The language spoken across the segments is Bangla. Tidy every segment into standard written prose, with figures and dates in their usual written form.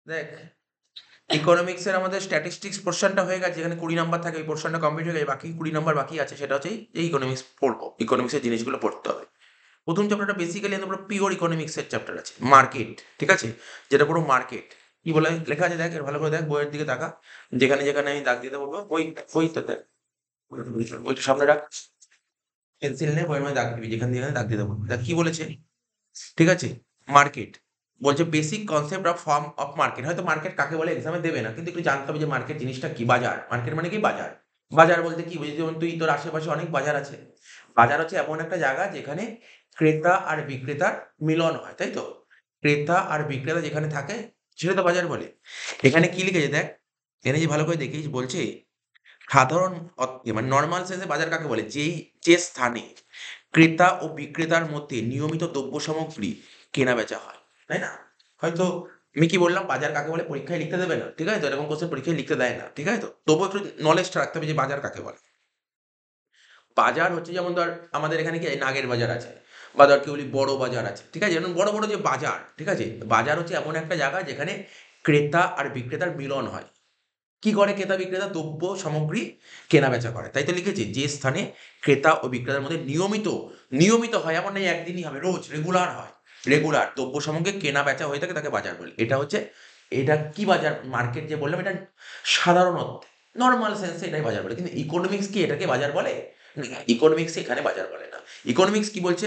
দেখ, ইকোনমিক্সের আমাদের স্ট্যাটিস্টিক্স পোর্শনটা হয়ে গেছে, যেখানে 20 নাম্বার থাকে, ওই পোর্শনটা কমপ্লিট হয়ে গেছে। বাকি 20 নাম্বার বাকি আছে, সেটা হচ্ছে এই ইকোনমিক্স পড়বো, ইকোনমিক্সের জিনিসগুলো পড়তে হবে। প্রথম চ্যাপ্টারটা বেসিক্যালি পুরো পিওর ইকোনমিক্সের চ্যাপ্টার আছে, মার্কেট, ঠিক আছে, যেটা পুরো মার্কেট কি বলে লেখা আছে দেখ, এর ভালো করে দেখ, বইয়ের দিকে তাকা, যেখানে যেখানে আমি দাগ দিতে বলবো ওই তো দেখ, ওইটা সামনে রাখ, পেন্সিল নে, বইয়ের মধ্যে দাগ দিবি, যেখানে যেখানে দাগ দিতে বলবো। দেখ কি বলেছে, ঠিক আছে, মার্কেট বলছে basic concept of form of market. হয়তো মার্কেট কাকে বলে এক্সামে দেবে না, কিন্তু একটু জানতে হবে যে মার্কেট জিনিসটা কি। বাজার, মার্কেট মানে কি বাজার। বাজার বলতে কি বুঝি, যেমন তুই তোর আশেপাশে অনেক বাজার আছে। বাজার হচ্ছে এমন একটা জায়গা যেখানে ক্রেতা আর বিক্রেতার মিলন হয়, তাই তো? ক্রেতা আর বিক্রেতা যেখানে থাকে সেটা তো বাজার বলে। এখানে কি লিখেছে দেখ, এখানে যে ভালো করে দেখিস, বলছে সাধারণ মানে নর্মাল সেন্সে বাজার কাকে বলে, যে স্থানে ক্রেতা ও বিক্রেতার মধ্যে নিয়মিত দ্রব্য সামগ্রী কেনা বেচা হয়, তাই না? হয়তো আমি কি বললাম, বাজার কাকে বলে পরীক্ষায় লিখতে দেবে না, ঠিক আছে তো, এরকম কোশ্চেন পরীক্ষায় লিখতে দেয় না, ঠিক আছে তো, তবুও একটু নলেজটা রাখতে হবে যে বাজার কাকে বলে। বাজার হচ্ছে যেমন ধর আমাদের এখানে কি নাগের বাজার আছে, বা ধর কি বলি বড় বাজার আছে, ঠিক আছে, যেমন বড় বড় যে বাজার, ঠিক আছে, বাজার হচ্ছে এমন একটা জায়গা যেখানে ক্রেতা আর বিক্রেতার মিলন হয়। কি করে ক্রেতা বিক্রেতা, দ্রব্য সামগ্রী কেনা বেচা করে, তাই তো লিখেছি যে স্থানে ক্রেতা ও বিক্রেতার মধ্যে নিয়মিত, নিয়মিত হয়, এমন নেই একদিনই হবে, রোজ রেগুলার হয়, রেগুলার দ্রব্য সামগ্রী কেনা বেচা হয়ে থাকে, তাকে বাজার বলে। এটা হচ্ছে, এটা কি বাজার, মার্কেট যে বললাম, এটা সাধারণ অর্থে, নর্মাল সেন্সে এটাই বাজার বলে। কিন্তু ইকোনমিক্স কি এটাকে বাজার বলে? ইকোনমিক্স এখানে বাজার বলে না। ইকোনমিক্স কি বলছে,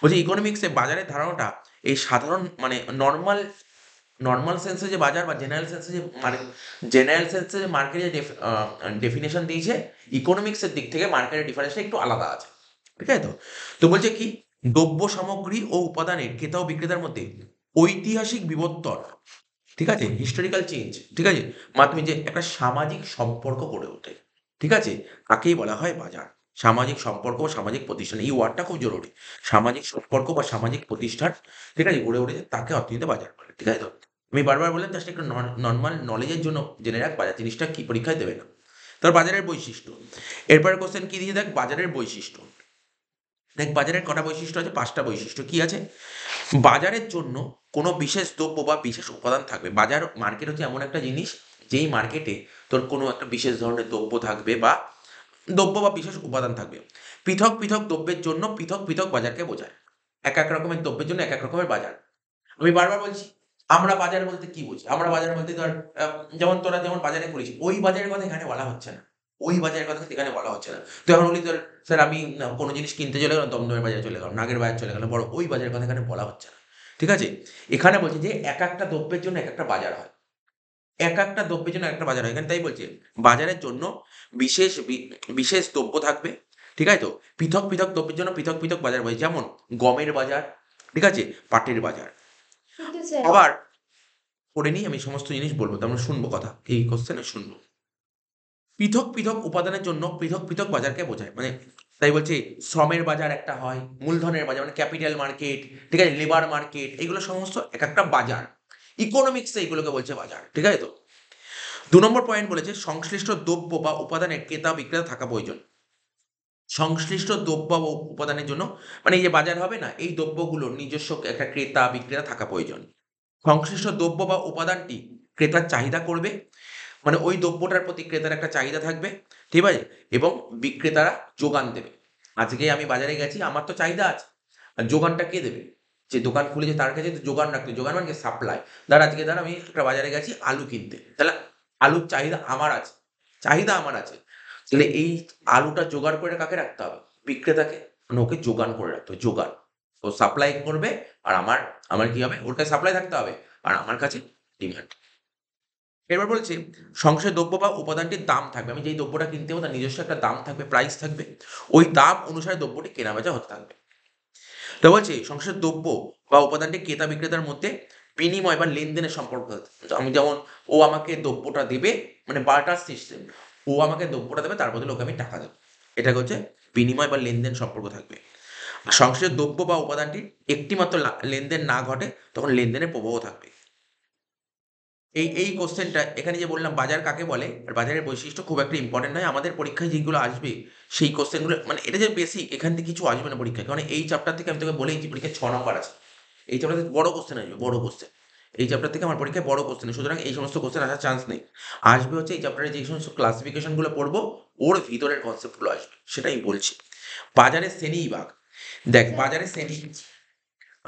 বলছে ইকোনমিক্সে বাজারের ধারণাটা এই সাধারণ মানে নর্মাল, নর্মাল সেন্সে যে বাজার বা জেনারেল সেন্সে যে মানে জেনারেল সেন্সে যে মার্কেটের ডেফিনেশন দিয়েছে, ইকোনমিক্সের দিক থেকে মার্কেটের ডিফারেন্সটা একটু আলাদা আছে, ঠিক আছে তো? তো বলছে কি, দ্রব্য সামগ্রী ও উপাদানের ক্রেতা ও বিক্রেতার মধ্যে ঐতিহাসিক বিবর্তন, ঠিক আছে, হিস্টোরিক্যাল চেঞ্জ, ঠিক আছে, মাধ্যমে যে একটা সামাজিক সম্পর্ক গড়ে ওঠে, ঠিক আছে, তাকেই বলা হয় বাজার। সামাজিক সম্পর্ক বা সামাজিক প্রতিষ্ঠান, এই ওয়ার্ডটা খুব জরুরি। সামাজিক সম্পর্ক বা সামাজিক প্রতিষ্ঠান, ঠিক আছে, গড়ে উঠেছে, তাকে অর্থনীতিতে বাজার বলে, ঠিক আছে তো? আমি বারবার বললাম, জাস্ট একটু নর্মাল নলেজের জন্য জেনে রাখ, বাজার জিনিসটা কি, পরীক্ষায় দেবে না। তার বাজারের বৈশিষ্ট্য, এরপরে কোশ্চেন কি দিয়ে দেখ, বাজারের বৈশিষ্ট্য। দেখ বাজারের কটা বৈশিষ্ট্য আছে, 5টা বৈশিষ্ট্য। কি আছে? বাজারের জন্য কোনো বিশেষ দ্রব্য বা বিশেষ উপাদান থাকবে। বাজার, মার্কেট হচ্ছে এমন একটা জিনিস, যেই মার্কেটে তোর কোনো একটা বিশেষ ধরনের দ্রব্য থাকবে বা দ্রব্য বা বিশেষ উপাদান থাকবে। পৃথক পৃথক দ্রব্যের জন্য পৃথক পৃথক বাজারকে বোঝায়। এক এক রকমের দ্রব্যের জন্য এক এক রকমের বাজার। আমি বারবার বলছি, আমরা বাজার বলতে কি বুঝি? আমরা বাজার বলতে ধর যেমন তোরা যেমন বাজারে করিস, ওই বাজারের কথা এখানে বলা হচ্ছে না। ওই বাজারের কথা এখানে বলা হচ্ছে না। তুই এখন বলি তোর, স্যার আমি কোনো জিনিস কিনতে চলে গেলাম, দমদমের বাজারে চলে গেলাম, নাগের বাজার চলে গেলাম, বড় ওই বাজারের কথা এখানে বলা হচ্ছে না। ঠিক আছে? এখানে বলছে যে একেকটা দ্রব্যের জন্য একেকটা বাজার হয়। একেকটা দ্রব্যের জন্য একেকটা বাজার হয়। এখানে তাই বলছে বাজারের জন্য বিশেষ বিশেষ দ্রব্য থাকবে। ঠিক আছে তো? পৃথক পৃথক দ্রব্যের জন্য পৃথক পৃথক বাজার বলে। যেমন গমের বাজার, ঠিক আছে? পাটের বাজার। কিন্তু স্যার আবার পড়ে নিই, আমি সমস্ত জিনিস বলবো, তোমরা শুনবো কথা। এই কোশ্চেনে শুনবো। পৃথক পৃথক উপাদানের জন্য পৃথক পৃথক বাজারকে বোঝায়। মানে তাই বলছি, শ্রমের বাজার একটা হয়, মূলধনের বাজার মানে ক্যাপিটাল মার্কেট, ঠিক আছে, লেবার মার্কেট, এগুলো সমস্ত এক একটা বাজার। ইকোনমিক্সে এগুলোকে বলছে বাজার, ঠিক আছে তো? 2 নম্বর পয়েন্ট বলেছে সংশ্লিষ্ট দ্রব্য বা উপাদানের ক্রেতা বিক্রেতা থাকা প্রয়োজন। সংশ্লিষ্ট দ্রব্য বা উপাদানের জন্য, মানে এই যে বাজার হবে না, এই দ্রব্যগুলোর নিজস্ব একটা ক্রেতা বিক্রেতা থাকা প্রয়োজন। সংশ্লিষ্ট দ্রব্য বা উপাদানটি ক্রেতার চাহিদা করবে, মানে ওই দ্রব্যটার প্রতি ক্রেতার একটা চাহিদা থাকবে, ঠিক আছে? এবং বিক্রেতারা যোগান দেবে। আজকে আমি বাজারে গেছি, আমার তো চাহিদা আছে। আর যোগানটা কে দেবে? যে দোকান খুলেছে তার কাছে তো যোগান রাখতে, যোগান মানে কি? সাপ্লাই। আজকে আমি একটা বাজারে গেছি আলু কিনতে। তাহলে আলুর চাহিদা আমার আছে। চাহিদা আমার আছে। তাহলে এই আলুটা জোগাড় করে কাকে রাখতে হবে? বিক্রেতাকে। মানে ওকে যোগান করে রাখতে হবে, যোগান। ও সাপ্লাই করবে, আর আমার আমার কি হবে? ওর কাছে সাপ্লাই থাকতে হবে। আর আমার কাছে ডিমান্ড। এবার বলছে সংশ্লিষ্ট দ্রব্য বা উপাদানটির দাম থাকবে। আমি যেই দ্রব্যটা কিনতে যাবো তার নিজস্ব একটা দাম থাকবে, প্রাইস থাকবে। ওই দাম অনুসারে দ্রব্যটি কেনাবেচা হতে থাকবে। তো বলছে সংশ্লিষ্ট দ্রব্য বা উপাদানটি ক্রেতা বিক্রেতার মধ্যে বিনিময় বা লেনদেনের সম্পর্ক আছে। তো আমি যেমন, ও আমাকে দ্রব্যটা দেবে, মানে বার্টার সিস্টেম। ও আমাকে দ্রব্যটা দেবে, তার বদলে ওকে আমি টাকা দেবো। এটাকে হচ্ছে বিনিময় বা লেনদেন সম্পর্ক থাকবে। আর সংশ্লিষ্ট দ্রব্য বা উপাদানটির একটিমাত্র লেনদেন না ঘটে, তখন লেনদেনের প্রবাহ থাকবে। এই কোশ্চেনটা এখানে যে বললাম বাজার কাকে বলে আর বাজারের বৈশিষ্ট্য খুব একটা ইম্পর্টেন্ট নয়। আমাদের পরীক্ষায় যেগুলো আসবে সেই কোশ্চেনগুলো, মানে এটা যে বেসিক, এখান থেকে কিছু আসবে না পরীক্ষায়, কারণ এই চ্যাপ্টার থেকে আমি তোকে বলেইছি পরীক্ষায় 6 নম্বর আছে। এই চ্যাপ্টার থেকে বড় কোশ্চেন আসবে, বড় কোশ্চেন। এই চ্যাপ্টার থেকে আমার পরীক্ষায় বড় কোশ্চেন, সুতরাং এই সমস্ত কোশ্চেন আসার চান্স নেই। আসবে হচ্ছে এই চ্যাপ্টারে যে সমস্ত ক্লাসিফিকেশনগুলো পড়বো ওর ভিতরের কনসেপ্টগুলো আসবে, সেটাই বলছি। বাজারে শ্রেণীবিভাগ, দেখ বাজারে শ্রেণী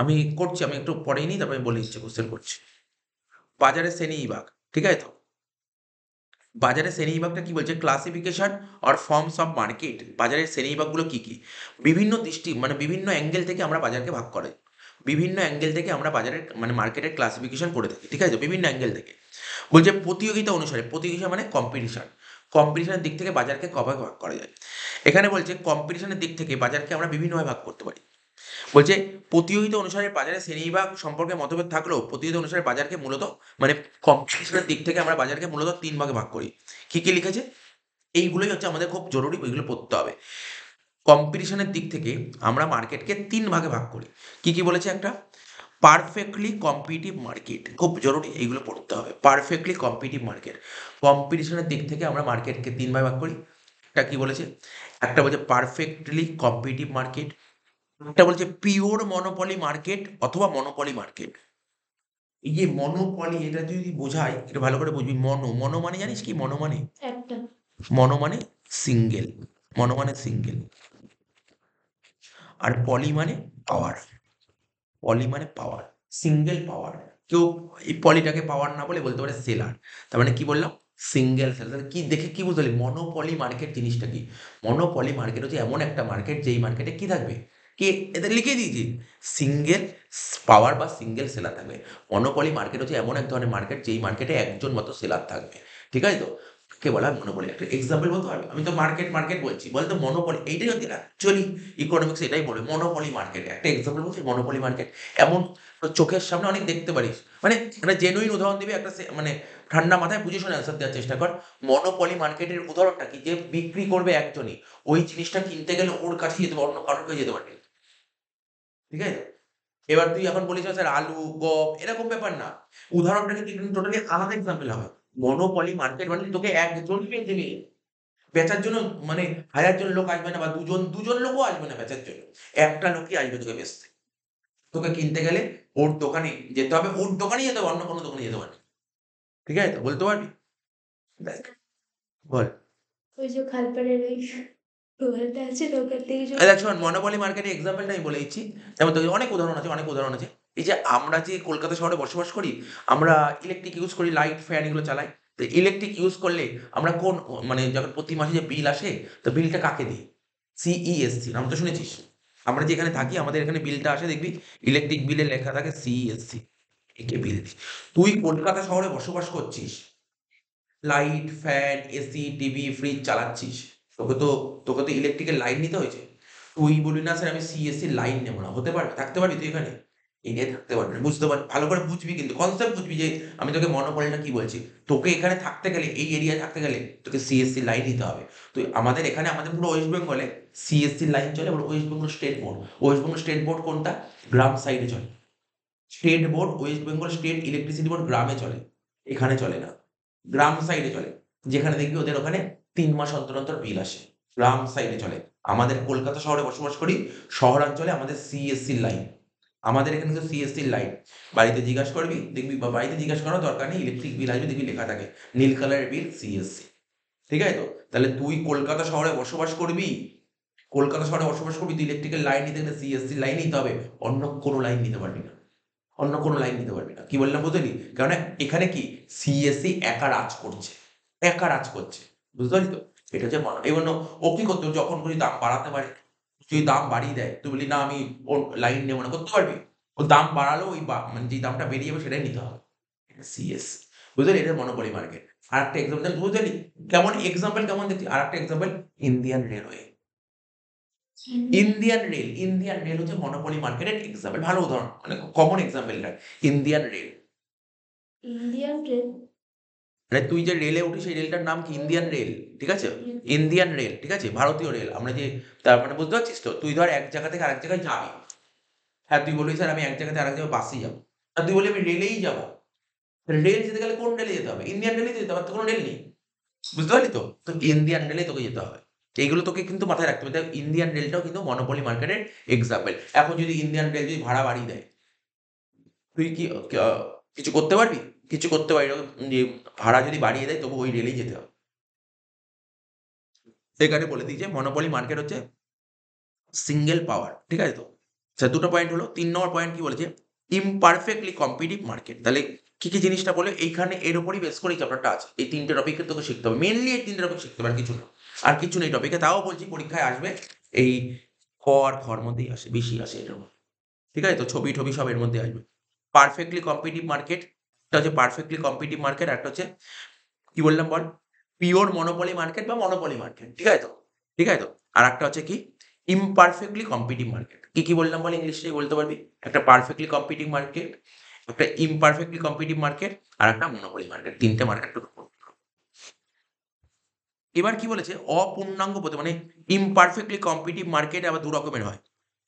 আমি করছি, আমি একটু পরেই নিই, তারপরে আমি বলে দিচ্ছি, কোশ্চেন করছি। বাজারে শ্রেণীবিভাগ, ঠিক আছে তো? বাজারের শ্রেণীবিভাগটা কি বলছে? Classification or forms of market. বাজারের শ্রেণীবিভাগগুলো কি কি? বিভিন্ন দৃষ্টি মানে বিভিন্ন অ্যাঙ্গেল থেকে আমরা বাজারকে ভাগ করে, বিভিন্ন অ্যাঙ্গেল থেকে আমরা বাজারের মানে মার্কেটের ক্লাসিফিকেশন করে থাকি, ঠিক আছে তো? বিভিন্ন অ্যাঙ্গেল থেকে বলছে প্রতিযোগিতা অনুসারে, প্রতিযোগিতা মানে কম্পিটিশন, কম্পিটিশনের দিক থেকে বাজারকে কভাবে ভাগ করা যায়। এখানে বলছে কম্পিটিশনের দিক থেকে বাজারকে আমরা বিভিন্নভাবে ভাগ করতে পারি। বলছে প্রতিযোগিতা অনুসারে বাজারে শ্রেণীবিভাগ সম্পর্কে মতভেদ থাকলেও প্রতিযোগিতা অনুসারে বাজারকে মূলত মানে কম্পিটিশনের দিক থেকে আমরা বাজারকে মূলত ৩ ভাগে ভাগ করি। কি কি লিখেছে? এইগুলোই হচ্ছে আমাদের খুব জরুরি, ওইগুলো পড়তে হবে। কম্পিটিশনের দিক থেকে আমরা মার্কেটকে ৩ ভাগে ভাগ করি। কি কি বলেছে? একটা পারফেক্টলি কম্পিটিটিভ মার্কেট, খুব জরুরি, এইগুলো পড়তে হবে। পারফেক্টলি কম্পিটিটিভ মার্কেট, কম্পিটিশনের দিক থেকে আমরা মার্কেটকে ৩ ভাগে ভাগ করি। একটা কি বলেছে? একটা বলছে পারফেক্টলি কম্পিটিটিভ মার্কেট, একটা বলছে পিওর মনোপলি মার্কেট অথবা মনোপলি মার্কেট। এই যে মনোপলি, এটা যদি বোঝায় একটু ভালো করে বুঝবি। মনো মানে জানিস কি? মনো মানে একটা মনো মানে সিঙ্গেল, মনো মানে সিঙ্গেল, আর পলি মানে পাওয়ার, পলি মানে পাওয়ার, সিঙ্গেল পাওয়ার। কেউ এই পলিটাকে পাওয়ার না বলে বলতে পারে সেলার, তার মানে কি বললাম? Single seller. তাহলে কি দেখে কি বুঝতে পারলি মনোপলি মার্কেট জিনিসটা কি? মনোপলি মার্কেট হচ্ছে এমন একটা মার্কেট যেই মার্কেটে কি থাকবে, কে এদের লিখে দিয়েছি, সিঙ্গেল পাওয়ার বা সিঙ্গেল সেলার থাকবে। মনোপলি মার্কেট হচ্ছে এমন এক ধরনের মার্কেট যেই মার্কেটে একজন মাত্র সেলার থাকবে, ঠিক আছে তো? কে বলা হয় মনোপলি। একটা এক্সাম্পল বলতে পারবে? আমি তো মার্কেট মার্কেট বলছি, বলতো মনোপলি, এইটাই হচ্ছে অ্যাকচুয়ালি ইকোনমিক্স এটাই বলে, মনোপলি মার্কেট। একটা এক্সাম্পল বলছি, মনোপলি মার্কেট এমন তোর চোখের সামনে অনেক দেখতে পারিস, মানে একটা জেনুইন উদাহরণ দিবি, একটা মানে ঠান্ডা মাথায় বুঝে শুনে অ্যান্সার দেওয়ার চেষ্টা কর। মনোপলি মার্কেটের উদাহরণটা কি? যে বিক্রি করবে একজনই, ওই জিনিসটা কিনতে গেলে ওর কাছে যেতে পারবে, অন্য কারোর কাছে যেতে পারবে, ঠিক আছে? এবার তুই এখন বলিস স্যার আলু গম এরকম ব্যাপার না, উদাহরণটা কিন্তু টোটালি আলাদা এক্সাম্পল হবে। মনোপলি মার্কেট মানে তোকে একজন পেয়ে দেবে বেচার জন্য, মানে ১০০০ জন লোক আসবে না, বা দুজন লোকও আসবে না বেচার জন্য, একটা লোকই আসবে তোকে বেচতে। তোকে কিনতে গেলে ওর দোকানে যেতে হবে, ওর দোকানেই যেতে হবে, অন্য কোনো দোকানে যেতে পারবি না। ঠিক আছে তো? বলতে পারবি? দেখ, বল। ওই যে খালপাড়ের ওই দোকানটা আছে না, ওখান থেকে দেখ শোন, মনোপলি মার্কেটের এক্সাম্পলটা আমি বলে দিচ্ছি। যেমন তোকে অনেক উদাহরণ আছে, অনেক উদাহরণ আছে। এই যে আমরা যে কলকাতা শহরে বসবাস করি, আমরা ইলেকট্রিক ইউজ করি, লাইট ফ্যান এগুলো চালাই। তো ইলেকট্রিক ইউজ করলে আমরা কোন মানে যখন প্রতি মাসে যে বিল আসে, তো বিলটা কাকে দিই? সিইএসসি, নাম তো শুনেছিস? আমরা যে এখানে থাকি আমাদের এখানে বিলটা আসে, দেখবি ইলেকট্রিক বিলে লেখা থাকে সিইএসসি, একে বিল দিই। তুই কলকাতা শহরে বসবাস করছিস, light fan AC TV fridge চালাচ্ছিস, তোকে তো ইলেকট্রিকের লাইন নিতে হয়েছে। তুই বলবি না স্যার আমি সিএসসি লাইন নেবো না, হতে পারবে? থাকতে পারবি তুই এখানে? ইন্ডিয়ায় থাকতে পারবি না, বুঝতে পারবি? ভালো করে বুঝবি, কিন্তু কনসেপ্ট বুঝবি যে আমি তোকে মনোপলিটা কি বলছি। তোকে এখানে থাকতে গেলে, এই এরিয়ায় থাকতে গেলে তোকে সিএসসি লাইন নিতে হবে। তো আমাদের এখানে আমাদের পুরো ওয়েস্ট বেঙ্গলে সিএসসি লাইন চলে। আবার West Bengal state board, West Bengal state board কোনটা? গ্রাম সাইডে চলে। State board, West Bengal state electricity board গ্রামে চলে, এখানে চলে না। গ্রাম সাইডে চলে, যেখানে দেখবি ওদের ওখানে ৩ মাস অন্তর অন্তর বিল আসে, গ্রাম সাইডে চলে। আমাদের কলকাতা শহরে বসবাস করি, শহরাঞ্চলে আমাদের সিএসসি লাইন, আমাদের এখানে কিন্তু সিএসসি লাইন। বাড়িতে জিজ্ঞাসা করবি দেখবি, বা বাড়িতে জিজ্ঞাসা করার দরকার নেই, ইলেকট্রিক বিল আসবে দেখবি লেখা থাকে নীল কালারের বিল সিএসসি, ঠিক আছে তো? তাহলে তুই কলকাতা শহরে বসবাস করবি, কলকাতা শহরে বসবাস করবি, তুই ইলেকট্রিক্যাল লাইন নিতে গেলে সিএসসি লাইন নিতে হবে, অন্য কোনো লাইন নিতে পারবি না, অন্য কোনো লাইন নিতে পারবি না। কি বললাম বুঝলি? কারণ এখানে কি সিএসসি একা রাজ করছে, একা রাজ করছে, বুঝতে পারলি তো? এটা হচ্ছে এই জন্য ও কি করতো, যখন খুশি দাম বাড়াতে পারে, যদি দাম বাড়িয়ে দেয় তুই বলি না আমি ওর লাইন নেবো না, করতে পারবি? ও দাম বাড়ালো, ওই মানে যে দামটা বেরিয়ে যাবে সেটাই নিতে হবে, সিএস, বুঝলি? এটা মনোপলি মার্কেট। আর একটা এক্সাম্পল বুঝলি কেমন? এক্সাম্পল কেমন দেখছি? আর একটা example, Indian railway. Indian rail হচ্ছে মনোপলি মার্কেটের এক্সাম্পল, ভালো উদাহরণ, মানে কমন এক্সাম্পল এটা। Indian rail, Indian train. মানে তুই যে রেলে উঠিস সেই রেলটার নাম কি? ইন্ডিয়ান রেল, ঠিক আছে? ইন্ডিয়ান রেল, ঠিক আছে? ভারতীয় রেল। আমরা যে, তার মানে বুঝতে পারছিস তো? তুই ধর এক জায়গা থেকে আরেক জায়গায় যাবি, হ্যাঁ তুই বলবি স্যার আমি এক জায়গা থেকে আরেক জায়গায় বাসেই যাবো, আর তুই বলবি আমি রেলেই যাবো। রেল যেতে গেলে কোন রেলে যেতে হবে? ইন্ডিয়ান রেলেই যেতে হবে, আর তো কোনো রেল নেই, বুঝতে পারলি তো? তো ইন্ডিয়ান রেলে তোকে যেতে হবে। এইগুলো তোকে কিন্তু মাথায় রাখতে হবে। দেখ ইন্ডিয়ান রেলটাও কিন্তু মনোপলি মার্কেটের এক্সাম্পল। এখন যদি ইন্ডিয়ান রেল যদি ভাড়া বাড়িয়ে দেয়, তুই কি কিছু করতে পারবি? কিছু করতে পারি না। যে ভাড়া যদি বাড়িয়ে দেয় তবু ওই রেলেই যেতে হবে। এখানে বলে দিই যে মনোপলি মার্কেট হচ্ছে সিঙ্গেল পাওয়ার। ঠিক আছে তো? আচ্ছা, ২ টো পয়েন্ট হলো। ৩ নম্বর পয়েন্ট কি বলেছে? ইমপারফেক্টলি কম্পিটিটিভ মার্কেট। তাহলে কি জিনিসটা বলে এইখানে এর উপরই বেস করে এই চ্যাপ্টারটা আছে। এই ৩ টে টপিক তোকে শিখতে হবে। মেইনলি এই ৩ টে টপিক শিখতে হবে, আর কিছু না। আর কিছু নেই টপিকে। তাও বলছি পরীক্ষায় আসবে এই ক আর খর মধ্যেই আসে, বেশি আসে এটার মধ্যে। ঠিক আছে তো? ছবি-টবি সব এর মধ্যে আসবে। পারফেক্টলি কম্পিটিটিভ মার্কেট, একটা হচ্ছে পারফেক্টলি কম্পিটিটিভ মার্কেট, একটা হচ্ছে কি বললাম বল? পিওর মনোপলি মার্কেট বা মনোপলি মার্কেট। ঠিক আছে তো? ঠিক আছে তো? আরেকটা হচ্ছে কি? ইমপারফেক্টলি কম্পিটিটিভ মার্কেট। কি বললাম বল ইংলিশে বলতে পারবি? একটা পারফেক্টলি কম্পিটিটিভ মার্কেট, একটা ইমপারফেক্টলি কম্পিটিটিভ মার্কেট, আর একটা মনোপলি মার্কেট। ৩ টে মার্কেট তোকে পড়তে হবে। এবার কি বলেছে? অপূর্ণাঙ্গ মানে ইমপারফেক্টলি কম্পিটিটিভ মার্কেট আবার ২ রকমের হয়।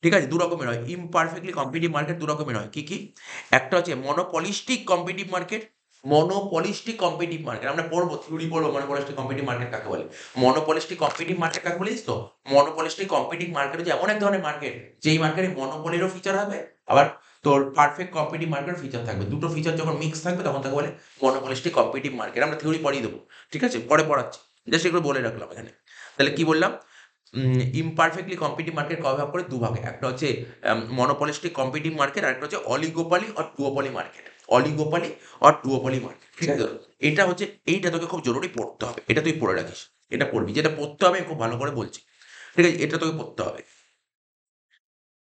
ঠিক আছে? ২ রকমের হয়। ইমপারফেক্টলি কম্পিটিটিভ মার্কেট ২ রকমের হয়। কি? একটা হচ্ছে monopolistic competitive market, monopolistic competitive market. আমরা পড়বো, থিওরি পড়বো মনোপলিস্টিক কম্পিটিটিভ মার্কেট কাকে বলে। মনোপলিস্টিক কম্পিটিটিভ মার্কেট কাকে বলে জানিস তো? মনোপলিস্টিক কম্পিটিটিভ মার্কেট হচ্ছে এমন এক ধরনের মার্কেট যেই মার্কেটে মনোপলিরও ফিচার হবে, আবার তোর পারফেক্ট কম্পিটিটিভ মার্কেটের ফিচার থাকবে। দুটো ফিচার যখন মিক্স থাকবে তখন তাকে বলে মনোপলিস্টিক কম্পিটিটিভ মার্কেট। আমরা থিওরি পড়িয়ে দেবো। ঠিক আছে? পরে পড়াচ্ছি। জাস্ট এগুলো বলে রাখলাম এখানে। তাহলে কি বললাম? ইমপারফেক্টলি কম্পিটিটিভ মার্কেট কয় ভাগ করে? ২ ভাগে। একটা হচ্ছে মনোপলিস্টিক কম্পিটিটিভ মার্কেট, আরেকটা হচ্ছে oligopoly or duopoly market. Oligopoly or duopoly market. ঠিক আছে? এটা হচ্ছে, এইটা তোকে খুব জরুরি পড়তে হবে। এটা তুই পড়ে রাখিস। এটা পড়বি। যেটা পড়তে হবে আমি খুব ভালো করে বলছি। ঠিক আছে? এটা তোকে পড়তে হবে।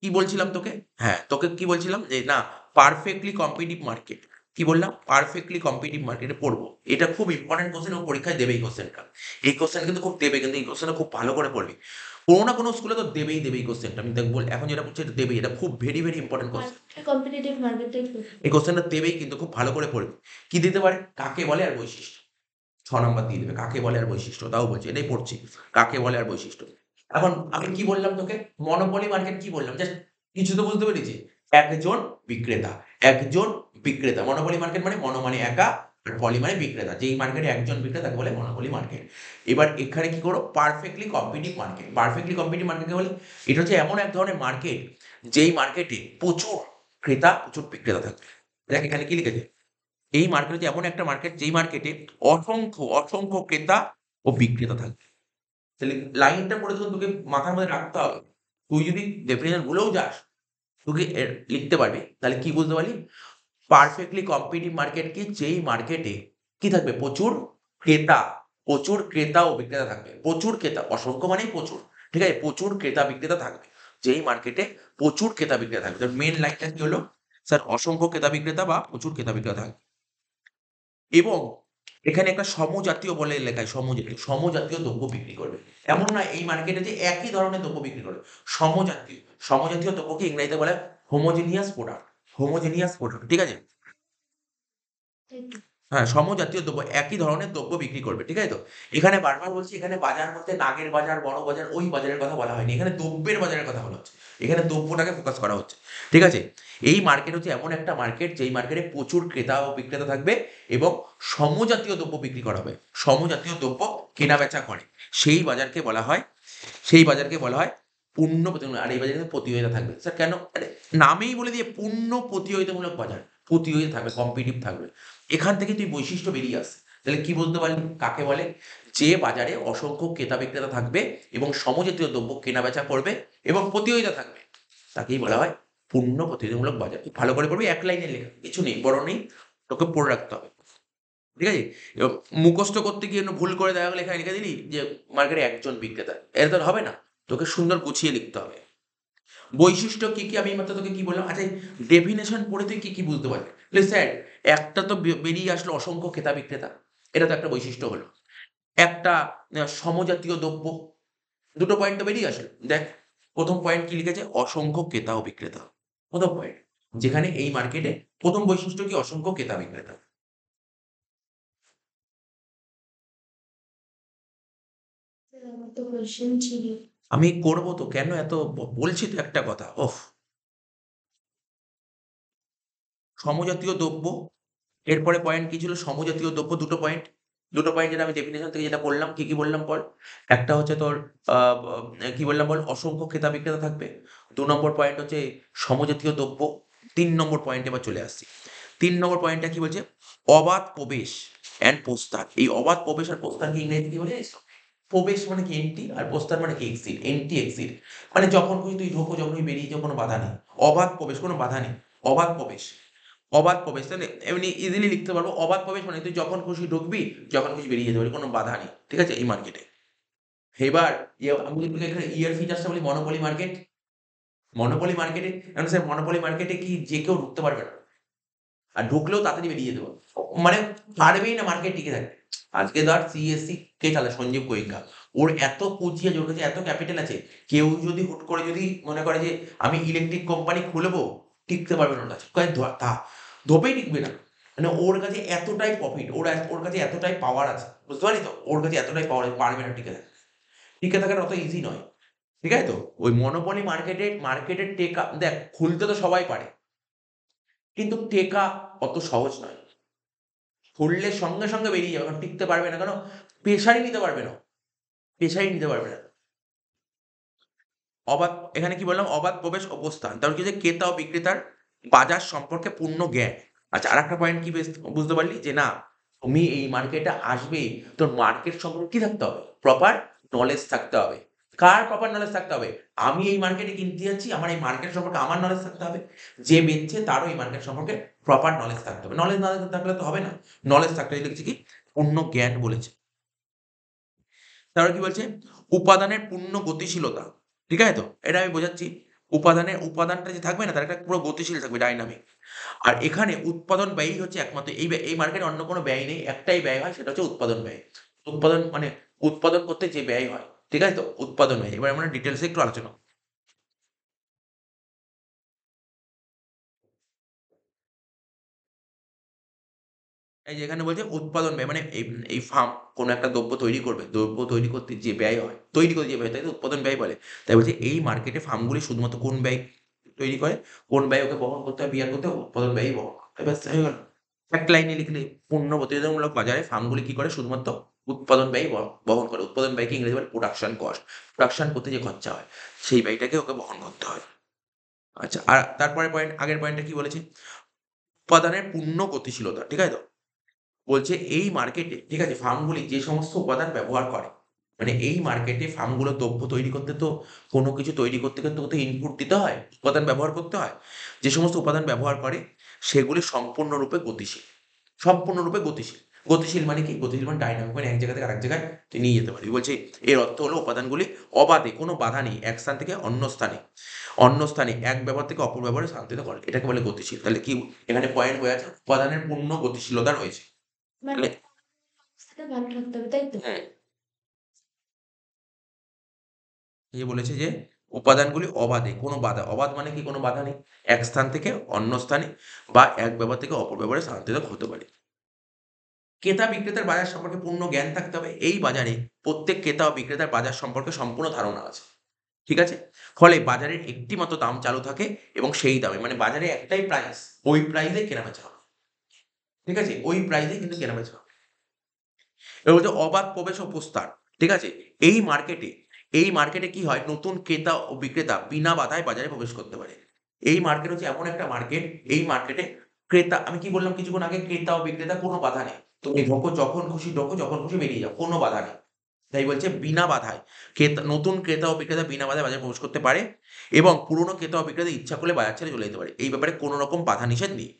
কি বলছিলাম তোকে? হ্যাঁ, তোকে কি বলছিলাম? যে না, পারফেক্টলি কম্পিটিটিভ মার্কেট। কি বললাম? পারফেক্টলি কম্পিটিটিভ মার্কেটে পড়বো। এটা খুব ইম্পোর্টেন্ট কোয়েশ্চেন এবং পরীক্ষায় দেবে এই কোয়েশ্চেনটা। এই কোয়েশ্চেন কিন্তু খুব দেবে, কিন্তু এই কোয়েশ্চেনটা খুব ভালো করে পড়বি। কোনো না কোনো স্কুলে তো দেবেই এই কোয়েশ্চেনটা। আমি দেখ এখন যেটা বলছি এটা দেবেই। এটা খুব very, very important question. Perfectly competitive মার্কেটটাই করবো। এই কোয়েশ্চেনটা দেবেই, কিন্তু খুব ভালো করে পড়বি। কি দিতে পারে? কাকে বলে আর বৈশিষ্ট্য। ৬ নাম্বার দিয়ে দেবে। কাকে বলে আর বৈশিষ্ট্য। তাও বলছি, এটাই পড়ছি। কাকে বলে আর বৈশিষ্ট্য। এখন আমি কি বললাম তোকে? মনোপলি মার্কেট কি বললাম? জাস্ট কিছু তো বুঝতে পেরেছি? একজন বিক্রেতা, একজন বিক্রেতা। মনোপলি মার্কেট মানে মনো মানে একা, আর পলি মানে বিক্রেতা। যেই মার্কেটে একজন বিক্রেতা তাকে বলে মনোপলি মার্কেট। এবার এখানে কি করো? Perfectly competitive market. Perfectly competitive market কে বলে? এটা হচ্ছে এমন এক ধরনের মার্কেট যেই মার্কেটে প্রচুর ক্রেতা, প্রচুর বিক্রেতা থাকবে। দেখ এখানে কি লিখেছে? এই মার্কেট হচ্ছে এমন একটা মার্কেট যেই মার্কেটে অসংখ্য ক্রেতা ও বিক্রেতা থাকবে। তাহলে লাইনটা পড়ে যখন তোকে মাথার মধ্যে রাখতে হবে, তুই যদি ডেফিনিশন ভুলেও যাস, তোকে লিখতে পারবি। তাহলে কি বুঝতে পারলি? পারফেক্টলি কম্পিটিটিভ মার্কেট কি? যেই মার্কেটে কি থাকবে? প্রচুর ক্রেতা ও বিক্রেতা থাকবে। প্রচুর ক্রেতা, অসংখ্য মানেই প্রচুর। ঠিক আছে? প্রচুর ক্রেতা বিক্রেতা থাকবে। যেই মার্কেটে প্রচুর ক্রেতা বিক্রেতা থাকবে। তার মেইন লাইনটা কি হলো? স্যার অসংখ্য ক্রেতা বিক্রেতা বা প্রচুর ক্রেতা বিক্রেতা থাকবে। এবং এখানে একটা সমজাতীয় বলে লেখায়, সমজাতীয় দ্রব্য বিক্রি করবে। এমন না এই মার্কেটে যে একই ধরনের দ্রব্য বিক্রি করবে। সমজাতীয়। সমজাতীয় দ্রব্যকে ইংরেজিতে বলে হোমোজেনিয়াস প্রোডাক্ট। Homogeneous product. ঠিক আছে? তাই তো? হ্যাঁ, সমজাতীয় দ্রব্য, একই ধরনের দ্রব্য বিক্রি করবে। ঠিক আছে তো? এখানে বারবার বলছি, এখানে বাজার বলতে নাগের বাজার, বড় বাজার, ওই বাজারের কথা বলা হয়নি। এখানে দ্রব্যের বাজারের কথা বলা হচ্ছে। এখানে দ্রব্যটাকে ফোকাস করা হচ্ছে। ঠিক আছে? এই মার্কেট হচ্ছে এমন একটা মার্কেট যেই মার্কেটে প্রচুর ক্রেতা ও বিক্রেতা থাকবে এবং সমজাতীয় দ্রব্য বিক্রি করা হবে। সমজাতীয় দ্রব্য কেনা-বেচা করে। সেই বাজারকে বলা হয়, সেই বাজারকে বলা হয় পূর্ণ প্রতিযোগিতা। আর এই বাজারে কিন্তু প্রতিযোগিতা থাকবে। স্যার কেন? আরে নামেই বলে দিয়ে পূর্ণ প্রতিযোগিতামূলক বাজার। প্রতিযোগিতা থাকবে, কম্পিটিটিভ থাকবে। এখান থেকে তুই বৈশিষ্ট্য বেরিয়ে আসছে। তাহলে কি বলতে পারলি? কাকে বলে? যে বাজারে অসংখ্য ক্রেতা বিক্রেতা থাকবে এবং সমজাতীয় দ্রব্য কেনাবেচা করবে এবং প্রতিযোগিতা থাকবে, তাকেই বলা হয় পূর্ণ প্রতিযোগিতামূলক বাজার। খুব ভালো করে পড়বি, এক লাইনে লেখা, কিছু নেই, বড় নেই, তোকে পড়ে রাখতে হবে। ঠিক আছে? এবার মুখস্থ করতে গিয়ে ভুল করে দেখা গেলো এখানে লিখে দিলি যে মার্কেটে একজন বিক্রেতা। এটা তো আর হবে না। তোকে সুন্দর গুছিয়ে লিখতে হবে। বৈশিষ্ট্য কি আমি এইমাত্র তোকে কি বললাম? আচ্ছা, ডেফিনেশন পড়ে তুই কি বুঝতে পারলি? বলে স্যার একটা তো বেরিয়ে আসলো অসংখ্য ক্রেতা বিক্রেতা। এটা তো একটা বৈশিষ্ট্য হলো। একটা সমজাতীয় দ্রব্য। ২ টো পয়েন্ট তো বেরিয়ে আসলো। দেখ ১ম পয়েন্ট কি লিখেছে? অসংখ্য ক্রেতা ও বিক্রেতা। ১ম পয়েন্ট। যেখানে এই মার্কেটে ১ম বৈশিষ্ট্য কি? অসংখ্য ক্রেতা বিক্রেতা। স্যার আমার তো কোয়েশ্চেন ছিল। আমি করব তো, কেন এত বলছি তো একটা কথা। ওফ! সমজাতীয় দ্রব্য, এরপরে পয়েন্ট কি ছিল? সমজাতীয় দ্রব্য ২ টো পয়েন্ট। ২ টো পয়েন্ট যেটা আমি ডেফিনিশন থেকে যেটা বললাম, কি বললাম বল? একটা হচ্ছে তোর আ কি বললাম বল? অসংখ্য ক্রেতা বিক্রেতা থাকবে। ২ নম্বর পয়েন্ট হচ্ছে সমজাতীয় দ্রব্য। ৩ নম্বর পয়েন্টে এবার চলে আসছি। 3 নম্বর পয়েন্টটা কি বলছে? অবাধ প্রবেশ অ্যান্ড প্রস্থান। এই অবাধ প্রবেশ আর প্রস্থানকে ইংরেজিতে কি বলে জানিস তো? প্রবেশ মানে কি এন্ট্রি আর প্রস্থান মানে কি এক্সিট। এন্ট্রি এক্সিট মানে যখন খুশি তুই ঢোকো, যখন খুশি বেরিয়ে যাও, কোনো বাধা নেই। অবাধ প্রবেশ, কোনো বাধা নেই। অবাধ প্রবেশ, অবাধ প্রবেশ তাহলে এমনি ইজিলি লিখতে পারবো। অবাধ প্রবেশ মানে তুই যখন খুশি ঢুকবি, যখন খুশি বেরিয়ে যেতে পারবি, কোনো বাধা নেই। ঠিক আছে? এই মার্কেটে। এবার আমি যদি তোকে এখানে ইয়ার ফিচার্সটা বলি, মনোপলি মার্কেট। মনোপলি মার্কেটে এখন স্যার মনোপলি মার্কেটে কি যে কেউ ঢুকতে পারবে না? আর ঢুকলেও তাড়াতাড়ি বেরিয়ে যেতে পারবে। মানে পারবেই না মার্কেট টিকে থাকতে। আজকে ধর সিএসসি কে চালায়? সঞ্জীব গোয়েঙ্কা। ওর এত পুঁজি আছে, ওর কাছে এত ক্যাপিটাল আছে। কেউ যদি হুট করে যদি মনে করে যে আমি ইলেকট্রিক কোম্পানি খুলবো, টিকতে পারবে না ওর কাছে। কয় ধোপেই টিকবে না। মানে ওর কাছে এতটাই প্রফিট, ওর কাছে এতটাই পাওয়ার আছে। বুঝতে পারলি তো? ওর কাছে এতটাই পাওয়ার আছে, পারবে না টিকে থাকতে। টিকে থাকাটা অত ইজি নয়। ঠিক আছে তো? ওই মনোপলি মার্কেটের টেকা দেখ, খুলতে তো সবাই পারে। কিন্তু টেকা অত সহজ নয়। খুললে সঙ্গে, সঙ্গে বেরিয়ে যাবে। কারণ টিকতে পারবে না। কেন? প্রেশারই নিতে পারবে না। প্রেশারই নিতে পারবে না। অবাধ, এখানে কি বললাম? অবাধ প্রবেশ ও প্রস্থান। তারপর কি যে ক্রেতা ও বিক্রেতার বাজার সম্পর্কে পূর্ণ জ্ঞান। আচ্ছা, আরেকটা পয়েন্ট কি বুঝতে পারলি? যে না, তুমি এই মার্কেটে আসবে, তোর মার্কেট সম্পর্কে কি থাকতে হবে? প্রপার নলেজ থাকতে হবে। কার প্রপার নলেজ থাকতে হবে? আমি এই মার্কেটে কিনতে যাচ্ছি, আমার এই মার্কেট সম্পর্কে আমার নলেজ থাকতে হবে। যে বেচছে তারও এই মার্কেট সম্পর্কে প্রপার নলেজ থাকতে হবে। নলেজ না থাকলে তো হবে না। নলেজ থাকতে হলে লিখছি কি? পূর্ণ জ্ঞান বলেছে। তারপরে কি বলছে? উপাদানের পূর্ণ গতিশীলতা। ঠিক আছে তো? এটা আমি বোঝাচ্ছি। উপাদানটা যে থাকবে না, তার একটা পুরো গতিশীল থাকবে, ডাইনামিক। আর এখানে উৎপাদন ব্যয়ই হচ্ছে একমাত্র এই মার্কেটে অন্য কোনো ব্যয় নেই। একটাই ব্যয় হয়, সেটা হচ্ছে উৎপাদন ব্যয়। উৎপাদন মানে উৎপাদন করতে যে ব্যয় হয়। ঠিক আছে তো? উৎপাদন ব্যয়। এবার আমরা ডিটেইলসে একটু আলোচনা করব। এই যে এখানে বলছে উৎপাদন ব্যয় মানে এই ফার্ম কোনো একটা দ্রব্য তৈরি করবে। দ্রব্য তৈরি করতে যে ব্যয় হয়, তৈরি করতে যে ব্যয়, তাই তো উৎপাদন ব্যয় বলে। তাই বলছে এই মার্কেটে ফার্মগুলি শুধুমাত্র কোন ব্যয় তৈরি করে, কোন ব্যয় ওকে বহন করতে হয়, বিয়ার করতে হয়, উৎপাদন ব্যয়ই বহন করতে হয়। ব্যাস হয়ে গেল। এক লাইনে লিখলে, পূর্ণ প্রতিযোগিতামূলক বাজারে ফার্মগুলি কি করে? শুধুমাত্র উৎপাদন ব্যয় বহন করে। উৎপাদন ব্যয়কে ইংরেজি বলে প্রোডাকশন কস্ট। প্রোডাকশন করতে যে খরচা হয়, সেই ব্যয়টাকে ওকে বহন করতে হয়। আচ্ছা, আর তারপরে আগের পয়েন্টটা কি বলেছে? উপাদানের পূর্ণ গতিশীলতা। ঠিক আছে তো? বলছে এই মার্কেটে, ঠিক আছে, ফার্মগুলি যে সমস্ত উপাদান ব্যবহার করে, মানে এই মার্কেটে ফার্মগুলো দ্রব্য তৈরি করতে তো কোনো কিছু তৈরি করতে গেলে তো ইনপুট দিতে হয়, উপাদান ব্যবহার করতে হয়। যে সমস্ত উপাদান ব্যবহার করে সেগুলি সম্পূর্ণরূপে গতিশীল। সম্পূর্ণরূপে গতিশীল। গতিশীল মানে কি? গতিশীল মানে ডাইনামিক, মানে এক জায়গা থেকে আরেক জায়গায় তুই নিয়ে যেতে পারবি। বলছে এর অর্থ হলো উপাদানগুলি অবাধে, কোনো বাধা নেই, এক স্থান থেকে অন্য স্থানে এক ব্যবহার থেকে অপর ব্যবহারে স্থানান্তরিত করে, এটাকে বলে গতিশীল। তাহলে কি এখানে পয়েন্ট হয়ে আছে? উপাদানের পূর্ণ গতিশীলতা রয়েছে। মানে তাহলে অবস্থাটা ভালো থাকতে হবে, তাই তো? হ্যাঁ, এই যে বলেছে যে উপাদানগুলি অবাধে, কোনো বাধা, অবাধ মানে কি? কোনো বাধা নেই, এক স্থান থেকে অন্য স্থানে বা এক ব্যবহার থেকে অপর ব্যবহারে স্থানান্তরিত হতে পারে। ক্রেতা বিক্রেতার বাজার সম্পর্কে পূর্ণ জ্ঞান থাকতে হবে। এই বাজারে প্রত্যেক ক্রেতা ও বিক্রেতার বাজার সম্পর্কে সম্পূর্ণ ধারণা আছে। ঠিক আছে? ফলে বাজারের একটি মাত্র দাম চালু থাকে এবং সেই দামে, মানে বাজারে একটাই প্রাইস, ওই প্রাইসে কেনাবেচা হবে। ঠিক আছে? ওই প্রাইসে কিন্তু কেনাবেচা হবে। এবার বলছে অবাধ প্রবেশ ও প্রস্থান। ঠিক আছে? এই মার্কেটে কি হয়? নতুন ক্রেতা ও বিক্রেতা বিনা বাধায় বাজারে প্রবেশ করতে পারে। এই মার্কেট হচ্ছে এমন একটা মার্কেট, এই মার্কেটে ক্রেতা, আমি কি বললাম কিছুক্ষণ আগে? ক্রেতা ও বিক্রেতা কোনো বাধা নেই। তুমি ঢোকো, যখন খুশি ঢোকো, যখন খুশি বেরিয়ে যাও। কোনো বাধা নেই। তাই বলছে বিনা বাধায় নতুন ক্রেতা ও বিক্রেতা বিনা বাধায় বাজারে প্রবেশ করতে পারে এবং পুরনো ক্রেতা ও বিক্রেতা ইচ্ছা করলে বাজার ছেড়ে চলে যেতে পারে। এই ব্যাপারে কোনো রকম বাধা নিষেধ নেই।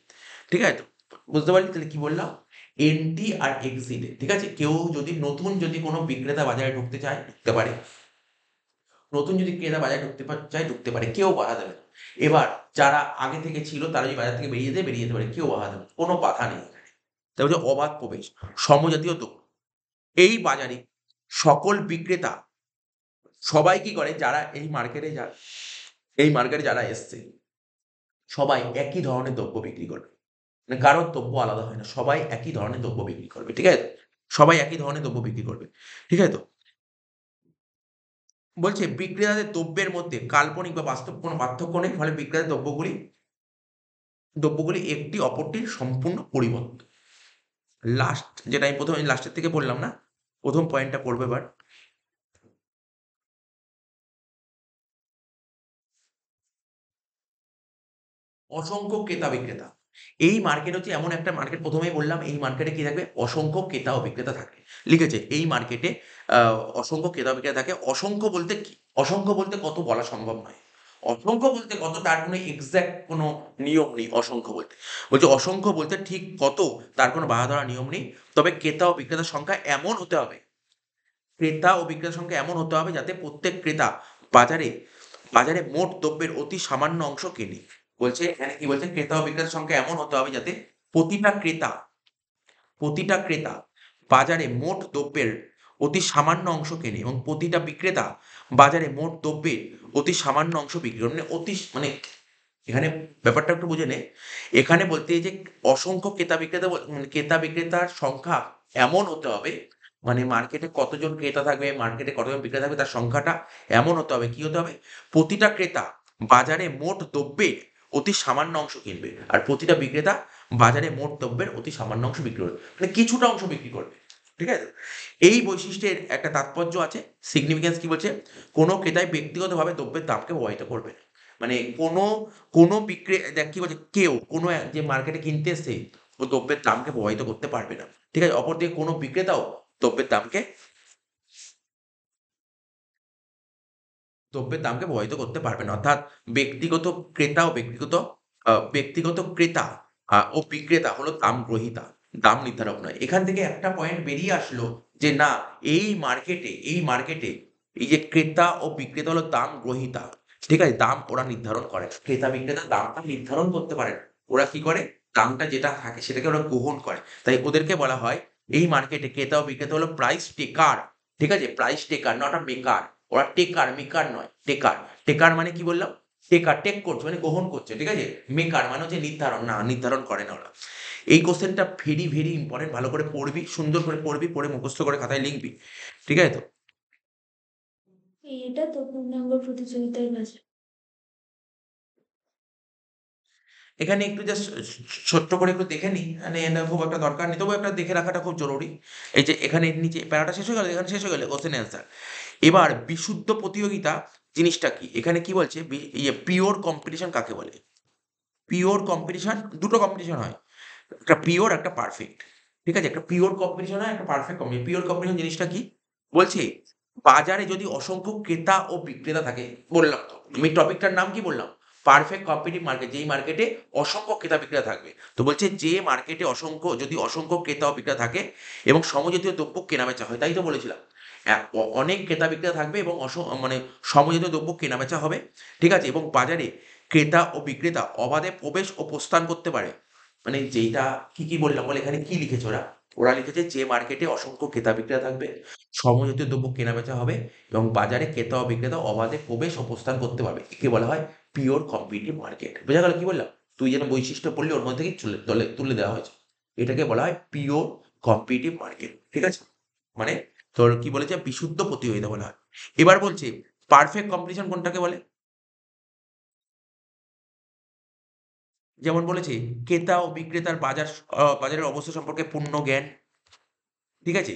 ঠিক আছে তো? বুঝতে পারলি? তাহলে কি বললাম? এন্ট্রি আর এক্সিট। ঠিক আছে? কেউ যদি যদি কোনো বিক্রেতা বাজারে ঢুকতে চায়, ঢুকতে পারে। নতুন যদি ক্রেতা বাজারে চায়, ঢুকতে পারে। কেউ বাধা দেবে না। এবার যারা আগে থেকে ছিল, তারা যদি বাজার থেকে বেরিয়ে যেতে পারে। কেউ বাধা দেবে না। কোনো বাধা নেই এখানে। তাই বলছে অবাধ প্রবেশ, সমজাতীয় দ্রব্য। এই বাজারে সকল বিক্রেতা সবাই কি করে? যারা এই মার্কেটে যারা এসছে, সবাই একই ধরনের দ্রব্য বিক্রি করবে। মানে কারোর দ্রব্য আলাদা হয় না। সবাই একই ধরনের দ্রব্য বিক্রি করবে। ঠিক আছে? সবাই একই ধরনের দ্রব্য বিক্রি করবে। ঠিক আছে তো? বলছে বিক্রেতাদের দ্রব্যের মধ্যে কাল্পনিক বা বাস্তব কোনো পার্থক্য নেই। ফলে বিক্রেতাদের দ্রব্যগুলি একটি অপরটির সম্পূর্ণ পরিবর্তন। যেটা আমি লাস্টের থেকে বললাম না? ১ম পয়েন্টটা পড়বে এবার। অসংখ্য ক্রেতা বিক্রেতা। এই মার্কেট হচ্ছে এমন একটা মার্কেট, প্রথমেই বললাম এই মার্কেটে কি থাকবে, অসংখ্য ক্রেতা ও বিক্রেতা থাকে। লিখেছে এই মার্কেটে অসংখ্য ক্রেতা বিক্রেতা থাকে। অসংখ্য বলতে কি, অসংখ্য বলতে কত বলা সম্ভব নয়। অসংখ্য বলতে কত তার কোনো এক্সাক্ট কোনো নিয়ম নেই। অসংখ্য বলতে বলছে, অসংখ্য বলতে ঠিক কত তার কোনো বাঁধা ধরা নিয়ম নেই। তবে ক্রেতা ও বিক্রেতার সংখ্যা এমন হতে হবে, ক্রেতা ও বিক্রেতার সংখ্যা এমন হতে হবে যাতে প্রত্যেক ক্রেতা বাজারে বাজারে মোট দ্রব্যের অতি সামান্য অংশ কেনে। বলছে এখানে কি বলছে, ক্রেতা ও বিক্রেতার সংখ্যা এমন হতে হবে যাতে প্রতিটা ক্রেতা প্রতিটা ক্রেতা বাজারে মোট দ্রব্যের অতি সামান্য অংশ কেনে এবং প্রতিটা বিক্রেতা বাজারে মোট দ্রব্যের অতি সামান্য অংশ বিক্রি করে। মানে এখানে ব্যাপারটা একটু বুঝে নে। এখানে বলতে যে অসংখ্য ক্রেতা বিক্রেতার সংখ্যা এমন হতে হবে, মানে মার্কেটে কতজন ক্রেতা থাকবে, মার্কেটে কতজন বিক্রেতা থাকবে, তার সংখ্যাটা এমন হতে হবে, কি হতে হবে, প্রতিটা ক্রেতা বাজারে মোট দ্রব্যের অতি সামান্য অংশ কিনবে আর প্রতিটা বিক্রেতা বাজারে মোট দ্রব্যের অতি সামান্য অংশ বিক্রি করবে, মানে কিছুটা অংশ বিক্রি করবে। ঠিক আছে, এই বৈশিষ্ট্যের একটা তাৎপর্য আছে, সিগনিফিকেন্স কি বলছে, কোনো ক্রেতাই ব্যক্তিগতভাবে দ্রব্যের দামকে প্রভাবিত করবে না। মানে কোনো কোনো দেখ কি বলছে, কেউ কোনো যে মার্কেটে কিনতে এসছে ও দ্রব্যের দামকে প্রভাবিত করতে পারবে না। ঠিক আছে, অপরদিকে কোনো বিক্রেতাও দ্রব্যের দামকে প্রভাবিত করতে পারবে না। অর্থাৎ ব্যক্তিগত ক্রেতা ও ব্যক্তিগত ক্রেতা ও বিক্রেতা হলো দাম গ্রহীতা, দাম নির্ধারক নয়। এখান থেকে একটা পয়েন্ট বেরিয়ে আসলো যে না, এই মার্কেটে এই যে ক্রেতা ও বিক্রেতা হলো দাম গ্রহীতা। ঠিক আছে, দাম ওরা নির্ধারণ করে না। ক্রেতা বিক্রেতা দামটা নির্ধারণ করতে পারে না। ওরা কি করে, দামটা যেটা থাকে সেটাকে ওরা গ্রহণ করে। তাই ওদেরকে বলা হয় এই মার্কেটে ক্রেতা ও বিক্রেতা হলো প্রাইস টেকার। ঠিক আছে, price taker, not a maker. ওরা টেকার, মেকার নয়, টেকার। টেকার মানে কি বললাম, টেকার, টেক করছে মানে গ্রহণ করছে। ঠিক আছে, মেকার মানে হচ্ছে নির্ধারণ, না নির্ধারণ করে না ওরা। এই কোশ্চেনটা ভেরি ভেরি ইম্পর্টেন্ট, ভালো করে পড়বি, সুন্দর করে পড়বি, পড়ে মুখস্থ করে খাতায় লিখবি। ঠিক আছে তো, এটা তো পূর্ণাঙ্গ প্রতিযোগিতার বাজার। এখানে একটু জাস্ট ছোট্ট করে একটু দেখে নি, মানে এটা খুব একটা দরকার নেই, তবু একটা দেখে রাখাটা খুব জরুরি। এই যে এখানে নিচে প্যারাটা শেষ হয়ে গেল, এখানে শেষ হয়ে গেলে কোশ্চেন অ্যান্সার। এবার বিশুদ্ধ প্রতিযোগিতা জিনিসটা কি, এখানে কি বলছে, পিওর কম্পিটিশন কাকে বলে। পিওর কম্পিটিশন, দুটো কম্পিটিশন হয়, একটা পিওর একটা পারফেক্ট। ঠিক আছে, একটা পিওর কম্পিটিশন হয়, একটা পারফেক্ট কম্পিটিশন। পিওর কম্পিটিশন জিনিসটা কি বলছে, বাজারে যদি অসংখ্য ক্রেতা ও বিক্রেতা থাকে, বললাম তো আমি টপিকটার নাম কি বললাম, পারফেক্ট কম্পিটিভ মার্কেট, যেই মার্কেটে অসংখ্য ক্রেতা বিক্রেতা থাকবে। তো বলছে যে মার্কেটে অসংখ্য ক্রেতা ও বিক্রেতা থাকে এবং সমজাতীয় দ্রব্য কেনাবেচা হয়, তাই তো বলেছিলাম, অনেক ক্রেতা বিক্রেতা থাকবে এবং মানে সমজাতীয় দ্রব্য কেনাবেচা হবে। ঠিক আছে, এবং বাজারে ক্রেতা ও বিক্রেতা অবাধে প্রবেশ ও প্রস্থান করতে পারে। মানে যেইটা কি বললাম বলে, এখানে কি লিখেছে ওরা, ওরা লিখেছে যে মার্কেটে অসংখ্য ক্রেতা বিক্রেতা থাকবে, সমজাতীয় দ্রব্য কেনাবেচা হবে এবং বাজারে ক্রেতা ও বিক্রেতা অবাধে প্রবেশ ও প্রস্থান করতে পারবে, একে বলা হয় পিওর কম্পিটিটিভ মার্কেট। বোঝা গেল কি বললাম, তুই যেন বৈশিষ্ট্য পড়লি ওর মধ্যে থেকে তুলে দেওয়া হয়েছে, এটাকে বলা হয় পিওর কম্পিটিটিভ মার্কেট। ঠিক আছে, মানে তোর কি বলেছে, বিশুদ্ধ প্রতিযোগিতা বলা হয়। এবার বলছে পারফেক্ট কম্পিটিশন কোনটাকে বলে, যেমন বলেছে ক্রেতা ও বিক্রেতার বাজারের অবস্থা সম্পর্কে পূর্ণ জ্ঞান। ঠিক আছে,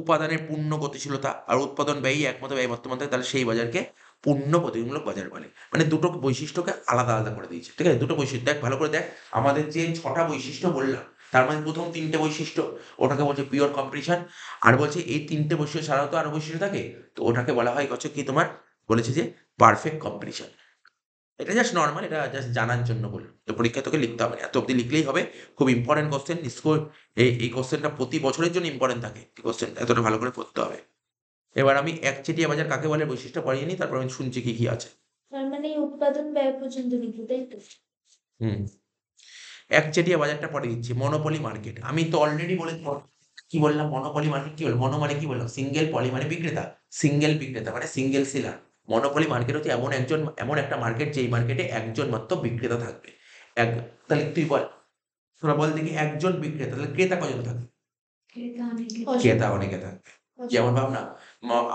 উপাদানের পূর্ণ গতিশীলতা আর উৎপাদন ব্যয়ই একমত ব্যয় বর্তমান থাকে, তাহলে সেই বাজারকে পূর্ণ প্রতিযোগিতামূলক বাজার বলে। মানে দুটো বৈশিষ্ট্যকে আলাদা আলাদা করে দিয়েছে। ঠিক আছে, দুটো বৈশিষ্ট্য দেখ, ভালো করে দেখ, আমাদের যে 6টা বৈশিষ্ট্য বললাম তার মানে প্রথম 3টে বৈশিষ্ট্য ওটাকে বলছে পিওর কম্পিটিশন। আর বলছে এই 3টে বৈশিষ্ট্য ছাড়াও তো আরো বৈশিষ্ট্য থাকে, তো ওটাকে বলা হয় হচ্ছে কি তোমার, বলেছে যে পারফেক্ট কম্পিটিশন। এটা জাস্ট নরমাল, এটা জাস্ট জানার জন্য বললাম, তো পরীক্ষায় তোকে লিখতে হবে না, এত অব্দি লিখলেই হবে। খুব ইম্পর্টেন্ট কোশ্চেন, স্কোর এই কোশ্চেনটা প্রতি বছরের জন্য ইম্পর্টেন্ট থাকে, এই কোশ্চেন এতটা ভালো করে পড়তে হবে। এবার আমি একচেটিয়া বাজার কাকে বলে বৈশিষ্ট্য পড়িয়ে নিই, তারপর আমি শুনছি কি কি আছে। তার মানে এই উৎপাদন ব্যয় পর্যন্ত লিখবো, তাই তো? হুম, একচেটিয়া বাজারটা পড়ে দিচ্ছি, মনোপলি মার্কেট। আমি তো অলরেডি বলে কি বললাম, মনোপলি মার্কেট কি বললাম, মনো মানে কি বললাম, সিঙ্গেল, পলি মানে বিক্রেতা, সিঙ্গেল বিক্রেতা মানে সিঙ্গেল সেলার। মনোপলি মার্কেট হচ্ছে এমন একটা মার্কেট যেই মার্কেটে একজন মাত্র বিক্রেতা থাকবে। এক, তাহলে তুই বল, তোরা বল দেখি, একজন বিক্রেতা, তাহলে ক্রেতা কজন থাকবে, ক্রেতা অনেকে থাকবে। যেমন ভাব না,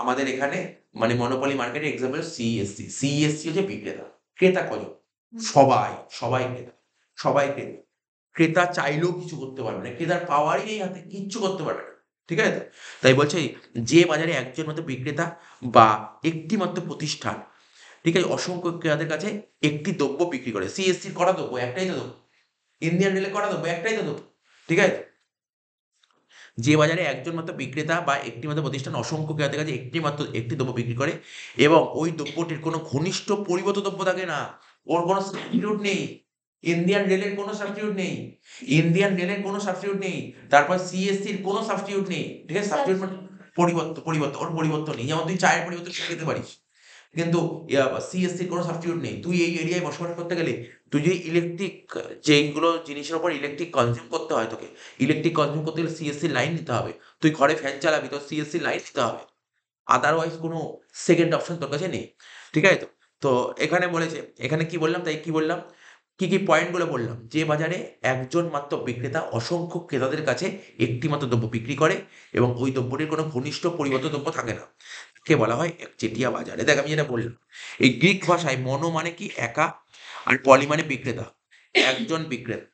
আমাদের এখানে মানে মনোপলি মার্কেটে এক্সাম্পল সিএসসি হচ্ছে বিক্রেতা, ক্রেতা কজন, সবাই, সবাই ক্রেতা, সবাই ক্রেতা। ক্রেতা চাইলেও কিছু করতে পারবে না, ক্রেতার পাওয়ারই নেই হাতে, কিচ্ছু করতে পারবে না। ঠিক আছে তো, তাই বলছে যে বাজারে একজন মাত্র বিক্রেতা বা একটি মাত্র প্রতিষ্ঠান, ঠিক আছে, অসংখ্য ক্রেতাদের কাছে একটি দ্রব্য বিক্রি করে, সিএসসির কটা দ্রব্য, একটাই তো দ্রব্য, ইন্ডিয়ান রেলে কটা দেবো? একটাই তো দেবো, ঠিক আছে? যে বাজারে একজন মাত্র বিক্রেতা বা একটি মাত্র প্রতিষ্ঠান অসংখ্য ক্রেতাদের কাছে একটি দ্রব্য বিক্রি করে এবং ওই দ্রব্যটির কোনো ঘনিষ্ঠ পরিবর্ত দ্রব্য থাকে না, ওর কোনো সাবস্টিটিউট নেই। ইন্ডিয়ান রেলের কোনো সাবস্টিটিউট নেই, ইন্ডিয়ান রেলের কোনো সাবস্টিটিউট নেই, তারপর সিএসসির কোনো সাবস্টিটিউট নেই, ঠিক আছে? সাবস্টিটিউট মানে পরিবর্তন, ওর পরিবর্তন নেই। যেমন তুই চায়ের পরিবর্তন করে খেতে পারিস, কিন্তু সিএসসির কোনো সাবস্টিটিউট নেই। তুই এই এরিয়ায় বসবাস করতে গেলে তুই যদি ইলেকট্রিক, যেইগুলো জিনিসের উপর ইলেকট্রিক কনজিউম করতে হয়, তোকে ইলেকট্রিক কনজিউম করতে গেলে সিএসসি লাইন নিতে হবে। তুই ঘরে ফ্যান চালাবি, তোর সিএসসি লাইন নিতে হবে। আদারওয়াইজ কোনো সেকেন্ড অপশন তোর কাছে নেই, ঠিক আছে? তো তো এখানে বলেছে, এখানে কি বললাম, তাই কি বললাম, কি পয়েন্টগুলো বললাম? যে বাজারে একজন মাত্র বিক্রেতা অসংখ্য ক্রেতাদের কাছে একটি মাত্র দ্রব্য বিক্রি করে এবং ওই দ্রব্যটির কোনো ঘনিষ্ঠ পরিবর্ত দ্রব্য থাকে না, কে বলা হয় একচেটিয়া বাজারে। দেখ আমি যেটা বললাম, এই গ্রিক ভাষায় মনো মানে কি একা, আর পলি মানে বিক্রেতা, একজন বিক্রেতা,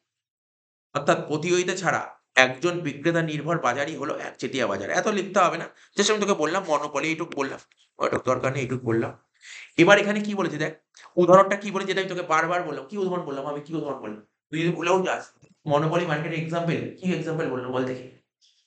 অর্থাৎ প্রতিযোগিতা ছাড়া একজন বিক্রেতা নির্ভর বাজারই হলো একচেটিয়া বাজার। এত লিখতে হবে না, জাস্ট আমি তোকে বললাম মনোপলি, এইটুকু বললাম, ওইটুকু দরকার নেই, এইটুকু বললাম। এবার এখানে কি বলেছে দেখ, উদাহরণটা কি বলেছে, যেটা আমি তোকে বারবার বললাম। কি উদাহরণ বললাম আমি, কি উদাহরণ বললাম? তুই যদি ভুলেও যাস, মনোপলি মার্কেটের এক্সাম্পল, কি এক্সাম্পল বললাম বল দেখি?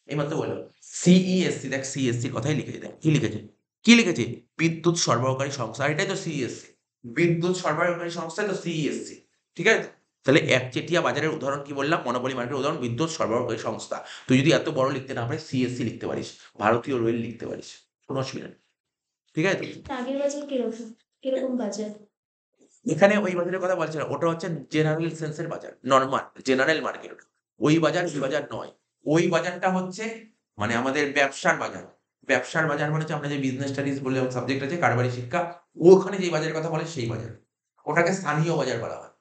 এইমাত্র বললাম সিইএসসি, দেখ সিএসসির কথাই লিখেছে, দেখ কি লিখেছে, কি লিখেছে? বিদ্যুৎ সরবরাহকারী সংস্থা, আর এটাই তো সিইএসসি, বিদ্যুৎ সরবরাহকারী সংস্থাই তো সিইএসসি, ঠিক আছে? তাহলে একচেটিয়া বাজারের উদাহরণ কি বললাম? মনোপলি মার্কেটের উদাহরণ বিদ্যুৎ সরবরাহকারী সংস্থা। তুই যদি এত বড় লিখতে না পারিস, সিএসসি লিখতে পারিস, ভারতীয় রেল লিখতে পারিস, কোনো অসুবিধা নেই, ঠিক আছে? আগের বাজার কিরকম কিরকম বাজার? এখানে ওই বাজারের কথা বলছি না, ওটা হচ্ছে জেনারেল সেন্সের বাজার, নরমাল জেনারেল মার্কেট। ওই বাজার এই বাজার নয়। ওই বাজারটা হচ্ছে মানে আমাদের ব্যবসার বাজার। ব্যবসার বাজার মানে হচ্ছে আমরা যে বিজনেস স্টাডিজ বলে সাবজেক্ট আছে, কারবারি শিক্ষা, ওখানে যে বাজারের কথা বলে সেই বাজার। ওটাকে স্থানীয় বাজার বলা হয়,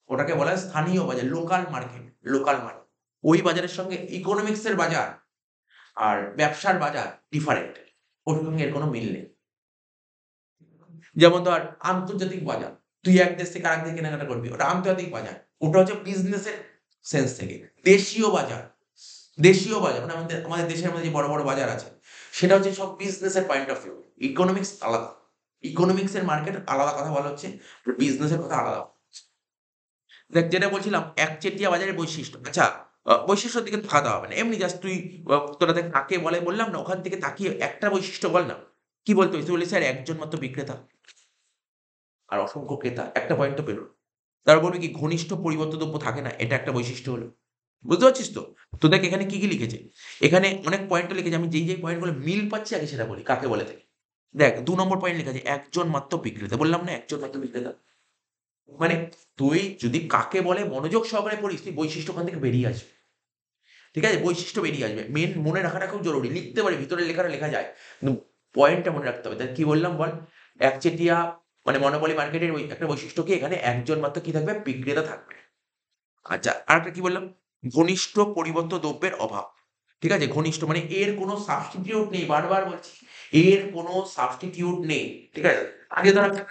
ওটাকে বলা হয় স্থানীয় বাজার, লোকাল মার্কেট, লোকাল মার্কেট। ওই বাজারের সঙ্গে ইকোনমিক্স এর বাজার আর ব্যবসার বাজার ডিফারেন্ট, ওর সঙ্গে এর কোনো মিল নেই। যেমন ধর আন্তর্জাতিক বাজার, তুই এক দেশ থেকে আরেক দেশে কেনাকাটা করবি, ওটা আন্তর্জাতিক বাজার। ওটা হচ্ছে বিজনেসের সেন্স থেকে। দেশীয় বাজার, দেশীয় বাজার মানে আমাদের আমাদের দেশের মধ্যে যে বড় বড় বাজার আছে, সেটা হচ্ছে সব বিজনেসের পয়েন্ট অফ ভিউ। ইকোনমিক্স আলাদা, ইকোনমিক্স এর মার্কেট আলাদা কথা বলা হচ্ছে, বিজনেসের কথা আলাদা। দেখ যেটা বলছিলাম একচেটিয়া বাজারের বৈশিষ্ট্য, আচ্ছা বৈশিষ্ট্যের দিকে তাকাতে হবে না, এমনি জাস্ট তুই তোরা দেখ কাকে বলে বললাম না, ওখান থেকে তাকিয়ে একটা বৈশিষ্ট্য বল না। কি বলতে হয়েছে? বলি স্যার একজন মাত্র বিক্রেতা আর অসংখ্য ক্রেতা, একটা পয়েন্ট তো পেলো। তারপর বলবি কি ঘনিষ্ঠ পরিবর্তদ্রব্য থাকে না, এটা একটা বৈশিষ্ট্য হলো। বুঝতে পারছিস তো? তো দেখ এখানে কি লিখেছে, এখানে অনেক পয়েন্ট লিখেছে, আমি যেই পয়েন্টগুলো মিল পাচ্ছি আগে সেটা বলি, কাকে বলে থাকে। দেখ ২ নম্বর পয়েন্ট লেখা আছে একজন মাত্র বিক্রেতা, বললাম না একজন মাত্র বিক্রেতা। মানে তুই যদি কাকে বলে মনোযোগ সহকারে পড়িস, তুই বৈশিষ্ট্য ওখান থেকে বেরিয়ে আসবে, ঠিক আছে? বৈশিষ্ট্য বেরিয়ে আসবে। মেন মনে রাখাটা খুব জরুরি। লিখতে পারি, ভিতরের লেখাটা লেখা যায়, কিন্তু পয়েন্টটা মনে রাখতে হবে। তাহলে কি বললাম বল? একচেটিয়া মানে মনোপলি মার্কেটের ওই একটা বৈশিষ্ট্য কি, এখানে একজন মাত্র কি থাকবে? বিক্রেতা থাকবে। আচ্ছা আরেকটা কি বললাম? ঘনিষ্ঠ পরিবর্ত দ্রব্যের অভাব। ঠিক আছে? ঘনিষ্ঠ মানে এর কোনো সাবস্টিটিউট নেই। বারবার বলছি, এর কোনো সাবস্টিটিউট নেই। ঠিক আছে? আগে ধর একটা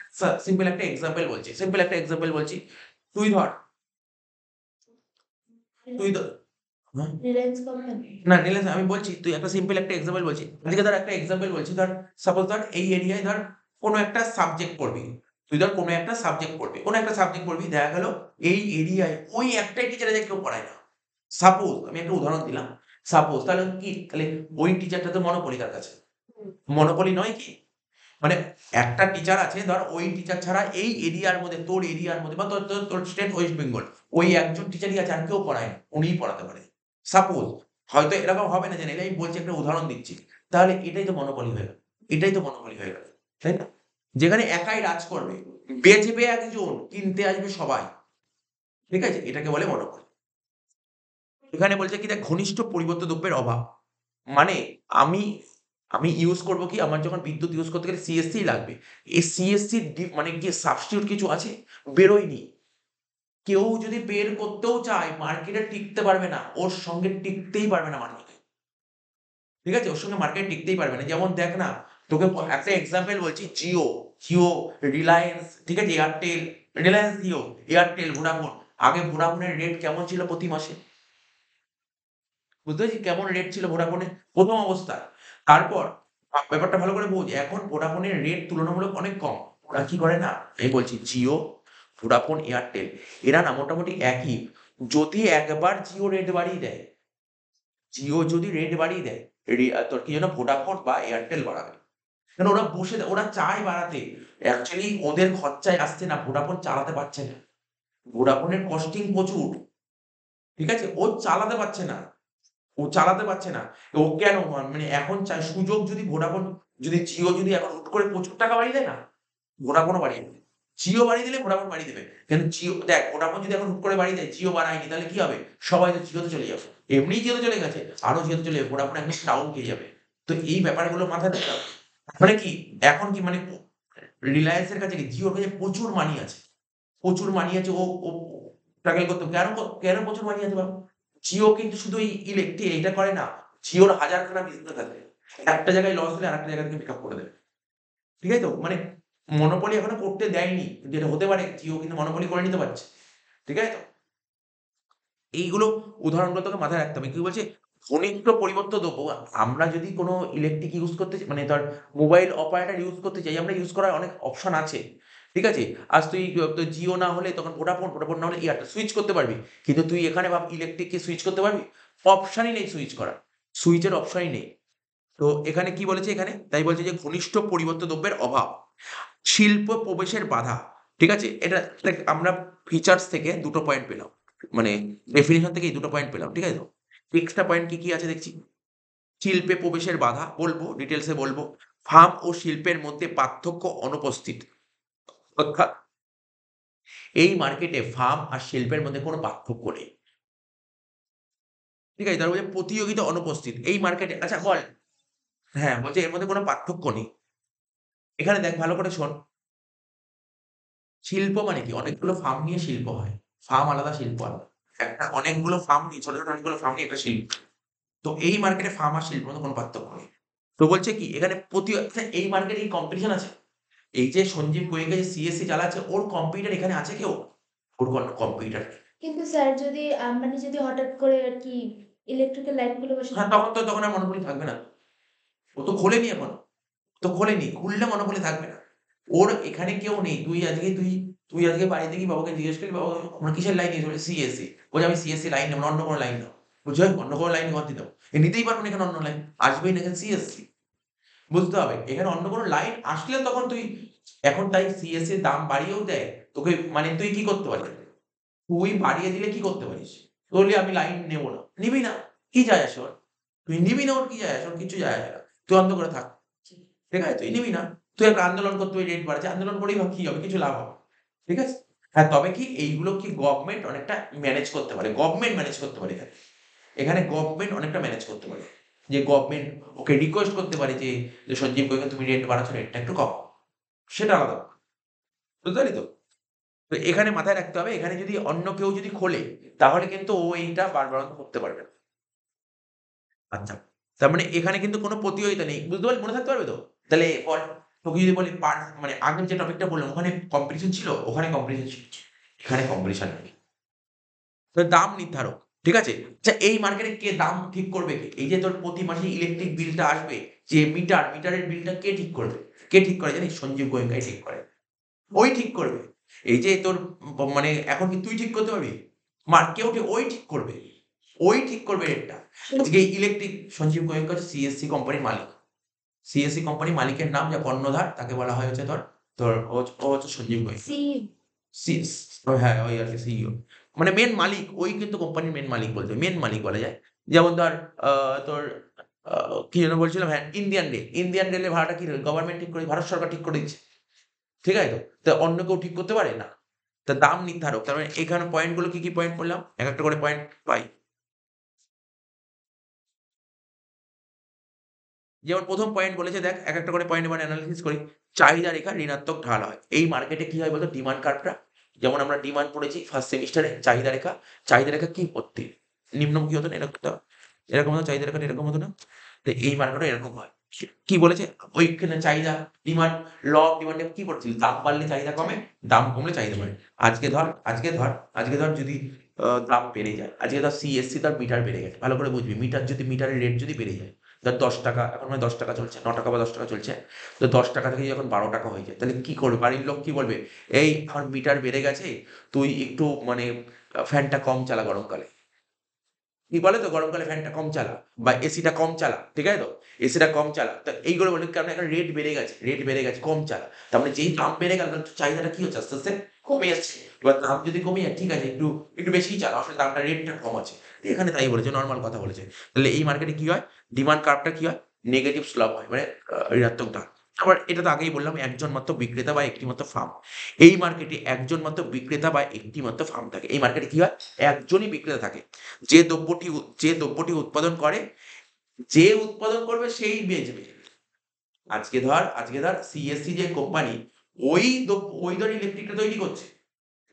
সিম্পল একটা এক্সাম্পল বলছি। তুই ধর, তুই ধর হ্যাঁ? রিলায়েন্স কোম্পানি। না রিলায়েন্স আমি বলছি, তুই একটা সিম্পল একটা এক্সাম্পল বলছি। আজকে ধর একটা এক্সাম্পল বলছি, ধর সাপোজ ধর এই এরিয়ায় ধর কোনো একটা সাবজেক্ট পড়বি। তুই ধর কোনো একটা সাবজেক্ট পড়বি। কোনো একটা সাবজেক্ট পড়বি, দেখা গেল এই এরিয়ায় ওই একটাই টিচার আছে, কেউ পড়ায় না। সাপোজ আমি একটা উদাহরণ দিলাম। সাপোজ তাহলে কি? তাহলে ওই টিচারটা তো মনোপলি তার কাছে। মনোপলি নয় কি? মানে একটা টিচার আছে, ধর ওই টিচার ছাড়া এই এরিয়ার মধ্যে, তোর এরিয়ার মধ্যে বা তোর স্টেট ওয়েস্ট বেঙ্গল, ওই একজন টিচারই আছে, আর কেউ পড়ায় না, উনিই পড়াতে পারে। সাপোজ, হয়তো এরকম হবে না, জানি না, আমি বলছি একটা উদাহরণ দিচ্ছি। তাহলে এটাই তো মনোপলি হয়ে গেল, এটাই তো মনোপলি হয়ে গেল, তাই না? যেখানে একাই রাজ করবে, বেচবে একজন, কিনতে আসবে সবাই। ঠিক আছে? এটাকে বলে মনোপলি। এখানে বলছে কি, দেখ ঘনিষ্ঠ পরিবর্ত দ্রব্যের অভাব। মানে আমি আমি ইউজ করব কি, আমার যখন বিদ্যুৎ ইউজ করতে গেলে সিএসসি লাগবে। এই সিএসসি মানে কি সাবস্টিটিউট কিছু আছে? বেরোয়নি। কেউ যদি বের করতেও চায়, মার্কেটে টিকতে পারবে না, ওর সঙ্গে টিকতেই পারবে না মার্কেটে। ঠিক আছে? ওর সঙ্গে মার্কেটে টিকতেই পারবে না। যেমন দেখ না, তোকে একটা এক্সাম্পল বলছি, জিও, রিলায়েন্স, ঠিক আছে? Airtel, Reliance, Jio, Airtel, Vodafone. আগে ভোডাফোনের রেট কেমন ছিল প্রতি মাসে? বুঝতে পেরেছিস কেমন রেট ছিল ভোডাফোনের ১ম অবস্থায়? তারপর ব্যাপারটা ভালো করে বোঝ। এখন ভোডাফোনের রেট তুলনামূলক অনেক কম। ওরা কি করে না? আমি বলছি জিও, ভোডাফোন, এয়ারটেল, এরা না মোটামুটি একই। যদি একবার জিও রেট বাড়িয়ে দেয়, জিও যদি রেট বাড়িয়ে দেয়, তোর কি যেন ভোডাফোন বা এয়ারটেল বাড়াবে। কারণ ওরা ওরা চায় বাড়াতে। অ্যাকচুয়ালি ওদের খরচায় আসছে না, ভোডাফোন চালাতে পারছে না। ভোডাফোনের কস্টিং প্রচুর। ঠিক আছে? ও চালাতে পারছে না। ও চালাতে পারছে না। ও কেন মানে এখন চায় সুযোগ, যদি ভোডাফোন, যদি জিও যদি এখন হুট করে প্রচুর টাকা বাড়িয়ে দেয় না, ভোডাফোনও বাড়িয়ে দেবে। জিও বাড়িয়ে দিলে ভোডাফোন বাড়িয়ে দেবে। কিন্তু জিও দেখ, ভোডাফোন যদি এখন হুট করে বাড়িয়ে দেয়, জিও বাড়ায়নি, তাহলে কি হবে? সবাই তো জিওতে চলে যাবে। এমনিই জিওতে চলে গেছে, আরো জিওতে চলে যাবে। ভোডাফোন একদম ডাউন খেয়ে যাবে। তো এই ব্যাপারগুলো মাথায় রাখতে হবে। মানে কি, এখন কি মানে রিলায়েন্স এর কাছে কি জিওর কাছে প্রচুর মানি আছে। প্রচুর মানি আছে। ও ও স্ট্রাগল করতে হবে। কেন প্রচুর মানি আছে ভাব? জিও কিন্তু শুধু এই এইটা করে না। জিওর হাজারখানা বিজনেস আছে। একটা জায়গায় লস হলে আরেকটা জায়গা থেকে পিকআপ করে দেবে। ঠিক আছে তো? মানে মনোপলি এখনো করতে দেয়নি। কিন্তু এটা হতে পারে জিও কিন্তু মনোপলি করে নিতে পারছে। ঠিক আছে তো? এইগুলো উদাহরণগুলো তোকে মাথায় রাখতে হবে। কি বলছে? ঘনিষ্ঠ পরিবর্তন দ্রব্য। আমরা যদি কোনো ইলেকট্রিক ইউজ করতে মানে ধর মোবাইল অপারেটর ইউজ করতে চাই, আমরা ইউজ করার অনেক অপশন আছে। ঠিক আছে? আজ তুই তোর জিও না হলে তখন ভোডাফোন না হলে এয়ারটেল সুইচ করতে পারবি। কিন্তু তুই এখানে ভাব ইলেকট্রিককে সুইচ করতে পারবি? অপশনই নেই সুইচ করার। সুইচের অপশনই নেই। তো এখানে কি বলেছে এখানে? তাই বলছে যে ঘনিষ্ঠ পরিবর্তন দ্রব্যের অভাব। শিল্প প্রবেশের বাধা। ঠিক আছে? এটা দেখ, আমরা ফিচার্স থেকে ২ টো পয়েন্ট পেলাম। মানে ডেফিনিশন থেকে এই ২ টো পয়েন্ট পেলাম। ঠিক আছে তো? এক্সট্রা পয়েন্ট কি আছে দেখছি। শিল্পে প্রবেশের বাধা বলবো, ডিটেইলস এ বলবো। ফার্ম ও শিল্পের মধ্যে পার্থক্য অনুপস্থিত। অর্থাৎ এই মার্কেটে ফার্ম আর শিল্পের মধ্যে কোনো পার্থক্য নেই। ঠিক আছে? তার বলছে প্রতিযোগিতা অনুপস্থিত। এই মার্কেটে আচ্ছা বল, হ্যাঁ, বলছে এর মধ্যে কোনো পার্থক্য নেই। এখানে দেখ ভালো করে শোন। শিল্প মানে কি? অনেকগুলো ফার্ম নিয়ে শিল্প হয়। ফার্ম আলাদা, শিল্প আলাদা। একটা অনেকগুলো ফার্ম নিয়ে, ছোট, ছোট অনেকগুলো ফার্ম নিয়ে একটা শিল্প। তো এই মার্কেটে ফার্ম আর শিল্পের মধ্যে কোনো পার্থক্য নেই। তো বলছে কি এখানে আচ্ছা, এই মার্কেটে কি কম্পিটিশন আছে? এই যে সঞ্জীব গোয়েঙ্কা যে সিএসসি চালাচ্ছে, ওর কম্পিটিটর এখানে আছে কেউ? ওর কোনো কম্পিটিটর নেই। কিন্তু স্যার যদি আম্বানি যদি হঠাৎ করে আর কি ইলেকট্রিক্যাল লাইট গুলো বসে হ্যাঁ, তখন আর মনোপলি থাকবে না। ও তো খোলেনি এখনো। তো খোলেনি। খুললে মনোপলি থাকবে না। ওর এখানে কেউ নেই। তুই আজকে বাড়িতে গিয়ে বাবাকে জিজ্ঞেস করবি, "বাবা আমরা কিসের লাইন নিয়েছি?" বলে, "সিএসসি।" বলছে, "আমি সিএসসি লাইন নেব না, অন্য কোনো লাইন নাও।" বলছি, "ওই অন্য কোনো লাইন কোথা থেকে দেবো? এ নিতেই পারবে না এখানে অন্য লাইন। আসবেই না, এখানে সিএসসি।" বুঝতে হবে। এখানে অন্য কোনো লাইন আসলে তখন তুই, এখন তাই সিএসসি র দাম বাড়িয়েও দেয়। তোকে মানে তুই কি করতে পারিস? তুই বাড়িয়ে দিলে কি করতে পারিস? বললি, "আমি লাইন নেব না।" নিবি না। কি যায় আসে ওর? তুই নিবি না, ওর কি যায় আসে? ওর কিচ্ছু যায় আসে না। তুই অন্ধ করে থাক। ঠিক আছে? তুই নিবি না। তুই একটা আন্দোলন করতে হবে, রেট বাড়াচ্ছে। আন্দোলন করেই বা কি হবে? কিছু লাভ হবে না। ঠিক আছে? হ্যাঁ, তবে কি এইগুলো কি গভর্নমেন্ট অনেকটা ম্যানেজ করতে পারে। গভর্নমেন্ট ম্যানেজ করতে পারে এখানে। এখানে গভর্নমেন্ট অনেকটা ম্যানেজ করতে পারে। যে গভর্নমেন্ট ওকে রিকোয়েস্ট করতে পারে যে সঞ্জীব গোয়েঙ্কা তুমি রেট বাড়াচ্ছ, রেটটা একটু কমাও। সেটা আলাদা ব্যাপার। বুঝতে পারলি তো? তো এখানে মাথায় রাখতে হবে, এখানে যদি অন্য কেউ যদি খোলে, তাহলে কিন্তু ও এইটা বাড়ানো করতে পারবে না। আচ্ছা। তার মানে এখানে কিন্তু কোনো প্রতিযোগিতা নেই। বুঝতে পারলি? মনে থাকতে পারবে তো? তাহলে বল, তোকে যদি বলি মানে আগের যে টপিকটা বললাম, ওখানে কম্পিটিশন ছিল? ওখানে কম্পিটিশন ছিল। এখানে কম্পিটিশন নেই। তো দাম নির্ধারক। ঠিক আছে? আচ্ছা, এই মার্কেটে কে দাম ঠিক করবে কে? এই যে তোর প্রতি মাসে ইলেকট্রিক বিলটা আসবে, যে মিটারের বিলটা কে ঠিক করবে? কে ঠিক করে জানিস? সঞ্জীব গোয়েঙ্কাই ঠিক করে। ওই ঠিক করবে। এই যে তোর মানে এখন কি তুই ঠিক করতে পারবি? কেউ ওই ঠিক করবে। ওই ঠিক করবে রেটটা। আজকে ইলেকট্রিক সঞ্জীব গোয়েঙ্কা হচ্ছে সিএসসি কোম্পানির মালিক। সিএসসি কোম্পানির মালিকের নাম যা কর্ণধার, তাকে বলা হয় হচ্ছে ও হচ্ছে সঞ্জীব গোয়েঙ্কা। সি সিস হ্যাঁ, ওই আরকি সিইও। মানে মেইন মালিক, ওই কিন্তু কোম্পানির মেইন মালিক বলতে, মেইন মালিক বলা যায়। যেমন ধর আ তোর আ কি যেন বলছিলাম? হ্যাঁ, ইন্ডিয়ান রেলের ভাড়াটা কি গভর্নমেন্ট ঠিক করে, ভারত সরকার ঠিক করে দিচ্ছে। ঠিক আছে তো? তো অন্য কেউ ঠিক করতে পারে? না। তা দাম নির্ধারক। তার মানে এখানে পয়েন্ট গুলো কি পয়েন্ট বললাম? একেকটা করে পয়েন্ট পাই। যেমন ১ম পয়েন্ট বলেছে দেখ, একেকটা করে পয়েন্ট এবার এনালাইসিস করি। চাহিদা রেখার ঋণাত্মক ঢাল হয়। এই মার্কেটে কি হয় বলতো? ডিমান্ড কার্ভটা, যেমন আমরা ডিমান্ড পড়েছি ফার্স্ট সেমিস্টারে, চাহিদা রেখা। চাহিদা রেখা কি পড়তি? নিম্নমুখী হতো না? এরকম হতো চাহিদা রেখাটা, এরকম হতো না? তো এই মার্কেটও এরকম হয়। কি বলেছে? ওইখানে চাহিদা, ডিমান্ড, ল অফ ডিমান্ড এ কি পড়েছিল? দাম বাড়লে চাহিদা কমে, দাম কমলে চাহিদা বাড়ে। আজকে ধর যদি দাম বেড়ে যায়। আজকে ধর সিএসসি তার মিটার বেড়ে গেছে। ভালো করে বুঝবি। মিটারের রেট যদি বেড়ে যায়, ধর 10 টাকা, এখন মানে 10 টাকা চলছে, 9 টাকা বা 10 টাকা চলছে। তো 10 টাকা থেকে যখন 12 টাকা হয়ে যায়, তাহলে কি করবে? বাড়ির লোক কি বলবে? "এই এখন মিটার বেড়ে গেছে, তুই একটু মানে ফ্যানটা কম চালা গরমকালে।" কি বলে তো গরমকালে ফ্যানটা কম চালা বা এসিটা কম চালা। ঠিক আছে তো? এসিটা কম চালা। তো এইগুলো বলে কারণ এখন রেট বেড়ে গেছে, কম চালা। তার মানে যেই দাম বেড়ে গেল, তাহলে চাহিদাটা কি হচ্ছে? আস্তে, আস্তে কমে যাচ্ছে। এবার দাম যদি কমে যায়, ঠিক আছে একটু বেশিই চালাও। আসলে দামটা রেটটা কম আছে। তো এখানে তাই বলেছে, নরমাল কথা বলেছে। তাহলে এই মার্কেটে কি হয়? ডিমান্ড কার্ভটা কি হয়? নেগেটিভ স্লপ হয়। মানে ঋণাত্মক দাম। আবার এটা তো আগেই বললাম, একজন মাত্র বিক্রেতা বা একটি মাত্র ফার্ম। এই মার্কেটে একজন মাত্র বিক্রেতা বা একটি মাত্র ফার্ম থাকে। এই মার্কেটে কি হয়? একজনই বিক্রেতা থাকে। যে দ্রব্যটি উৎপাদন করে, যে উৎপাদন করবে সেই বেচবে। আজকে ধর সিএসসি যে কোম্পানি, ওই ধর ইলেকট্রিকটা তৈরি করছে,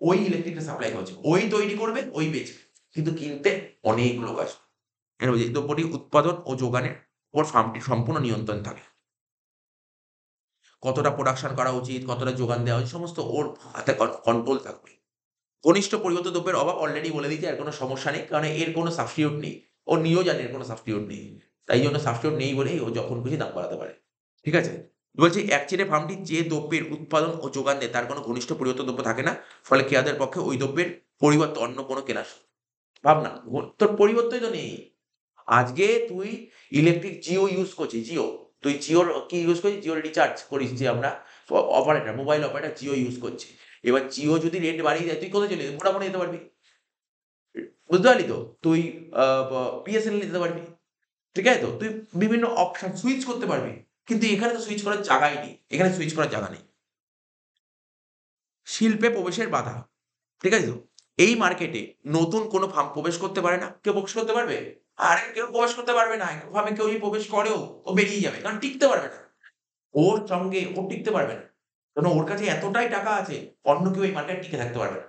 ওই ইলেকট্রিকটা সাপ্লাই করছে। ওই তৈরি করবে, ওই বেচবে। কিন্তু কিনতে অনেক লোক আসবে। কেন বলছি? এই দ্রব্যটি উৎপাদন ও যোগানের উপর ফার্মটির সম্পূর্ণ নিয়ন্ত্রণ থাকে। কতটা প্রোডাকশন করা উচিত, কতটা যোগান দেওয়া উচিত, সমস্ত ওর হাতে কন্ট্রোল থাকবে। ঘনিষ্ঠ পরিবর্তিত দ্রব্যের অভাব অলরেডি বলে দিয়েছি, এর কোনো সমস্যা নেই। কারণ এর কোনো সাবস্টিটিউট নেই। ও নিজেও জানে এর কোনো সাবস্টিটিউট নেই। তাই জন্য সাবস্টিটিউট নেই বলেই ও যখন খুশি দাম বাড়াতে পারে। ঠিক আছে? বলছি একচেটিয়া ফার্মটি যে দ্রব্যের উৎপাদন ও যোগান দেয়, তার কোনো ঘনিষ্ঠ পরিবর্তিত দ্রব্য থাকে না। ফলে ক্রেতাদের পক্ষে ওই দ্রব্যের পরিবর্তে অন্য কোনো কেনা ভাব না। তোর পরিবর্তনই তো নেই। আজকে তুই ইলেকট্রিক জিও ইউজ করছিস, জিও। তুই জিওর কি ইউজ করছিস? জিওর রিচার্জ করিস যে আমরা operator, mobile operator Jio use করছি। এবার জিও যদি রেট বাড়িয়ে দেয়, তুই কোথায় চলে যাবি? ভোডাফোনে যেতে পারবি। বুঝতে পারলি তো? তুই আ ব বিএসএনএল এ যেতে পারবি। ঠিক আছে তো? তুই বিভিন্ন অপশন সুইচ করতে পারবি। কিন্তু এখানে তো সুইচ করার জায়গাই নেই। এখানে সুইচ করার জায়গা নেই। শিল্পে প্রবেশের বাধা। ঠিক আছে তো? এই মার্কেটে নতুন কোনো ফার্ম প্রবেশ করতে পারে না। কেউ প্রবেশ করতে পারবে? আরে কেউ প্রবেশ করতে পারবে না। ভাবে কেউ যদি প্রবেশ করেও, ও বেরিয়ে যাবে। কারণ টিকতে পারবে না। ওর সঙ্গে ও টিকতে পারবে না। কারণ ওর কাছে এতটাই টাকা আছে, অন্য কেউ এই মার্কেটে টিকে থাকতে পারবে না।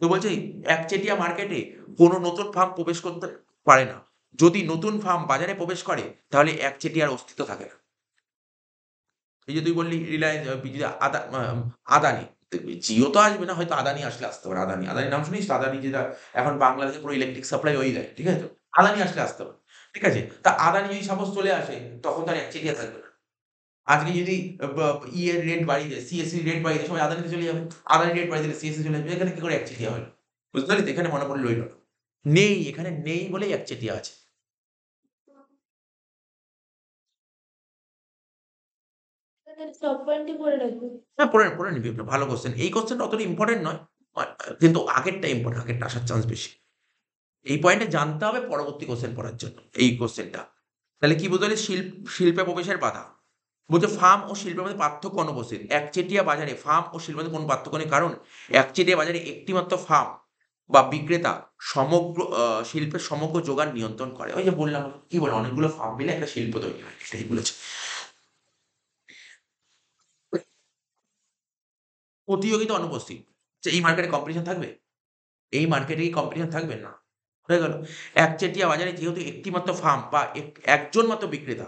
তো বলছে একচেটিয়া মার্কেটে কোনো নতুন ফার্ম প্রবেশ করতে পারে না। যদি নতুন ফার্ম বাজারে প্রবেশ করে, তাহলে একচেটিয়ার অস্তিত্ব থাকে না। এই যে তুই বললি রিলায়েন্স যদি আদানি। দেখবি জিও তো আসবে না, হয়তো আদানি আসলে আসতে পারে। আদানির নাম শুনিস তো? আদানি যেটা এখন বাংলাদেশে পুরো ইলেকট্রিক সাপ্লাই ওই দেয়। ঠিক আছে তো? আদানি আসলে আসতে পারে। ঠিক আছে? তা আদানি যদি সাপোজ চলে আসে, তখন তো আর একচেটিয়া থাকবে না। আজকে যদি ব ইয়ের রেট বাড়িয়ে দেয়, সিএসসির রেট বাড়িয়ে দেয়, সবাই আদানিতে চলে যাবে। আদানি রেট বাড়িয়ে দিলে সিএসসি চলে যাবে। এখানে কি করে একচেটিয়া হলো? বুঝতে পারলি তো? এখানে মনোপলি রইল না। নেই, এখানে নেই বলেই একচেটিয়া আছে। তাহলে সব পয়েন্টই পড়ে রাখবো। হ্যাঁ, পড়ে নিবি। ভালো কোয়েশ্চেন। এই কোয়েশ্চেনটা অতটা ইম্পোর্টেন্ট নয়। আ কিন্তু আগেরটা ইম্পোর্টেন্ট, আগেরটা আসার চান্স বেশি। এই পয়েন্টে জানতে হবে পরবর্তী কোয়েশ্চেন পড়ার জন্য, এই কোয়েশ্চেনটা। তাহলে কি বুঝতে পারলি? শিল্পে প্রবেশের বাধা। বলছে ফার্ম ও শিল্পের মধ্যে পার্থক্য অনুপস্থিত। একচেটিয়া বাজারে ফার্ম ও শিল্পের মধ্যে কোনো পার্থক্য নেই। কারণ একচেটিয়া বাজারে একটি মাত্র ফার্ম বা বিক্রেতা সমগ্র শিল্পের সমগ্র যোগান নিয়ন্ত্রণ করে। ওই যে বললাম, কি বললাম? অনেকগুলো ফার্ম মিলে একটা শিল্প তৈরি হয়। এটাই বলেছে। প্রতিযোগিতা অনুপস্থিত। যে এই মার্কেটে কম্পিটিশন থাকবে? এই মার্কেটে কি কম্পিটিশন থাকবে? না। হয়ে গেল। একচেটিয়া বাজারে যেহেতু একটি মাত্র ফার্ম বা একজন মাত্র বিক্রেতা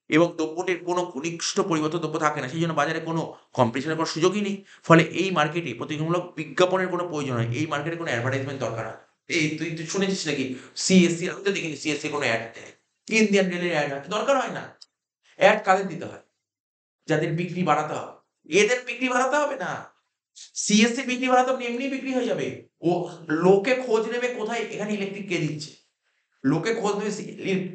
এবং দ্রব্যটির কোনো ঘনিষ্ঠ পরিবর্তিত দ্রব্য থাকে না, সেইজন্য বাজারে কোনো কম্পিটিশনের কোনো সুযোগই নেই। ফলে এই মার্কেটে প্রতিযোগিতামূলক বিজ্ঞাপনের কোনো প্রয়োজন হয়। এই মার্কেটে কোনো অ্যাডভার্টাইজমেন্ট দরকার হয় না। এই তুই শুনেছিস নাকি সিএসসি? আমি তো দেখিনি সিএসসি কোনো অ্যাড দেয়। ইন্ডিয়ান রেলের অ্যাড হয়। দরকার হয় না। অ্যাড কাদের দিতে হয়? যাদের বিক্রি বাড়াতে হবে। এদের বিক্রি বাড়াতে হবে না। সিএসসি বিক্রি বাড়াতে হবে, এমনিই বিক্রি হয়ে যাবে। ও লোকে খোঁজ নেবে কোথায় এখানে ইলেকট্রিক কে দিচ্ছে। লোকে খোঁজ নেবে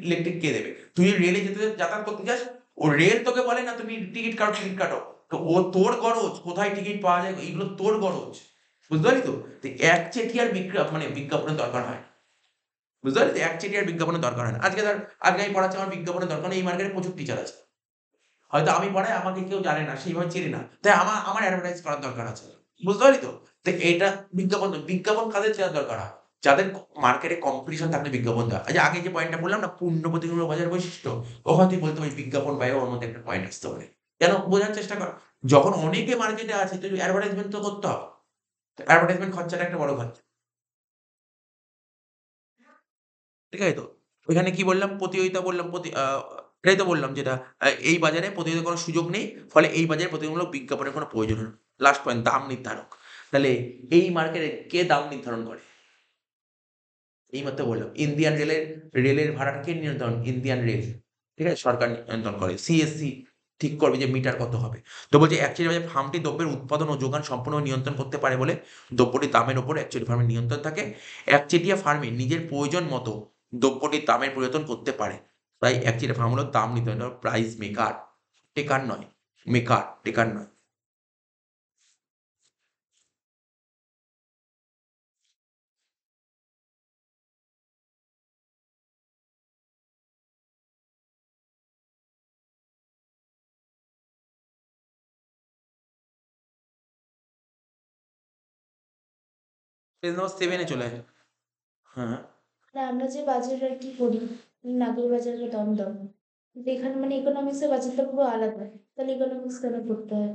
ইলেকট্রিক কে দেবে। তুই রেলে যাতায়াত করতে যাস, ও রেল তোকে বলে না তুমি টিকিট কাটো। তো ও তোর গরজ কোথায় টিকিট পাওয়া যায়, এগুলো তোর গরজ। বুঝতে পারলি তো? তো একচেটিয়ার মানে বিজ্ঞাপনের দরকার হয় না। বুঝতে পারলি তো? একচেটিয়ার বিজ্ঞাপনের দরকার হয় না। আজকে আমি পড়াচ্ছি, আমার বিজ্ঞাপনের দরকার নেই। এই মার্কেটে প্রচুর টিচার আছে। হয়তো আমি পড়াই, আমাকে কেউ জানে না, সেইভাবে চেনে না। তাই আমার এডভার্টাইজ করার দরকার আছে। বুঝতে পারলি তো? তো এটা বিজ্ঞাপন কাদের দেওয়ার দরকার হয়? যাদের মার্কেটে কম্পিটিশন থাকলে বিজ্ঞাপন দেওয়া। এই যে আগে যে পয়েন্টটা বললাম না, পূর্ণ প্রতিক্রিয়া বাজার বৈশিষ্ট্য, ওখান থেকে বলতে পারি বিজ্ঞাপন ব্যয় ওর মধ্যে একটা পয়েন্ট আসতে পারে। কেন? বোঝার চেষ্টা কর। যখন অনেকে মার্কেটে আছে, তুই অ্যাডভার্টাইজমেন্ট তো করতে হবে। অ্যাডভার্টাইজমেন্ট খরচাটা একটা বড় খরচা। ঠিক আছে তো? ওইখানে কি বললাম? প্রতিযোগিতা বললাম, এটাই তো বললাম যেটা এই বাজারে প্রতিযোগিতার কোনো সুযোগ নেই। ফলে এই বাজারে প্রতিযোগিতামূলক বিজ্ঞাপনের কোনো প্রয়োজন হয় না। লাস্ট পয়েন্ট, দাম নির্ধারক। তাহলে এই মার্কেটে কে দাম নির্ধারণ করে? এইমাত্র বললাম। রেলের ভাড়াটা কে নির্ধারণ? Indian rail. ঠিক আছে, সরকার নিয়ন্ত্রণ করে। সিএসসি ঠিক করবে যে মিটার কত হবে। তো বলছে একচেটিয়া বাজার ফার্মটি দ্রব্যের উৎপাদন ও যোগান সম্পূর্ণ নিয়ন্ত্রণ করতে পারে বলে দ্রব্যটির দামের উপর একচেটিয়া ফার্মের নিয়ন্ত্রণ থাকে। একচেটিয়া ফার্মে নিজের প্রয়োজন মতো দ্রব্যটির দামের পরিবর্তন করতে পারে। তাই একচেটিয়া ফার্ম হলো দাম নির্ধারণ, প্রাইস মেকার, টেকার নয়, মেকার, টেকার নয়। পেজ নাম্বার 7 এ চলে আসে। হ্যাঁ, না আমরা যে বাজার আর কি করি, নাগের বাজার বা দমদম, কিন্তু এখানে মানে ইকোনমিক্সের বাজারটা পুরো আলাদা, তাহলে ইকোনমিক্স কেন পড়তে হয়?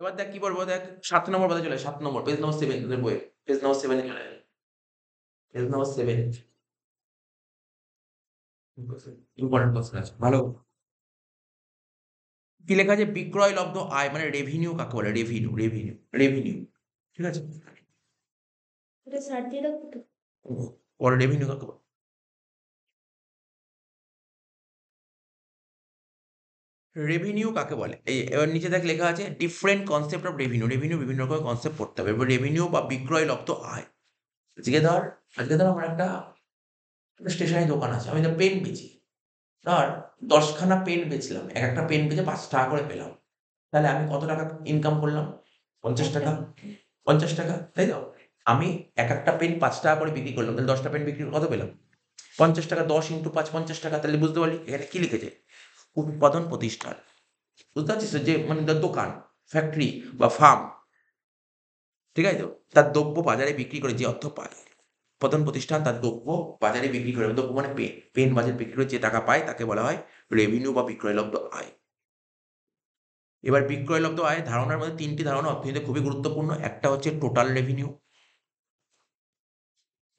এবার দেখ কি বলবো, দেখ 7 নম্বর পাতা চলে, 7 নম্বর, পেজ নম্বর 7 তোদের বইয়ে। পেজ নম্বর 7 এ চলে আয়। পেজ নম্বর 7, ইম্পোর্টেন্ট কোয়েশ্চেন আছে। ভালো। কি লেখা আছে? বিক্রয় লব্ধ আয় মানে রেভিনিউ কাকে বলে? Revenue, revenue, revenue. ঠিক আছে? এটা ছাড় দিয়ে রাখবো তো? পরে রেভিনিউ কাকে বলে? রেভিনিউ কাকে বলে? এই এবার নিচে দেখ লেখা আছে different concept of revenue. Revenue বিভিন্ন রকমের কনসেপ্ট পড়তে হবে। এবার রেভিনিউ বা বিক্রয় লব্ধ আয়। আজকে ধর, আমার একটা স্টেশনারি দোকান আছে। আমি তো পেন বেচি। ধর ১০ খানা পেন বেচলাম। একেকটা পেন বেচে ৳৫ করে পেলাম। তাহলে আমি কত টাকা ইনকাম করলাম? ৳৫০। ৳৫০, তাই তো? আমি একেকটা পেন ৳৫ করে বিক্রি করলাম। তাহলে ১০ টা পেন বিক্রি করে কত পেলাম? ৳৫০। ১০ × ৫ ৳৫০। তাহলে বুঝতে পারলি এখানে কি লিখেছে? উৎপাদন প্রতিষ্ঠান। বুঝতে পারছিস তো? যে মানে দোকান, ফ্যাক্টরি বা ফার্ম, ঠিক আছে তো? তার দ্রব্য বাজারে বিক্রি করে যে অর্থ পায়। উৎপাদন প্রতিষ্ঠান তার দ্রব্য বাজারে বিক্রি করে, দ্রব্য মানে পেন। পেন বাজারে বিক্রি করে যে টাকা পায় তাকে বলা হয় রেভিনিউ বা বিক্রয়লব্ধ আয়। এবার বিক্রয়লব্ধ আয় ধারণার মধ্যে ৩ টি ধারণা অর্থনীতিতে খুবই গুরুত্বপূর্ণ। একটা হচ্ছে টোটাল রেভিনিউ,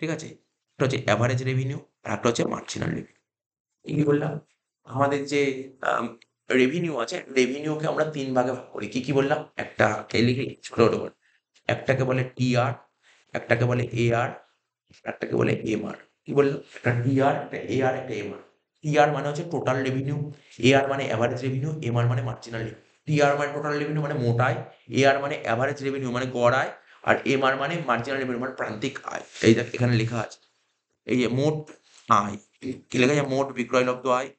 ঠিক আছে? একটা হচ্ছে এভারেজ রেভিনিউ, আর একটা হচ্ছে মার্জিনাল রেভিনিউ। কি বললাম? আমাদের যে আম রেভিনিউ আছে, রেভিনিউকে আমরা ৩ ভাগে ভাগ করি। কি বললাম? একটাকে লিখি ছোট, ছোট করে। একটাকে বলে টিআর, একটাকে বলে এআর, একটাকে বলে এমআর। কি বললাম? একটা টিআর, একটা এআর, একটা এমআর। টিআর মানে হচ্ছে টোটাল রেভিনিউ, এআর মানে এভারেজ রেভিনিউ, এমআর মানে মার্জিনাল রেভিনিউ। টিআর মানে টোটাল রেভিনিউ মানে মোট আয়, এআর মানে এভারেজ রেভিনিউ মানে গড় আয়, আর এমআর মানে মার্জিনাল রেভিনিউ মানে প্রান্তিক আয়। এই দেখ এখানে লেখা আছে। এই যে মোট আয়, কি লেখা আছে? মোট বিক্রয়লব্ধ আয়,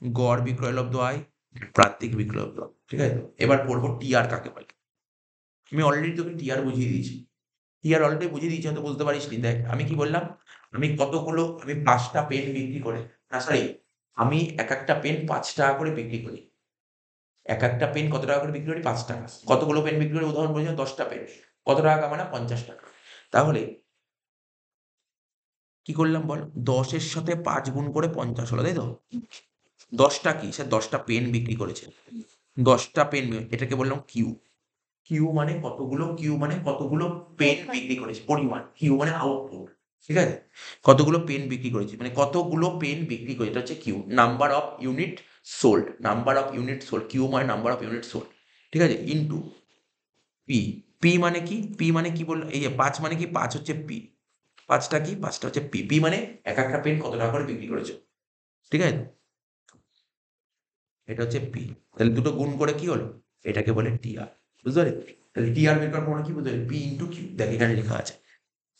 গড় বিক্রয়লব্ধ আয়, প্রান্তিক বিক্রয়লব্ধ আয়। ঠিক আছে তো? এবার পড়বো টিআর কাকে বলে। আমি অলরেডি তোকে টিআর বুঝিয়ে দিয়েছি। টিআর অলরেডি বুঝিয়ে দিয়েছি, হয়তো বুঝতে পারিসনি। দেখ আমি কি বললাম? আমি ৫ টা পেন বিক্রি করে, না সরি, আমি একেকটা পেন ৳৫ করে বিক্রি করি। একেকটা পেন কত টাকা করে বিক্রি করি? ৳৫। কতগুলো পেন বিক্রি করি? উদাহরণ বলছিলাম ১০ টা পেন। কত টাকা কামালাম? ৳৫০। তাহলে কি করলাম বল? ১০ এর সাথে ৫ গুণ করে ৫০ হলো, তাই তো? ১০ টা কি? সে ১০ টা পেন বিক্রি করেছে। ১০ টা পেন, এটাকে বললাম কিউ। কিউ মানে কতগুলো পেন বিক্রি করেছে, পরিমাণ। কিউ মানে আউটপুট, ঠিক আছে? কতগুলো পেন বিক্রি করেছে, মানে কতগুলো পেন বিক্রি করেছে, এটা হচ্ছে Q. Number of unit sold, Q মানে নাম্বার অফ ইউনিট সোল্ড, ঠিক আছে? Into P. পি মানে কি বললো, এই যে 5 মানে কি, 5 হচ্ছে পি। 5টা কি, 5টা হচ্ছে পি। পি মানে এক একটা পেন কত টাকা করে বিক্রি করেছে, ঠিক আছে? এটা হচ্ছে পি। তাহলে দুটো গুণ করে কি হলো, এটাকে বলে টিআর। বুঝতে পারলি? তাহলে টিআর বের করার পরে কি বুঝতে পারলি, পি ইন্টু কিউ। দেখ এখানে লেখা আছে,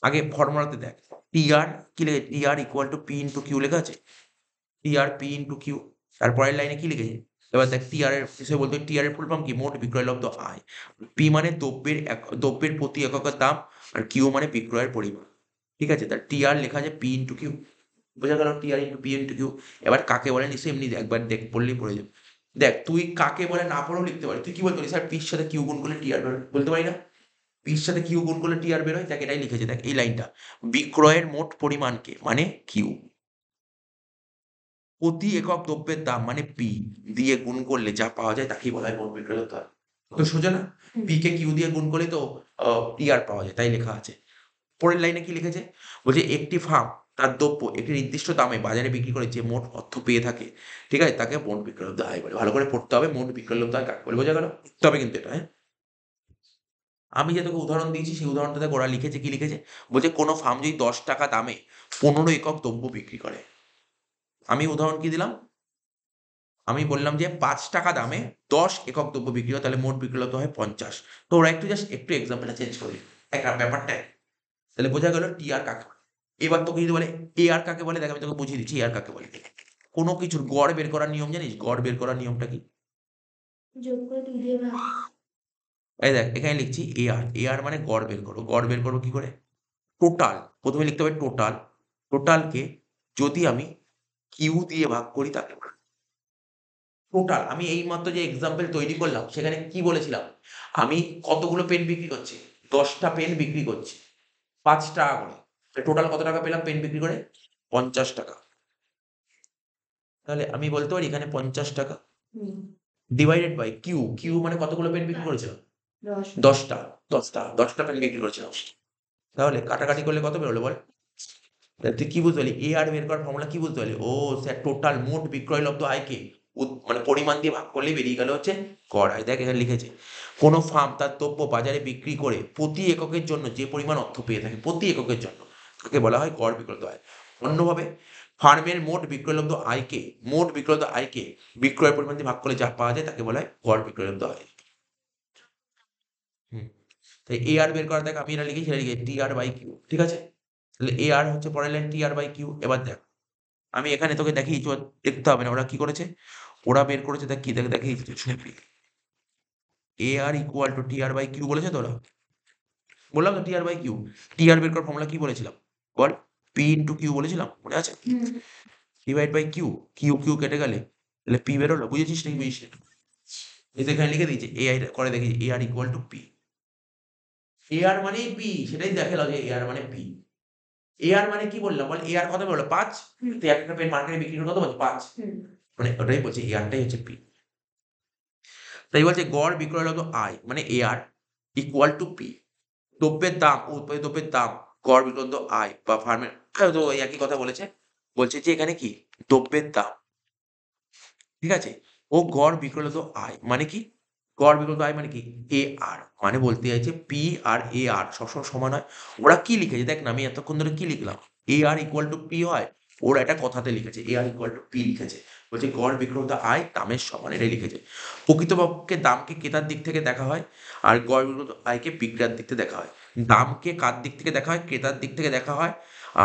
আগে ফর্মুলাতে দেখ। টিআর কি লেখে, TR equal to P into Q লেখা আছে। TR P into Q. তারপরের লাইনে কি লিখেছে, এবার দেখ টিআর এর বিষয়ে বলতে, টিআর এর ফুল ফর্ম কি, মোট বিক্রয়লব্ধ আয়। পি মানে দ্রব্যের প্রতি এককের দাম, আর কিউ মানে বিক্রয়ের পরিমাণ, ঠিক আছে? তার টিআর লেখা আছে পি ইন্টু কিউ। বোঝা গেল, TR into P into Q. এবার কাকে বলে নিশ্চয়ই এমনি একবার দেখ, পড়লেই পড়ে যাবে। দেখ তুই কাকে বলে না পড়েও লিখতে পারিস। তুই কি বলতে পারিস, স্যার পির সাথে কিউ গুণ করলে টিআর বেরোয়, বলতে পারি না? পির সাথে কিউ গুণ করলে টিআর বেরোয়, দেখ এটাই লিখেছে, দেখ এই লাইনটা, বিক্রয়ের মোট পরিমাণকে মানে কিউ, প্রতি একক দ্রব্যের দাম মানে পি দিয়ে গুণ করলে যা পাওয়া যায় তাকেই বলা হয় মোট বিক্রয়লব্ধ আয়। তো সোজা না? পি কে কিউ দিয়ে গুণ করলে তো টিআর পাওয়া যায়, তাই লেখা আছে। পরের লাইনে কি লিখেছে, বলছে একটি ফার্ম তার দ্রব্য একটি নির্দিষ্ট দামে বাজারে বিক্রি করে যে মোট অর্থ পেয়ে থাকে, ঠিক আছে, তাকে মোট বিক্রয়লব্ধ আয় বলে। ভালো করে পড়তে হবে, মোট বিক্রয়লব্ধ আয় কাকে বলে, বোঝা গেল? পড়তে হবে কিন্তু এটা, হ্যাঁ। আমি যে তোকে উদাহরণ দিয়েছি সেই উদাহরণটাতে ওরা লিখেছে, কি লিখেছে, বলছে কোনো ফার্ম যদি 10 টাকা দামে 15 একক দ্রব্য বিক্রি করে। আমি উদাহরণ কি দিলাম, আমি বললাম যে 5 টাকা দামে 10 একক দ্রব্য বিক্রি হয়, তাহলে মোট বিক্রয়লব্ধ হয় 50। তো ওরা একটু এক্সাম্পলটা চেঞ্জ করে দিল, ব্যাপারটা একই। তাহলে বোঝা গেল টি আর কাকে বলে। এবার তোকে যদি বলে এ আর কাকে বলে, দেখ আমি তোকে বুঝিয়ে দিচ্ছি এ আর কাকে বলে। কোনো কিছুর গড় বের করার নিয়ম জানিস, গড় বের করার নিয়মটা কি? যোগ করে 2 দিয়ে ভাগ। এই দেখ এখানে লিখছি এ আর মানে গড় বের করো। গড় বের করবো কি করে, টোটাল, প্রথমে লিখতে হবে টোটাল। টোটালকে যদি আমি কিউ দিয়ে ভাগ করি তাকে বলে টোটাল। আমি এইমাত্র যে এক্সাম্পল তৈরি করলাম সেখানে কি বলেছিলাম, আমি কতগুলো পেন বিক্রি করছি, 10টা পেন বিক্রি করছি 5 টাকা করে। টোটাল কত টাকা পেলাম পেন বিক্রি করে, 50 টাকা। তাহলে আমি বলতে পারি এখানে 50 টাকা ডিভাইডেড বাই কিউ। কিউ মানে কতগুলো পেন বিক্রি করেছিলাম, 10। 10টা। 10টা পেন বিক্রি করেছিলাম। তাহলে কাটাকাটি করলে কত বেরোলো বল? তাহলে তুই কি বুঝতে পারলি, এ আর বের করার ফর্মুলা কি বুঝতে পারলি? ও স্যার, টোটাল মোট বিক্রয়লব্ধ আয়কে মানে পরিমাণ দিয়ে ভাগ করলেই বেরিয়ে গেল হচ্ছে গড় আয়। দেখ এখানে লিখেছে, কোনো ফার্ম তার দ্রব্য বাজারে বিক্রি করে প্রতি এককের জন্য যে পরিমাণ অর্থ পেয়ে থাকে, প্রতি এককের জন্য, তাকে বলা হয় গড় বিক্রয়লব্ধ আয়। অন্যভাবে ফার্মের মোট বিক্রয়লব্ধ আয়কে বিক্রয় পরিমাণ দিয়ে ভাগ করলে যা পাওয়া যায় তাকে বলা হয় গড় বিক্রয়লব্ধ আয়। হুম। তাই এ আর বের করা, দেখ আমি এটা লিখি, সেটা লিখি টি আর বাই কিউ, ঠিক আছে? তাহলে এ আর হচ্ছে পরের line T R by Q. এবার দেখ আমি এখানে তোকে দেখিয়েছি, দেখতে হবে না ওরা কি করেছে, ওরা বের করেছে, দেখ কি দেখিয়েছি, A R equal to T R by Q বলেছে তো ওরা। বললাম তো টি আর বাই কিউ। টি আর বের করার ফর্মুলা কি বলেছিলাম বল, পি ইন্টু কিউ বলেছিলাম, মনে আছে? Divide by Q, Q Q কেটে গেলে তাহলে পি বেরোলো। বুঝেছিস নাকি বুঝিস না? এই তো এখানে লিখে দিয়েছে এ আই করে দেখি, এ আর ইকুয়াল টু পি। এ আর মানেই পি, সেটাই দেখালো যে এ আর মানে পি। এ আর মানে কি বললাম বল, এ আর কত বললো 5। তো একটা পেন মার্কেটে বিক্রি করে কত বলছে 5, মানে ওটাই বলছে এ আরটাই হচ্ছে পি। তাই বলছে গড় বিক্রয়লব্ধ আয় মানে এ আর ইকুয়াল টু পি। দ্রব্যের দাম ও উৎপাদিত দ্রব্যের দাম, গড় বিক্রয়লব্ধ আয় বা ফার্মের, তো ওই একই কথা বলেছে। বলছে যে এখানে কি দ্রব্যের দাম, ঠিক আছে, ও গড় বিক্রয়লব্ধ আয় মানে কি, গড় বিক্রয়লব্ধ আয় মানে কি, এ আর মানে বলতে চাইছে পি আর এ আর সবসময় সমান হয়। ওরা কি লিখেছে দেখ না, আমি এতক্ষণ ধরে কি লিখলাম, এ আর ইকুয়াল টু পি হয়, ওরা একটা কথাতে লিখেছে এ আর ইকুয়াল টু পি লিখেছে। বলছে গড় বিক্রয়লব্ধ আয় দামের সমান, এটাই লিখেছে। প্রকৃতপক্ষে দামকে ক্রেতার দিক থেকে দেখা হয়, আর গড় বিক্রয়লব্ধ আয়কে বিক্রেতার দিক থেকে দেখা হয়। দামকে কার দিক থেকে দেখা হয়, ক্রেতার দিক থেকে দেখা হয়,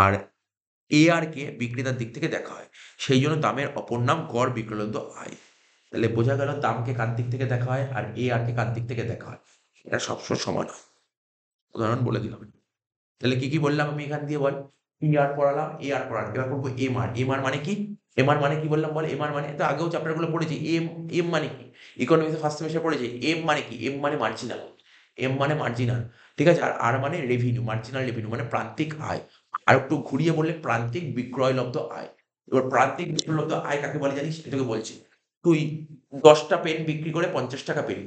আর এ আর কে বিক্রেতার দিক থেকে দেখা হয়। সেই জন্য দামের অপর নাম গড় বিক্রয়লব্ধ আয়। তাহলে বোঝা গেল দামকে কার দিক থেকে দেখা হয় আর এ আর কে কার দিক থেকে দেখা হয়, এটা সবসময় সমান হয়। উদাহরণ বলে দিলাম। তাহলে কি কি বললাম আমি এখান দিয়ে বল, ই আর পড়ালাম, এ আর পড়ালাম, এবার করবো এম আর। এম আর মানে কি, এম আর মানে কি বললাম বল, এম আর মানে তো আগেও চ্যাপ্টার গুলো পড়েছি। এম এম মানে কি, ইকোনমিক্স ফার্স্ট সেমিস্টার পড়েছি। এম মানে কি, এম মানে মার্জিনাল, এম মানে মার্জিনাল, ঠিক আছে? আর আর মানে রেভিনিউ, মার্জিনাল রেভিনিউ মানে প্রান্তিক আয়। আর একটু ঘুরিয়ে বললে প্রান্তিক বিক্রয়লব্ধ আয়। এবার প্রান্তিক বিক্রয়লব্ধ আয় কাকে বলে জানিস, এটাকে বলছি, তুই 10টা পেন বিক্রি করে 50 টাকা পেলি,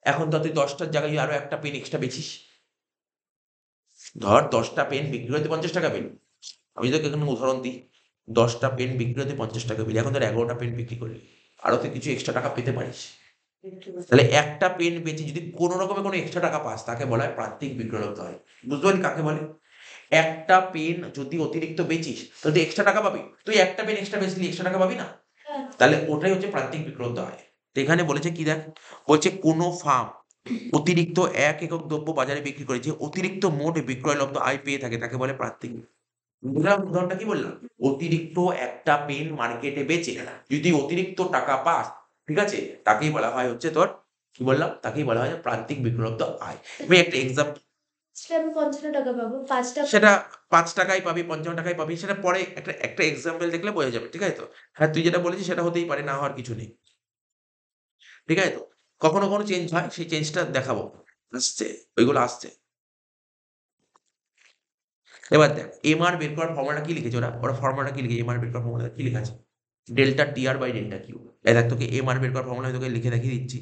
এখন তো তুই 10টার জায়গায় আরো একটা পেন এক্সট্রা বেচিস, ধর 10টা পেন বিক্রি করতে 50 টাকা পেন, আমি তোকে এখানে উদাহরণ দিই, 10টা পেন বিক্রি করতে 50 টাকা পেলি, এখন ধর 11টা পেন বিক্রি করলি, আরো তুই কিছু এক্সট্রা টাকা পেতে পারিস। তাহলে একটা পেন বেচে যদি কোনো রকমে কোনো এক্সট্রা টাকা পাস তাকে বলা হয় প্রান্তিক বিক্রয়োক্ত আয়। বুঝতে পারলি কাকে বলে? একটা পেন যদি অতিরিক্ত বেচিস তাহলে তুই এক্সট্রা টাকা পাবি, তুই একটা পেন এক্সট্রা বেচলি এক্সট্রা টাকা পাবি না? হ্যাঁ। তাহলে ওটাই হচ্ছে প্রান্তিক বিক্রয়োক্ত আয়। তো এখানে বলেছে কি দেখ, বলছে কোনো ফার্ম অতিরিক্ত 1 একক দ্রব্য বাজারে বিক্রি করে যে অতিরিক্ত মোট বিক্রয়লব্ধ আয় পেয়ে থাকে তাকে বলে প্রান্তিক। বুঝলাম উদাহরণটা কি বললাম? অতিরিক্ত একটা পেন মার্কেটে বেচে যদি অতিরিক্ত টাকা পাস, ঠিক আছে, তাকেই বলা হয় হচ্ছে তোর, কি বললাম, তাকেই বলা হয় যে প্রান্তিক বিক্রয়োক্ত আয়। আমি একটা এক্সাম্পল, সেটা আমি 55 টাকা পাবো, 5টা সেটা 5 টাকায় পাবি, 55 টাকায় পাবি, সেটা পরে একটা একটা এক্সাম্পল দেখলে বোঝা যাবে, ঠিক আছে তো? হ্যাঁ, তুই যেটা বলেছিস সেটা হতেই পারে, না হওয়ার কিছু নেই, ঠিক আছে তো? কখনো কখনো চেঞ্জ হয়, সেই চেঞ্জটা দেখাবো, আসছে, ওইগুলো আসছে। এবার দেখ এমআর বের করার ফর্মুলাটা কি লিখেছে, ওরা ওরা ফর্মুলাটা কি লিখেছে, এমআর বের করার ফর্মুলা কি লেখা আছে? Delta TR by delta Q. এই দেখ তোকে এমআর বের করার ফর্মুলা আমি তোকে লিখে দেখিয়ে দিচ্ছি।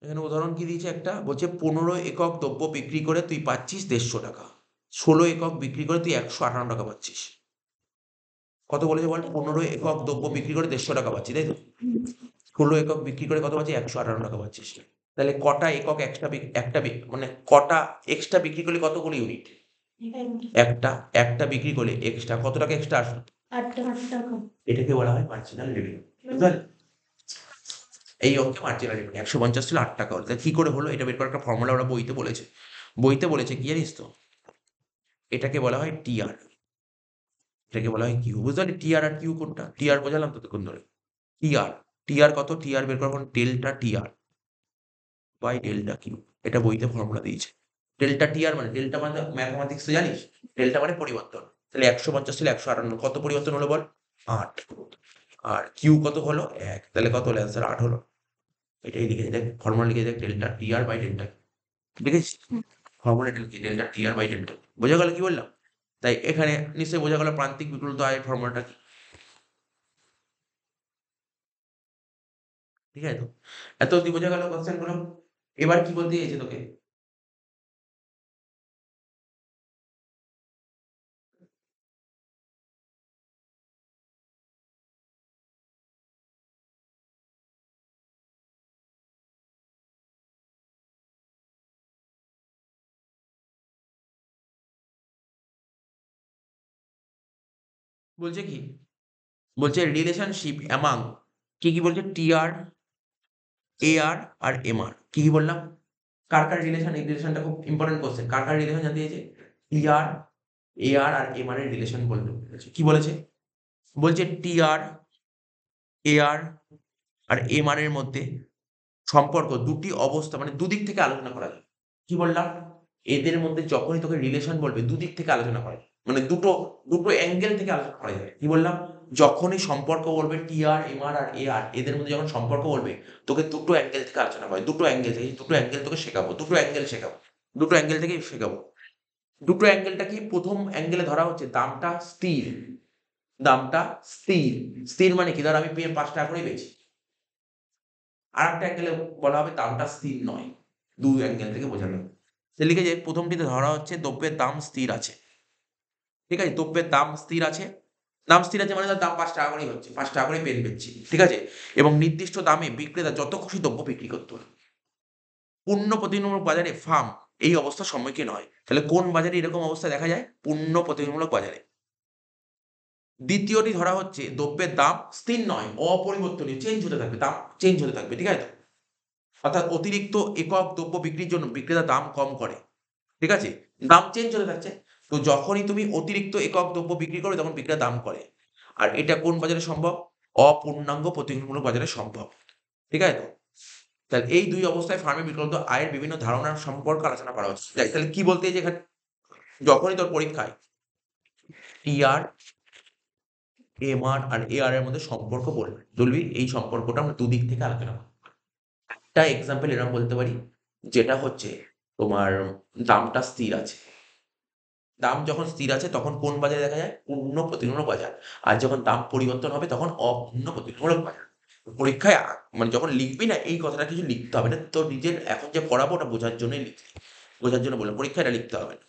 এখানে উদাহরণ কি দিয়েছে একটা, বলছে 15 একক দ্রব্য বিক্রি করে তুই পাচ্ছিস 150 টাকা, 16 একক বিক্রি করে তুই 158 টাকা পাচ্ছিস। কত বলেছে বল? 15 একক দ্রব্য বিক্রি করে 150 টাকা পাচ্ছি, তাই তো? 16 একক বিক্রি করে কত পাচ্ছি? 158 টাকা পাচ্ছিস। তাহলে কটা একক এক্সট্রা একটা মানে কটা এক্সট্রা বিক্রি করলে কতগুলো ইউনিট? একটা একটা বিক্রি করলে এক্সট্রা কত টাকা এক্সট্রা আসলো? 8 টাকা। এটাকে বলা হয় মার্জিনাল রেভিনিউ। বুঝতে পারলে? এই অঙ্কে মার্জিনাল রেভিনিউ 150 ছিল, 8 টাকা হলো। তাহলে কি করে হলো এটা বের করার একটা ফর্মুলা ওরা বইতে বলেছে। বইতে বলেছে কি জানিস তো? এটাকে বলা হয় টিআর, এটাকে বলা হয় কিউ। বুঝতে পারলি টিআর আর কিউ কোনটা? টিআর বোঝালাম ততক্ষণ ধরে। টিআর, টিআর কত? টিআর বের করবো delta TR by delta Q. এটা বইতে ফর্মুলা দিয়েছে। ডেল্টা টিআর মানে, ডেল্টা মানে ম্যাথমেটিক্স তো জানিস, ডেল্টা মানে পরিবর্তন। তাহলে 150 ছিল 158, কত পরিবর্তন হলো বল? 8। আর কিউ কত হলো? 1। তাহলে কত হলো অ্যান্সার? 8 হলো। এটাই লিখেছি দেখ, ফর্মুলা লিখে দেখ, delta TR by delta Q. লিখেছিস? ফর্মুলা লিখে ডেল্টা টিআর বাই ডেল্টা। বোঝা গেল কি বললাম? তাই এখানে নিশ্চয়ই বোঝা গেল প্রান্তিক বিক্রয়োক্ত আয়ের ফর্মুলাটা কি, ঠিক আছে তো? এত অব্দি বোঝা গেল কোশ্চেন গুলো? এবার কি বলতে চাইছে তোকে? বলছে কি? বলছে রিলেশনশিপ অ্যামাং, কি কি বলছে? টিআর, এআর আর এমআর। কি কি বললাম? কার কার রিলেশন? এই রিলেশনটা খুব ইম্পর্টেন্ট কোশ্চেন। কার কার রিলেশন জানতে চাইছে? টিআর, এআর আর এমআর এর রিলেশন বললো। কি বলেছে? বলছে টিআর, এআর আর এমআর এর মধ্যে সম্পর্ক দুটি অবস্থা মানে দুদিক থেকে আলোচনা করা যায়। কি বললাম? এদের মধ্যে যখনই তোকে রিলেশন বলবে দুদিক থেকে আলোচনা করা যায়। মানে দুটো দুটো অ্যাঙ্গেল থেকে আলোচনা করা যাবে। কি বললাম? যখনই সম্পর্ক বলবে টিআর, এমআর আর এআর এদের মধ্যে যখন সম্পর্ক বলবে তোকে দুটো অ্যাঙ্গেল থেকে আলোচনা করে। দুটো অ্যাঙ্গেল থেকে, দুটো অ্যাঙ্গেল তোকে শেখাবো। দুটো অ্যাঙ্গেল শেখাবো। দুটো অ্যাঙ্গেল থেকেই শেখাবো। দুটো অ্যাঙ্গেলটা কি? প্রথম অ্যাঙ্গেলে ধরা হচ্ছে দামটা স্থির। দামটা স্থির। স্থির মানে কি? ধর আমি 5 টাকা করেই বেচি। আরেকটা অ্যাঙ্গেলে বলা হবে দামটা স্থির নয়। ২ অ্যাঙ্গেল থেকে বোঝানো হবে। সে লিখেছে প্রথমটিতে ধরা হচ্ছে দ্রব্যের দাম স্থির আছে। ঠিক আছে? দ্রব্যের দাম স্থির আছে। দাম স্থির আছে মানে তার দাম 5 টাকা করেই হচ্ছে। 5 টাকা করেই পেন বেচছি। ঠিক আছে? এবং নির্দিষ্ট দামে বিক্রেতা যত খুশি দ্রব্য বিক্রি করতে পারে। পূর্ণ প্রতিযোগিতামূলক বাজারে ফার্ম এই অবস্থার সম্মুখীন হয়। তাহলে কোন বাজারে এরকম অবস্থা দেখা যায়? পূর্ণ প্রতিযোগিতামূলক বাজারে। দ্বিতীয়টি ধরা হচ্ছে দ্রব্যের দাম স্থির নয়, অপরিবর্তনীয়, চেঞ্জ হতে থাকবে, দাম চেঞ্জ হতে থাকবে। ঠিক আছে তো? অর্থাৎ অতিরিক্ত একক দ্রব্য বিক্রির জন্য বিক্রেতা দাম কম করে। ঠিক আছে? দাম চেঞ্জ হতে থাকছে। তো যখনই তুমি অতিরিক্ত একক দ্রব্য বিক্রি করবে তখন বিক্রেতা দাম করে। আর এটা কোন বাজারে সম্ভব? অপূর্ণাঙ্গ প্রতিযোগিতামূলক বাজারে সম্ভব। ঠিক আছে তো? তাহলে এই ২ অবস্থায় ফার্মে বিক্রয়োক্ত আয়ের বিভিন্ন ধারণার সম্পর্কে আলোচনা করা হচ্ছে। তাহলে কি বলতে চাইছে এখানে? যখনই তোর পরীক্ষায় টিআর, এমআর আর এআর এর মধ্যে সম্পর্ক বলবে, বলবি এই সম্পর্কটা আমরা দুদিক থেকে আলোচনা করব। একটা এক্সাম্পল এরকম বলতে পারি, যেটা হচ্ছে তোমার দামটা স্থির আছে। দাম যখন স্থির আছে তখন কোন বাজারে দেখা যায়? পূর্ণ প্রতিগুণমূলক বাজার। আর যখন দাম পরিবর্তন হবে তখন অপূর্ণ প্রতিগুণমূলক বাজার। পরীক্ষায় মানে যখন লিখবি না, এই কথাটা কিছু লিখতে হবে না, তোর নিজের এখন যে পড়াবো ওটা বোঝার জন্যই লিখবি, বোঝার জন্য বললাম, পরীক্ষায় এটা লিখতে হবে না।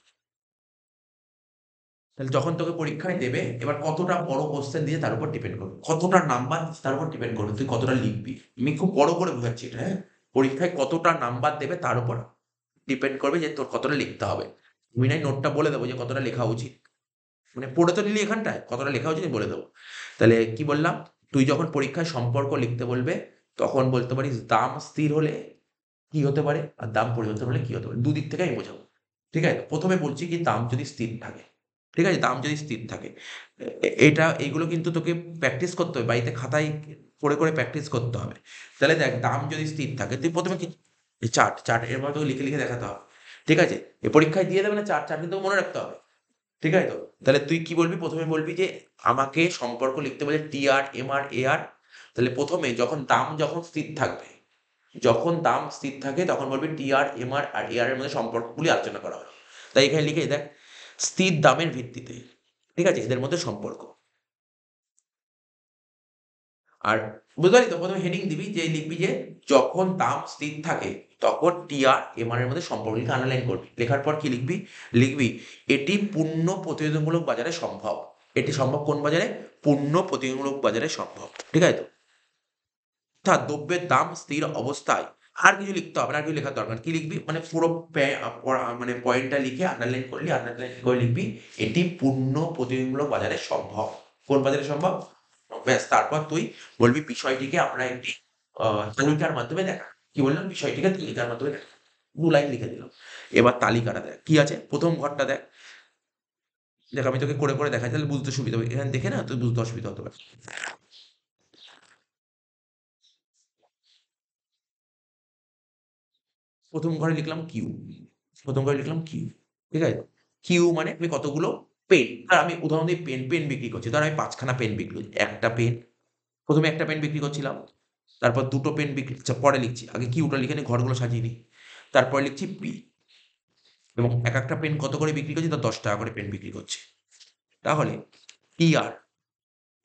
তাহলে যখন তোকে পরীক্ষায় দেবে, এবার কতটা বড় কোশ্চেন দিয়ে তার উপর ডিপেন্ড করবে, কতটা নাম্বার তার উপর ডিপেন্ড করবে তুই কতটা লিখবি। আমি খুব বড় করে বোঝাচ্ছি এটা, হ্যাঁ। পরীক্ষায় কতটা নাম্বার দেবে তার উপর ডিপেন্ড করবে যে তোর কতটা লিখতে হবে। আমি নাই নোটটা বলে দেবো যে কতটা লেখা উচিত, মানে পড়ে তো নিলি এখানটায়, কতটা লেখা উচিত আমি বলে দেবো। তাহলে কি বললাম, তুই যখন পরীক্ষায় সম্পর্ক লিখতে বলবে তখন বলতে পারিস দাম স্থির হলে কি হতে পারে আর দাম পরিবর্তন হলে কি হতে পারে, দুদিক থেকে আমি বোঝাবো। ঠিক আছে, প্রথমে বলছি কি দাম যদি স্থির থাকে, ঠিক আছে, দাম যদি স্থির থাকে, এইগুলো কিন্তু তোকে প্র্যাকটিস করতে হবে, বাড়িতে খাতায় করে করে প্র্যাকটিস করতে হবে। তাহলে দেখ, দাম যদি স্থির থাকে, তুই প্রথমে কি চার্ট চার্ট এর মধ্যে তোকে লিখে লিখে দেখাতে হবে। ঠিক আছে, এ পরীক্ষায় দিয়ে দেবে না চার্ট, চার্ট কিন্তু মনে রাখতে হবে। ঠিক আছে তো, তাহলে তুই কি বলবি, প্রথমে বলবি যে আমাকে সম্পর্ক লিখতে বলে টিআর এমআর এআর। তাহলে প্রথমে যখন স্থির থাকবে, যখন দাম স্থির থাকে তখন বলবি টিআর এমআর আর এআর এর মধ্যে সম্পর্কগুলি আলোচনা করা হলো। তাই এখানে লিখে দেখ, স্থির দামের ভিত্তিতে, ঠিক আছে, এদের মধ্যে সম্পর্ক। আর বুঝতে পারলি তো, প্রথমে হেডিং দিবি যে লিখবি যে যখন দাম স্থির থাকে তখন টিআর এমআর এর মধ্যে সম্পর্কগুলিকে আন্ডারলাইন করবি। লেখার পর কি লিখবি, লিখবি এটি পূর্ণ প্রতিযোগিতামূলক বাজারে সম্ভব। এটি সম্ভব কোন বাজারে? পূর্ণ প্রতিযোগিতামূলক বাজারে সম্ভব। ঠিক আছে তো, অর্থাৎ দ্রব্যের দাম স্থির অবস্থায়, আর কিছু লিখতে হবে না, আর কিছু লেখার দরকার নেই। কি লিখবি, মানে পুরো মানে পয়েন্টটা লিখে আন্ডারলাইন করলি, আন্ডারলাইন করে লিখবি এটি পূর্ণ প্রতিযোগিতামূলক বাজারে সম্ভব। কোন বাজারে সম্ভব? ব্যাস, তারপর তুই বলবি বিষয়টিকে আমরা একটি তালিকার মাধ্যমে দেখা। কি বললাম, বিষয়টিকে তালিকার মাধ্যমে দেখা। 2 লাইন লিখে দিলাম। এবার তালিকাটা দেখ কি আছে, প্রথম ঘরটা দেখ। দেখ আমি তোকে করে করে দেখাই, তাহলে বুঝতে সুবিধা হবে, এখানে দেখে না তুই বুঝতে অসুবিধা হতে পারে। প্রথম ঘরে লিখলাম কিউ, প্রথম ঘরে লিখলাম কিউ। ঠিক আছে, কিউ মানে আমি কতগুলো পেন, আর আমি উদাহরণ দিই, পেন পেন বিক্রি করছি, ধর আমি 5খানা পেন বিক্রি করছি, একটা পেন, প্রথমে একটা পেন বিক্রি করছিলাম, তারপর দুটো পেন বিক্রি, আচ্ছা পরে লিখছি, আগে কিউটা লিখে নিই, ঘরগুলো সাজিয়ে নিই, তারপর লিখছি পি, এবং এক একটা পেন কত করে বিক্রি করছি, তা 10 টাকা করে পেন বিক্রি করছি। তাহলে টিআর,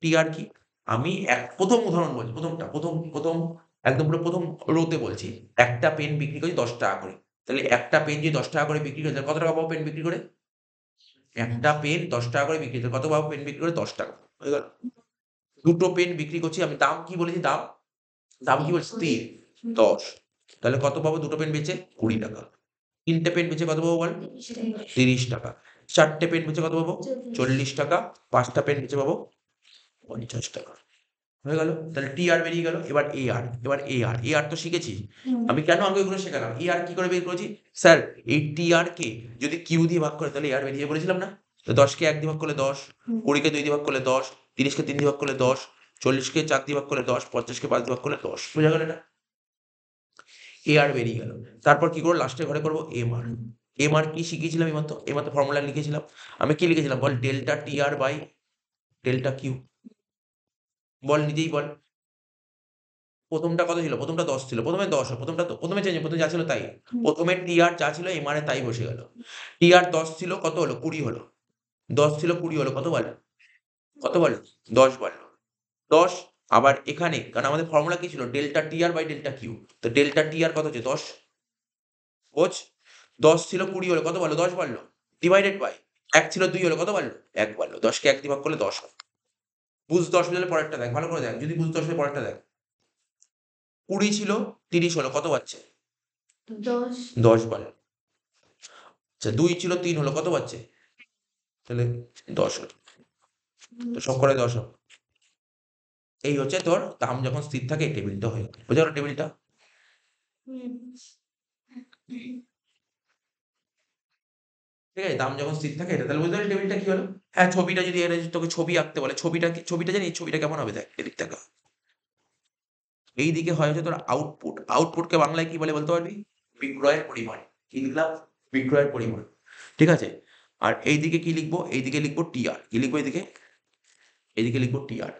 টিআর কি, আমি প্রথম উদাহরণ বলছি, প্রথম একদম পুরো প্রথম রোতে বলছি, একটা পেন বিক্রি করছি 10 টাকা করে। তাহলে একটা পেন যদি 10 টাকা করে বিক্রি করে, তাহলে কত টাকা পাবো পেন বিক্রি করে? একটা পেন 10 টাকা করে বিক্রি করে কত পাবো পেন বিক্রি করে? 10 টাকা। হয়ে গেল। দুটো পেন বিক্রি করছি, আমি দাম কি বলেছি, দাম, দাম কি বলছি, স্থির 10। তাহলে কত পাবো দুটো পেন বেচে? 20 টাকা। তিনটে পেন বেচে কত পাবো বল? 30 টাকা। চারটে পেন বেচে কত পাবো? 40 টাকা। পাঁচটা পেন বেচে পাবো 50 টাকা। হয়ে গেল। তাহলে টিআর বেরিয়ে গেল। এবার এআর, এআর তো শিখেছি। আমি কেন আগে ওইগুলো শেখালাম? এআর কি করে বের করেছি? স্যার, এই টিআর কে যদি কিউ দিয়ে ভাগ করে তাহলে এআর বেরিয়ে যাবে বলেছিলাম না? তো 10 কে 1 দিয়ে ভাগ করলে 10, 20 কে 2 দিয়ে ভাগ করলে 10, 30 কে 3 দিয়ে ভাগ করলে 10, 40 কে 4 দিয়ে ভাগ করলে 10, 50 কে 5 দিয়ে ভাগ করলে 10। বোঝা গেল এটা? এআর বেরিয়ে গেল। তারপর কি করব, লাস্টের ঘরে করব এমআর। এমআর কি শিখিয়েছিলাম এইমাত্র ফর্মুলা লিখেছিলাম। আমি কি লিখেছিলাম বল? Delta TR by delta Q. বল, নিজেই বল। প্রথমটা কত ছিল? প্রথমটা 10 ছিল। প্রথমে 10 হয়। প্রথমে চেঞ্জ, প্রথমে যা ছিল তাই। প্রথমে টিআর যা ছিল এমআর এ তাই বসে গেল। টিআর 10 ছিল, কত হলো? 20 হলো। 10 ছিল 20 হলো, কত বাড়লো? কত বাড়লো? 10 বাড়লো। 10, আবার এখানে কারণ আমাদের ফর্মুলা কি ছিল? Delta TR by delta Q. তো ডেল্টা টিআর কত হচ্ছে? 10। বোঝ? 10 ছিল 20 হলো, কত বাড়লো? 10 বাড়লো। ডিভাইডেড বাই 1 ছিল 2 হলো, কত বাড়লো? 1 বাড়লো। 10 কে 1 দিয়ে ভাগ করলে 10 হয়। বুঝতে অসুবিধা হলে পরেরটা দেখ, ভালো করে দেখ। যদি বুঝতে অসুবিধা হয় পরেরটা দেখ। 20 ছিল 30 হলো, কত বাড়ছে? 10 10 বাড়লো। আচ্ছা 2 ছিল 3 হলো, কত বাড়ছে? তাহলে 10 হলো। তো সব কটাই 10 হবে। এই হচ্ছে তোর দাম যখন স্থির থাকে এই টেবিলটা হয়ে গেল। বোঝা গেল টেবিলটা? হুম। ঠিক আছে, দাম যখন স্থির থাকে এটা, তাহলে বুঝতে পারলি টেবিলটা কি হলো? হ্যাঁ, ছবিটা যদি এটা যদি তোকে ছবি আঁকতে বলে, ছবিটা কি, ছবিটা জানিস ছবিটা কেমন হবে? দেখ এদিক থেকে। এইদিকে হয় হচ্ছে তোর আউটপুট। আউটপুটকে বাংলায় কি বলে বলতে পারবি? বিক্রয়ের পরিমাণ। কি লিখলাম? বিক্রয়ের পরিমাণ। ঠিক আছে? আর এইদিকে কি লিখবো? এইদিকে লিখবো টিআর। কি লিখবো এইদিকে? এইদিকে লিখবো টিআর।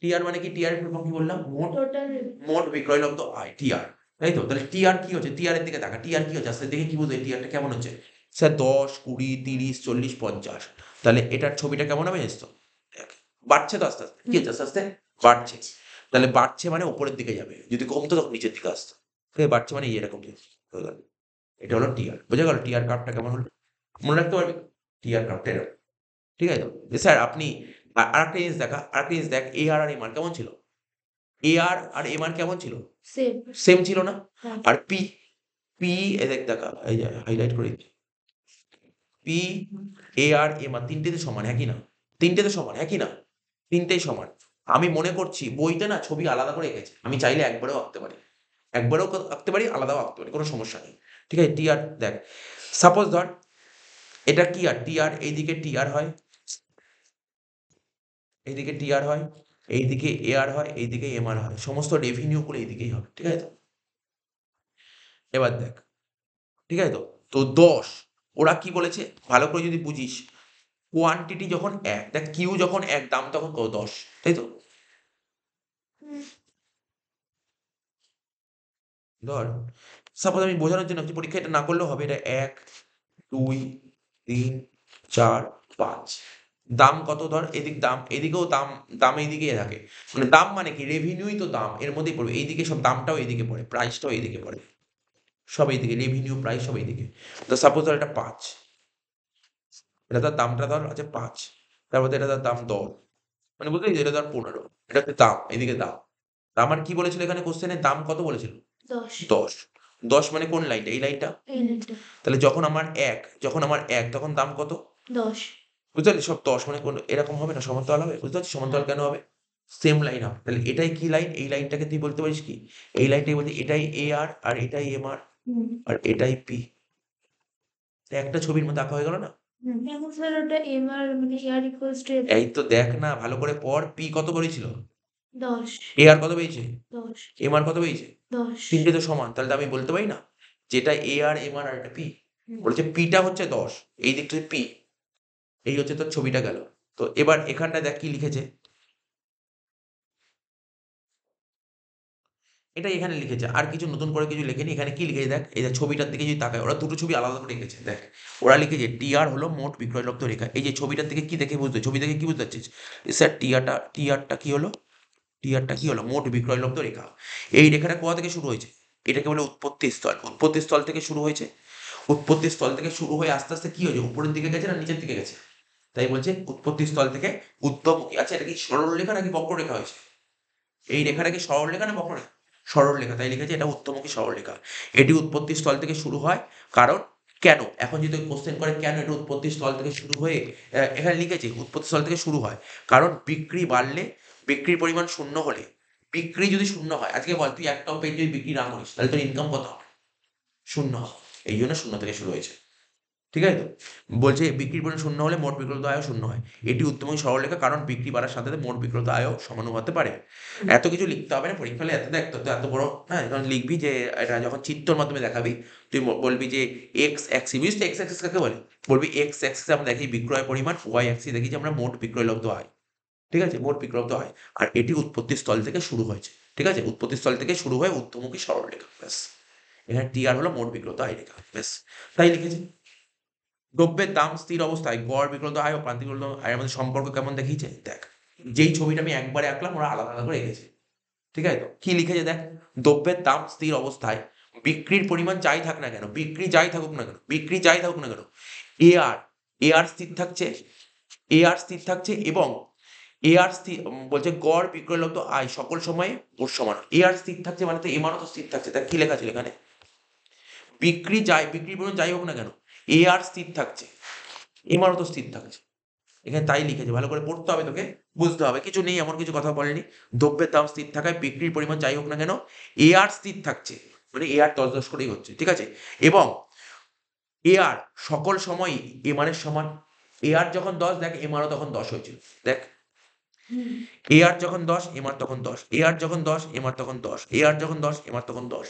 টিআর মানে কি? টিআর এর ফুল ফর্ম কি বললাম? টোটাল মোট বিক্রয় লব্ধ আয়, টিআর। তাই তো? তাহলে টিআর কি হচ্ছে? টিআর এর দিকে তাকা। টিআর কি হচ্ছে? আস্তে দেখে কি বুঝবে টিআরটা কেমন হচ্ছে? স্যার 10, 20, 30, 40, 50, তাহলে এটার ছবিটা কেমন হবে জানিস তো? দেখ, বাড়ছে তো আস্তে আস্তে, কি হচ্ছে আস্তে আস্তে বাড়ছে, তাহলে বাড়ছে মানে উপরের দিকে যাবে, যদি কমতো তখন নিচের দিকে আসতো, ঠিক আছে? বাড়ছে মানে এরকম হয়ে গেল। এটা হলো টিআর, বোঝা গেল টিআর কার্ভটা কেমন হলো? মনে রাখতে পারবি টিআর কার্ভটা এরকম, ঠিক আছে? তো স্যার আপনি আরেকটা জিনিস দেখা, আরেকটা জিনিস দেখ, এ আর এম আর কেমন ছিল? এ আর এম আর কেমন ছিল? সেম। সেম ছিল না? হ্যাঁ। আর পি, পি এ দেখ দেখা, এই যে হাইলাইট করে দিচ্ছি, P A R M R তিনটেতে সমান, একই না? তিনটেতে সমান, একই না? তিনটেই সমান। আমি মনে করছি বইতে না ছবি আলাদা করে এঁকেছে, আমি চাইলে একবারেও আঁকতে পারি, একবারেও আঁকতে পারি, আলাদাও আঁকতে পারি, কোনো সমস্যা নেই, ঠিক আছে? টি আর দেখ, সাপোজ ধর এটা কি আর টি আর, এইদিকে টি আর হয়, এইদিকে টি আর হয়, এইদিকে এ আর হয়, এইদিকে এম আর হয়, সমস্ত রেভিনিউ গুলো এইদিকেই হবে, ঠিক আছে তো? এবার দেখ, ঠিক আছে তো? তো 10, ওরা কি বলেছে ভালো করে যদি বুঝিস, কোয়ান্টিটি যখন এক, দেখ কিউ যখন এক, দাম তখন কত? 10, তাই তো? হুম। ধর সাপোজ আমি বোঝানোর জন্য যে পরীক্ষা এটা না করলেও হবে, এটা 1, 2, 3, 4, 5, দাম কত? ধর এদিক দাম, এদিকেও দাম, দাম এইদিকে থাকে, মানে দাম মানে কি, রেভিনিউই তো দাম এর মধ্যেই পড়বে, এইদিকে সব দামটাও এইদিকে পড়ে, প্রাইসটাও এইদিকে পড়ে, সব এইদিকে, রেভিনিউ প্রাইস সব এইদিকে। তো সাপোজ ধর এটা 5, এটা তার দামটা ধর আছে 5, তারপর এটা তার দাম 10, মানে বুঝলি তো? এটা ধর 15, এটা হচ্ছে দাম, এদিকে দাম। আমার কি বলেছিল এখানে কোশ্চেনে, দাম কত বলেছিল? 10। 10, 10 মানে কোন লাইনটা? এই লাইনটা। এই লাইনটা। তাহলে যখন আমার 1, যখন আমার 1, তখন দাম কত? 10। বুঝতে পারলি? সব 10 মানে কোন এরকম হবে না, সমান্তরাল হবে, বুঝতে পারছিস? সমান্তরাল কেন হবে? সেম লাইন হবে। তাহলে এটাই কি লাইন? এই লাইনটাকে তুই বলতে পারিস কি? এই লাইনটাই বলতে এটাই এ আর এটাই এম হুম। আর এটাই পি। একটা ছবির মধ্যে আঁকা হয়ে গেল না? হুম। এখন স্যার ওটা এম আর মানে আর ইকুয়ালস টু এই তো দেখ না ভালো করে পড়, পি কত করেছিল? 10। এ আর কত পেয়েছে? 10। এম আর কত পেয়েছে? 10। তিনটে তো সমান, তাহলে তো আমি বলতে পারি না যেটা এ আর এম আর এটা পি। বলেছে পিটা হচ্ছে 10, এই দিকটা পি, এই হচ্ছে তোর ছবিটা গেল। তো এবার এখানটা দেখ কি লিখেছে, এটাই এখানে লিখেছে, আর কিছু নতুন করে কিছু লেখেনি। এখানে কি লিখেছে দেখ, এই যে ছবিটার দিকে যদি তাকায়, ওরা দুটো ছবি আলাদা করে রেখেছে, দেখ ওরা লিখেছে টিআর হলো মোট বিক্রয়লব্ধ রেখা। এই যে ছবিটার দিকে কি দেখে বুঝতে, ছবি দেখে কি বুঝতে পারছিস? স্যার টিআরটা কি হলো? টিআরটা কি হলো? মোট বিক্রয়লব্ধ রেখা। এই রেখাটা কোথা থেকে শুরু হয়েছে? এটাকে বলে উৎপত্তি স্থল, উৎপত্তি স্থল থেকে শুরু হয়েছে, উৎপত্তি স্থল থেকে শুরু হয়ে আস্তে আস্তে কি হয়েছে, উপরের দিকে গেছে না নিচের দিকে গেছে? তাই বলছে উৎপত্তি স্থল থেকে উদ্যমমুখী। আচ্ছা এটা কি সরলরেখা নাকি বক্ররেখা হয়েছে? এই রেখাটা কি সরলরেখা না বক্ররেখা? সরলরেখা, তাই লিখেছে এটা উত্তমুখী সরলরেখা। এটি উৎপত্তি স্থল থেকে শুরু হয়, কারণ কেন, এখন যদি কোশ্চেন করে কেন এটা উৎপত্তি স্থল থেকে শুরু হয়ে, এখানে লিখেছে উৎপত্তি স্থল থেকে শুরু হয়, কারণ বিক্রি বাড়লে, বিক্রির পরিমাণ শূন্য হলে, বিক্রি যদি শূন্য হয়, আজকে বল তুই একটাও পেজ যদি বিক্রি না করিস তাহলে তোর ইনকাম কত হবে? শূন্য হবে। এই জন্য শূন্য থেকে শুরু হয়েছে, ঠিক আছে তো? বলছে বিক্রির পরিমাণ শূন্য হলে মোট বিক্রয়লব্ধ আয়ও শূন্য হয়। এটি উত্তম সরলরেখা, কারণ বিক্রি বাড়ার সাথে সাথে মোট বিক্রয়লব্ধ আয়ও সমানুপাতে হতে পারে। এত কিছু লিখতে হবে না পরীক্ষা হলে, এত দেখ তো এত বড়, হ্যাঁ এখন লিখবি যে এটা যখন চিত্রর মাধ্যমে দেখাবি, তুই বলবি যে এক্স অ্যাক্সিস, বুঝিস তো এক্স অ্যাক্সিস কাকে বলে? বলবি এক্স অ্যাক্সিসে আমরা দেখি বিক্রয় পরিমাণ, ওয়াই অ্যাক্সিস দেখি যে আমরা মোট বিক্রয়লব্ধ আয়, ঠিক আছে? মোট বিক্রয়লব্ধ আয়। আর এটি উৎপত্তি স্থল থেকে শুরু হয়েছে, ঠিক আছে? উৎপত্তি স্থল থেকে শুরু হয়ে ঊর্ধ্বমুখী সরলরেখা, ব্যাস। এখানে টি আর হলো মোট বিক্রয়লব্ধ আয় রেখা, ব্যাস, তাই লিখেছি। দ্রব্যের দাম স্থির অবস্থায় গড় বিক্রয়লব্ধ আয় ও প্রান্তিক বিক্রয়লব্ধ আয়ের মধ্যে সম্পর্ক কেমন দেখিয়েছে দেখ। যেই ছবিটা আমি একবারে আঁকলাম ওরা আলাদা আলাদা করে এঁকেছে, ঠিক আছে তো? কি লিখেছে দেখ, দ্রব্যের দাম স্থির অবস্থায়, বিক্রির পরিমাণ যাই থাক না কেন, বিক্রি যাই থাকুক না কেন, বিক্রি যাই থাকুক না কেন, এ আর, এ আর স্থির থাকছে, এ আর স্থির থাকছে, এবং এ আর স্থির বলছে গড় বিক্রয়লব্ধ আয় সকল সময়ে ওর সমান। এ আর স্থির থাকছে মানে তো এমারও তো স্থির থাকছে, দেখ কি লেখা ছিল এখানে, বিক্রি যাই, বিক্রির পরিমাণ যাই হোক না কেন, এ আর স্থির থাকছে, এমারও তো স্থির থাকছে। এখানে তাই লিখেছে, ভালো করে পড়তে হবে তোকে, বুঝতে হবে, কিছু নেই এমন কিছু কথা বলেনি। দ্রব্যের দাম স্থির থাকায় বিক্রির পরিমাণ যাই হোক না কেন, এ আর স্থির থাকছে, মানে এ আর 10 করেই হচ্ছে, ঠিক আছে? এবং এ আর সকল সময়ই এম আর এর সমান। এ আর যখন 10, দেখ এম আরও তখন 10 হয়েছিল, দেখ হুম। এ আর যখন 10 এম আর তখন 10, এ আর যখন 10 এম আর তখন 10, এ আর যখন 10 এম আর তখন 10,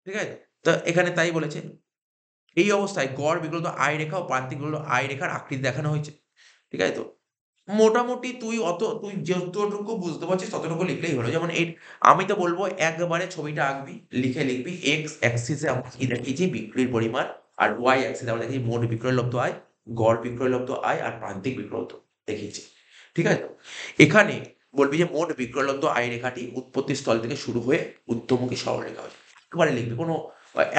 ঠিক আছে? তা এখানে তাই বলেছে। এই অবস্থায় গড় বিক্রয়লব্ধ আয় রেখা ও প্রান্তিক বিক্রয়লব্ধ আয় রেখার আকৃতি দেখানো হয়েছে, ঠিক আছে তো? মোটামুটি তুই যতটুকু বুঝতে পারছিস ততটুকু লিখলেই হলো। যেমন আমি তো বলবো একবারে ছবিটা আঁকবি, লিখবি এক্স অ্যাক্সিসে আমরা কি দেখিয়েছি বিক্রির পরিমাণ, আর ওয়াই অ্যাক্সিসে আমরা দেখিয়েছি মোট বিক্রয়লব্ধ আয়, গড় বিক্রয়লব্ধ আয় আর প্রান্তিক বিক্রয়লব্ধ দেখিয়েছি। ঠিক আছে? এখানে বলবি যে মোট বিক্রয়লব্ধ আয় রেখাটি উৎপত্তি স্থল থেকে শুরু হয়ে ঊর্ধ্বমুখী সরলরেখা হয়েছে। একবারে লিখবি, কোনো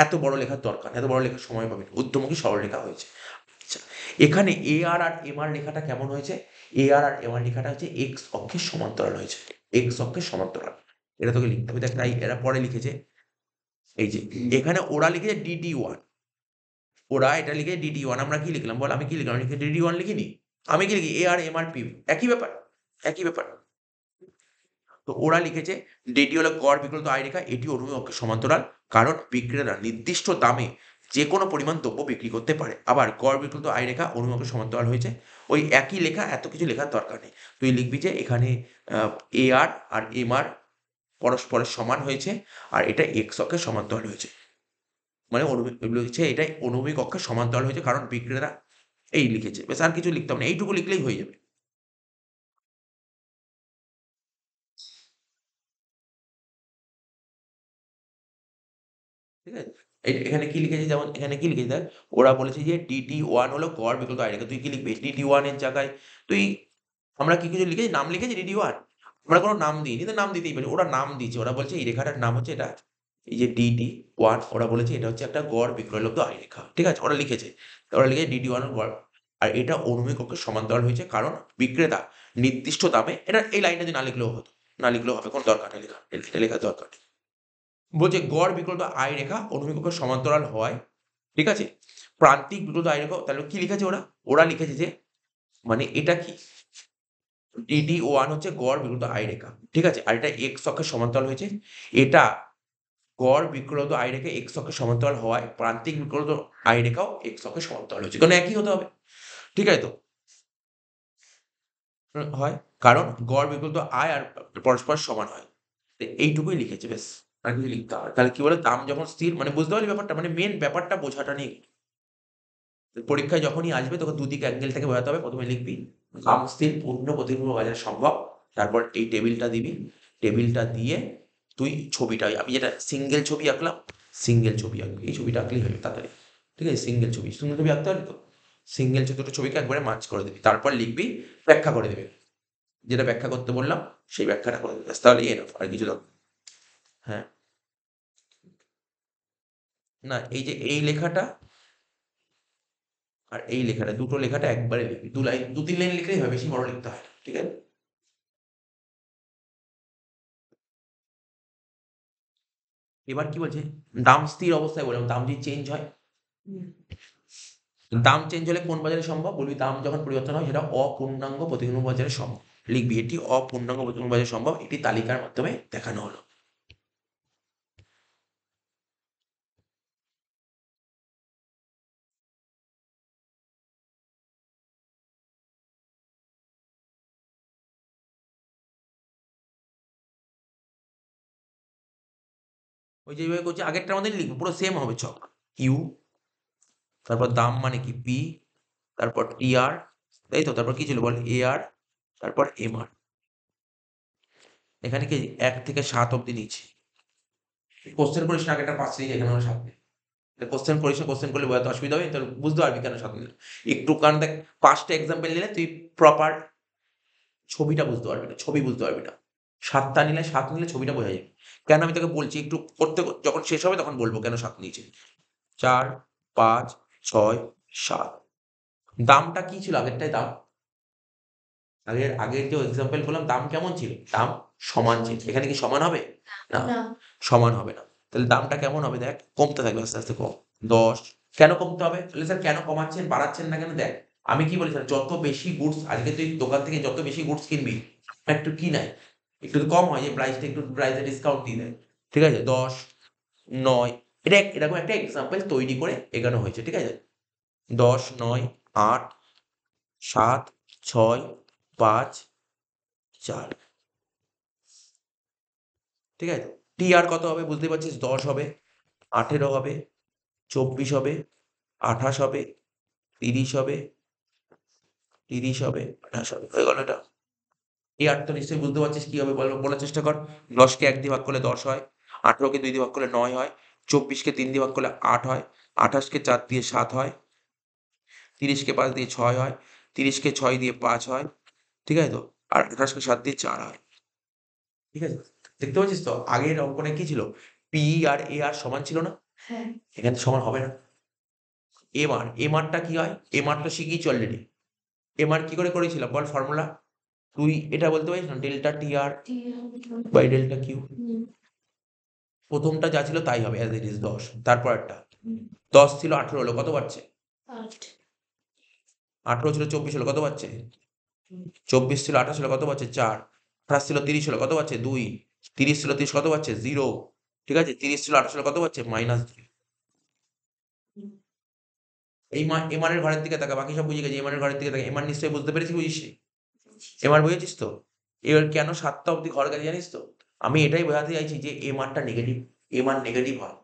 এত বড় লেখার দরকার নেই, এত বড় লেখার সময় পাবি না। ঊর্ধ্বমুখী সরলরেখা হয়েছে। আচ্ছা, এখানে আর এম রেখাটা কেমন হয়েছে? আর এম রেখাটা হচ্ছে এক্স অক্ষের সমান্তরাল হয়েছে। এক্স অক্ষের সমান্তরাল, এটা তোকে লিখতে হবে। দেখ, তাই এরা পরে লিখেছে, এই যে এখানে ওরা লিখেছে DD1, ওরা এটা লিখে DD1, আমরা কি লিখলাম বল? আমি কি লিখলাম? লিখে DD1 লিখিনি। আমি কি লিখি? আর এম আর পি, একই ব্যাপার, একই ব্যাপার। তো ওরা লিখেছে DD হলো গড় বিক্রয়িত আয় রেখা, এটি অনুভূমিক অক্ষের সমান্তরাল, কারণ বিক্রেতারা নির্দিষ্ট দামে যে কোনো পরিমাণ দ্রব্য বিক্রি করতে পারে। আবার গড় বিক্রয়িত আয় রেখা অনুভূমিক অক্ষের সমান্তরাল হয়েছে। ওই একই লেখা, এত কিছু লেখার দরকার নেই। তুই লিখবি যে এখানে AR আর MR পরস্পরের সমান হয়েছে, আর এটা এক্স অক্ষের সমান্তরাল হয়েছে। মানে লিখছে এটাই অনুভূমিক অক্ষের সমান্তরাল হয়েছে, কারণ বিক্রেতারা এই লিখেছে। বেশ, আর কিছু লিখতে হবে না, এইটুকু লিখলেই হয়ে যাবে। ঠিক আছে? এখানে কি লিখেছে? যেমন এখানে কি লিখেছে দেখ, ওরা বলেছে যে DD1 হলো গড় বিক্রয়িত আয় রেখা। তুই কি লিখবি? DD1 এর জায়গায় তুই, আমরা কি কিছু লিখেছি? নাম লিখেছি DD1? আমরা কোনো নাম দিইনি, তো নাম দিতেই পারি। ওরা নাম দিয়েছে, ওরা বলছে এই রেখাটার নাম হচ্ছে এটা, এই যে DD1, ওরা বলেছে এটা হচ্ছে একটা গড় বিক্রয়লব্ধ আয় রেখা। ঠিক আছে? ওরা লিখেছে, ওরা লিখেছে DD1 গড়, আর এটা অনুভূমিক অক্ষের সমান্তরাল হয়েছে, কারণ বিক্রেতা নির্দিষ্ট দামে, এটা এই লাইনটা যদি না লিখলেও হতো, না লিখলেও হবে, কোনো দরকার নেই লেখা, এটা লেখার দরকার নেই। বলছে গড় বিক্রয়িত আয় রেখা অনুভূমিক অক্ষের সমান্তরাল হওয়ায়, ঠিক আছে, প্রান্তিক বিক্রয়িত আয় রেখা, তাহলে কি লিখেছে ওরা? ওরা লিখেছে যে, মানে এটা কি, DD1 হচ্ছে গড় বিক্রয়িত আয় রেখা, ঠিক আছে, আর এটা এক্স অক্ষের সমান্তরাল হয়েছে। এটা গড় বিক্রয়িত আয় রেখা এক্স অক্ষের সমান্তরাল হওয়ায় প্রান্তিক বিক্রয়িত আয় রেখাও এক্স অক্ষের সমান্তরাল হয়েছে, কারণ একই হতে হবে। ঠিক আছে? তো হয়, কারণ গড় বিক্রয়িত আয় আর পরস্পর সমান হয়। তো এইটুকুই লিখেছে, বেশ, আর কিছু লিখতে হবে? তাহলে কি বলে, দাম যখন স্থির, মানে বুঝতে পারলি ব্যাপারটা, মানে মেন ব্যাপারটা বোঝাটা নেই। পরীক্ষায় যখনই আসবে তোকে দুদিকে অ্যাঙ্গেল থেকে বোঝাতে হবে। প্রথমে লিখবি দাম স্থির পূর্ণ প্রতিবিম্ব বাজারে সম্ভব, তারপর এই টেবিলটা দিবি, টেবিলটা দিয়ে তুই ছবিটা, আমি যেটা সিঙ্গেল ছবি আঁকলাম, সিঙ্গেল ছবি আঁকবি, এই ছবিটা আঁকলেই হবে তাড়াতাড়ি। ঠিক আছে? সিঙ্গেল ছবি আঁকতে পারবি তো? সিঙ্গেল দুটো ছবিকে একবারে মার্চ করে দিবি, তারপর লিখবি, ব্যাখ্যা করে দিবি, যেটা ব্যাখ্যা করতে বললাম সেই ব্যাখ্যাটা করে দিবি, ব্যাস, তাহলেই এনাফ, আর কিছু দরকার। হ্যাঁ, না, এই যে এই লেখাটা আর এই লেখাটা, দুটো লেখাটা একবারে লিখবি, 2 লাইন 2-3 লাইন লিখলেই হবে, বেশি বড় লিখতে হয় না। ঠিক আছে? এবার কি বলছে, দাম স্থির অবস্থায় বললাম, দাম যদি চেঞ্জ হয়, দাম চেঞ্জ হলে কোন বাজারে সম্ভব? বলবি দাম যখন পরিবর্তন হয় সেটা অপূর্ণাঙ্গ প্রতিবিম্ব বাজারে সম্ভব। লিখবি এটি অপূর্ণাঙ্গ প্রতিবিম্ব বাজারে সম্ভব, এটি তালিকার মাধ্যমে দেখানো হলো। ওই যেভাবে করছি আগেরটার মধ্যে লিখবো, পুরো সেম হবে ছক। কিউ, তারপর দাম মানে কি পি, তারপর টিআর, তাই তো, তারপর কি ছিল বল, এআর, তারপর এমআর। এখানে কি 1 থেকে 7 অব্দি নিচ্ছি। কোশ্চেন করিস না, আগেরটা 5 নিয়েছি, এখানে আমরা 7 নিই। কোশ্চেন করিস না, কোশ্চেন করলে বোঝাতে অসুবিধা হবে, তাহলে বুঝতে পারবি কেন 7 নিলাম। একটু, কারণ দেখ 5টা এক্সাম্পল নিলে তুই প্রপার ছবিটা বুঝতে পারবি না, ছবি বুঝতে পারবি না। 7 নিলে ছবিটা বোঝা যাবে। কেন আমি তোকে বলছি, একটু করতে যখন শেষ হবে তখন বলবো কেন 7 নিয়েছি। 4, 5, 6, 7। দামটা কি ছিল আগেরটায়? দাম আগের যে এক্সাম্পল করলাম, দাম কেমন ছিল? দাম সমান ছিল। এখানে কি সমান হবে? না, না, সমান হবে না। তাহলে দামটা কেমন হবে? দেখ, কমতে থাকবে আস্তে আস্তে, কম 10। কেন কমতে হবে? তাহলে স্যার কেন কমাচ্ছেন, বাড়াচ্ছেন না কেন? দেখ, আমি কি বলি স্যার, যত বেশি গুডস, আজকে তুই দোকান থেকে যত বেশি গুডস কিনবি, একটু কি নাই, একটু তো কম হয়, যে প্রাইসটা একটু প্রাইসে ডিসকাউন্ট দিয়ে দেয়। ঠিক আছে? 10, 9, এটা এরকম একটা এক্সাম্পল তৈরি করে এগানো হয়েছে। ঠিক আছে? 10, 9, 8, 7, 6, 5, 4। ঠিক আছে? টিআর কত হবে বুঝতেই পারছিস, 10 হবে, 18 হবে, 24 হবে, 28 হবে, 30 হবে। 30 হবে, 28 হবে, হয়ে গেল এটা। এই 8 তো নিশ্চয়ই বুঝতে পারছিস কি হবে বলার চেষ্টা কর। 10কে 1 দিয়ে ভাগ করলে 10 হয়, 18কে 2 দিয়ে ভাগ করলে 9 হয়, 24কে 3 দিয়ে ভাগ করলে 8 হয়, 28কে 4 দিয়ে 7 হয়, 30কে 5 দিয়ে 6 হয়, 30কে 6 দিয়ে 5 হয়, ঠিক আছে তো? আর 28কে 7 দিয়ে 4 হয়। ঠিক আছে? দেখতে পাচ্ছিস তো? আগের অঙ্কনে কি ছিল? পি আর এ আর সমান ছিল না? হ্যাঁ। এখানে তো সমান হবে না। এম আরটা কি হয়? এম আর তো শিখিয়েছি অলরেডি। এম আর কি করে করেছিলাম বল ফর্মুলা? তুই এটা বলতে পারিস না delta T R by delta Q. প্রথমটা যা ছিল তাই হবে অ্যাজ ইট ইজ 10। তারপরেরটা 10 ছিল 18 হলো কত বাড়ছে? 8 18 ছিল 24 হলো কত বাড়ছে? 24 ছিল 28 হলো কত বাড়ছে? 4। 28 ছিল 30 হলো কত বাড়ছে? 2। 30 ছিল 30 কত বাড়ছে? 0। ঠিক আছে? 30 ছিল 28 হলো কত বাড়ছে? -2। এম আর এর ঘরের দিকে তাকা, বাকি সব বুঝে গেছি। এম আর এর ঘরের দিকে তাকা। এম আর নিশ্চয়ই বুঝতে পেরেছিস, বুঝিস? এম আর বুঝেছিস তো? এবার কেন 7টা অব্দি ঘর গেছে জানিস তো? আমি এটাই বোঝাতে চাইছি যে এম আরটা নেগেটিভ। এম আর নেগেটিভ হয়।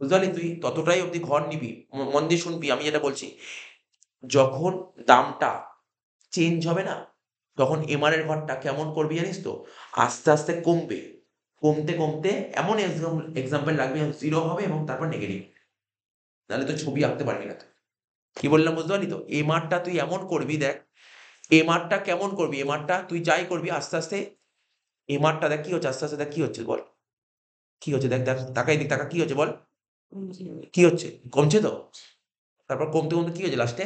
বুঝতে পারলি? তুই ততটাই অব্দি ঘর নিবি। মন দিয়ে শুনবি আমি যেটা বলছি। যখন দামটা চেঞ্জ হবে না, তখন এম আর এর ঘরটা কেমন করবি জানিস তো? আস্তে, আস্তে কমবে। কমতে, কমতে এমন এক্সাম্পল লাগবে 0 হবে এবং তারপর নেগেটিভ। নাহলে তো ছবি আঁকতে পারবি না তুই। কি বললাম বুঝতে পারলি তো? এম আরটা তুই এমন করবি দেখ, এম আরটা কেমন করবি? এম আরটা তুই যাই করবি আস্তে, আস্তে এম আরটা দেখ কি হচ্ছে? আস্তে, আস্তে দেখ কি হচ্ছে বল? কি হচ্ছে? দেখ, দেখ, তাকা এদিক তাকা কি হচ্ছে বল? কি হচ্ছে? কমছে তো? তারপর কমতে, কমতে কি হয়েছে লাস্টে?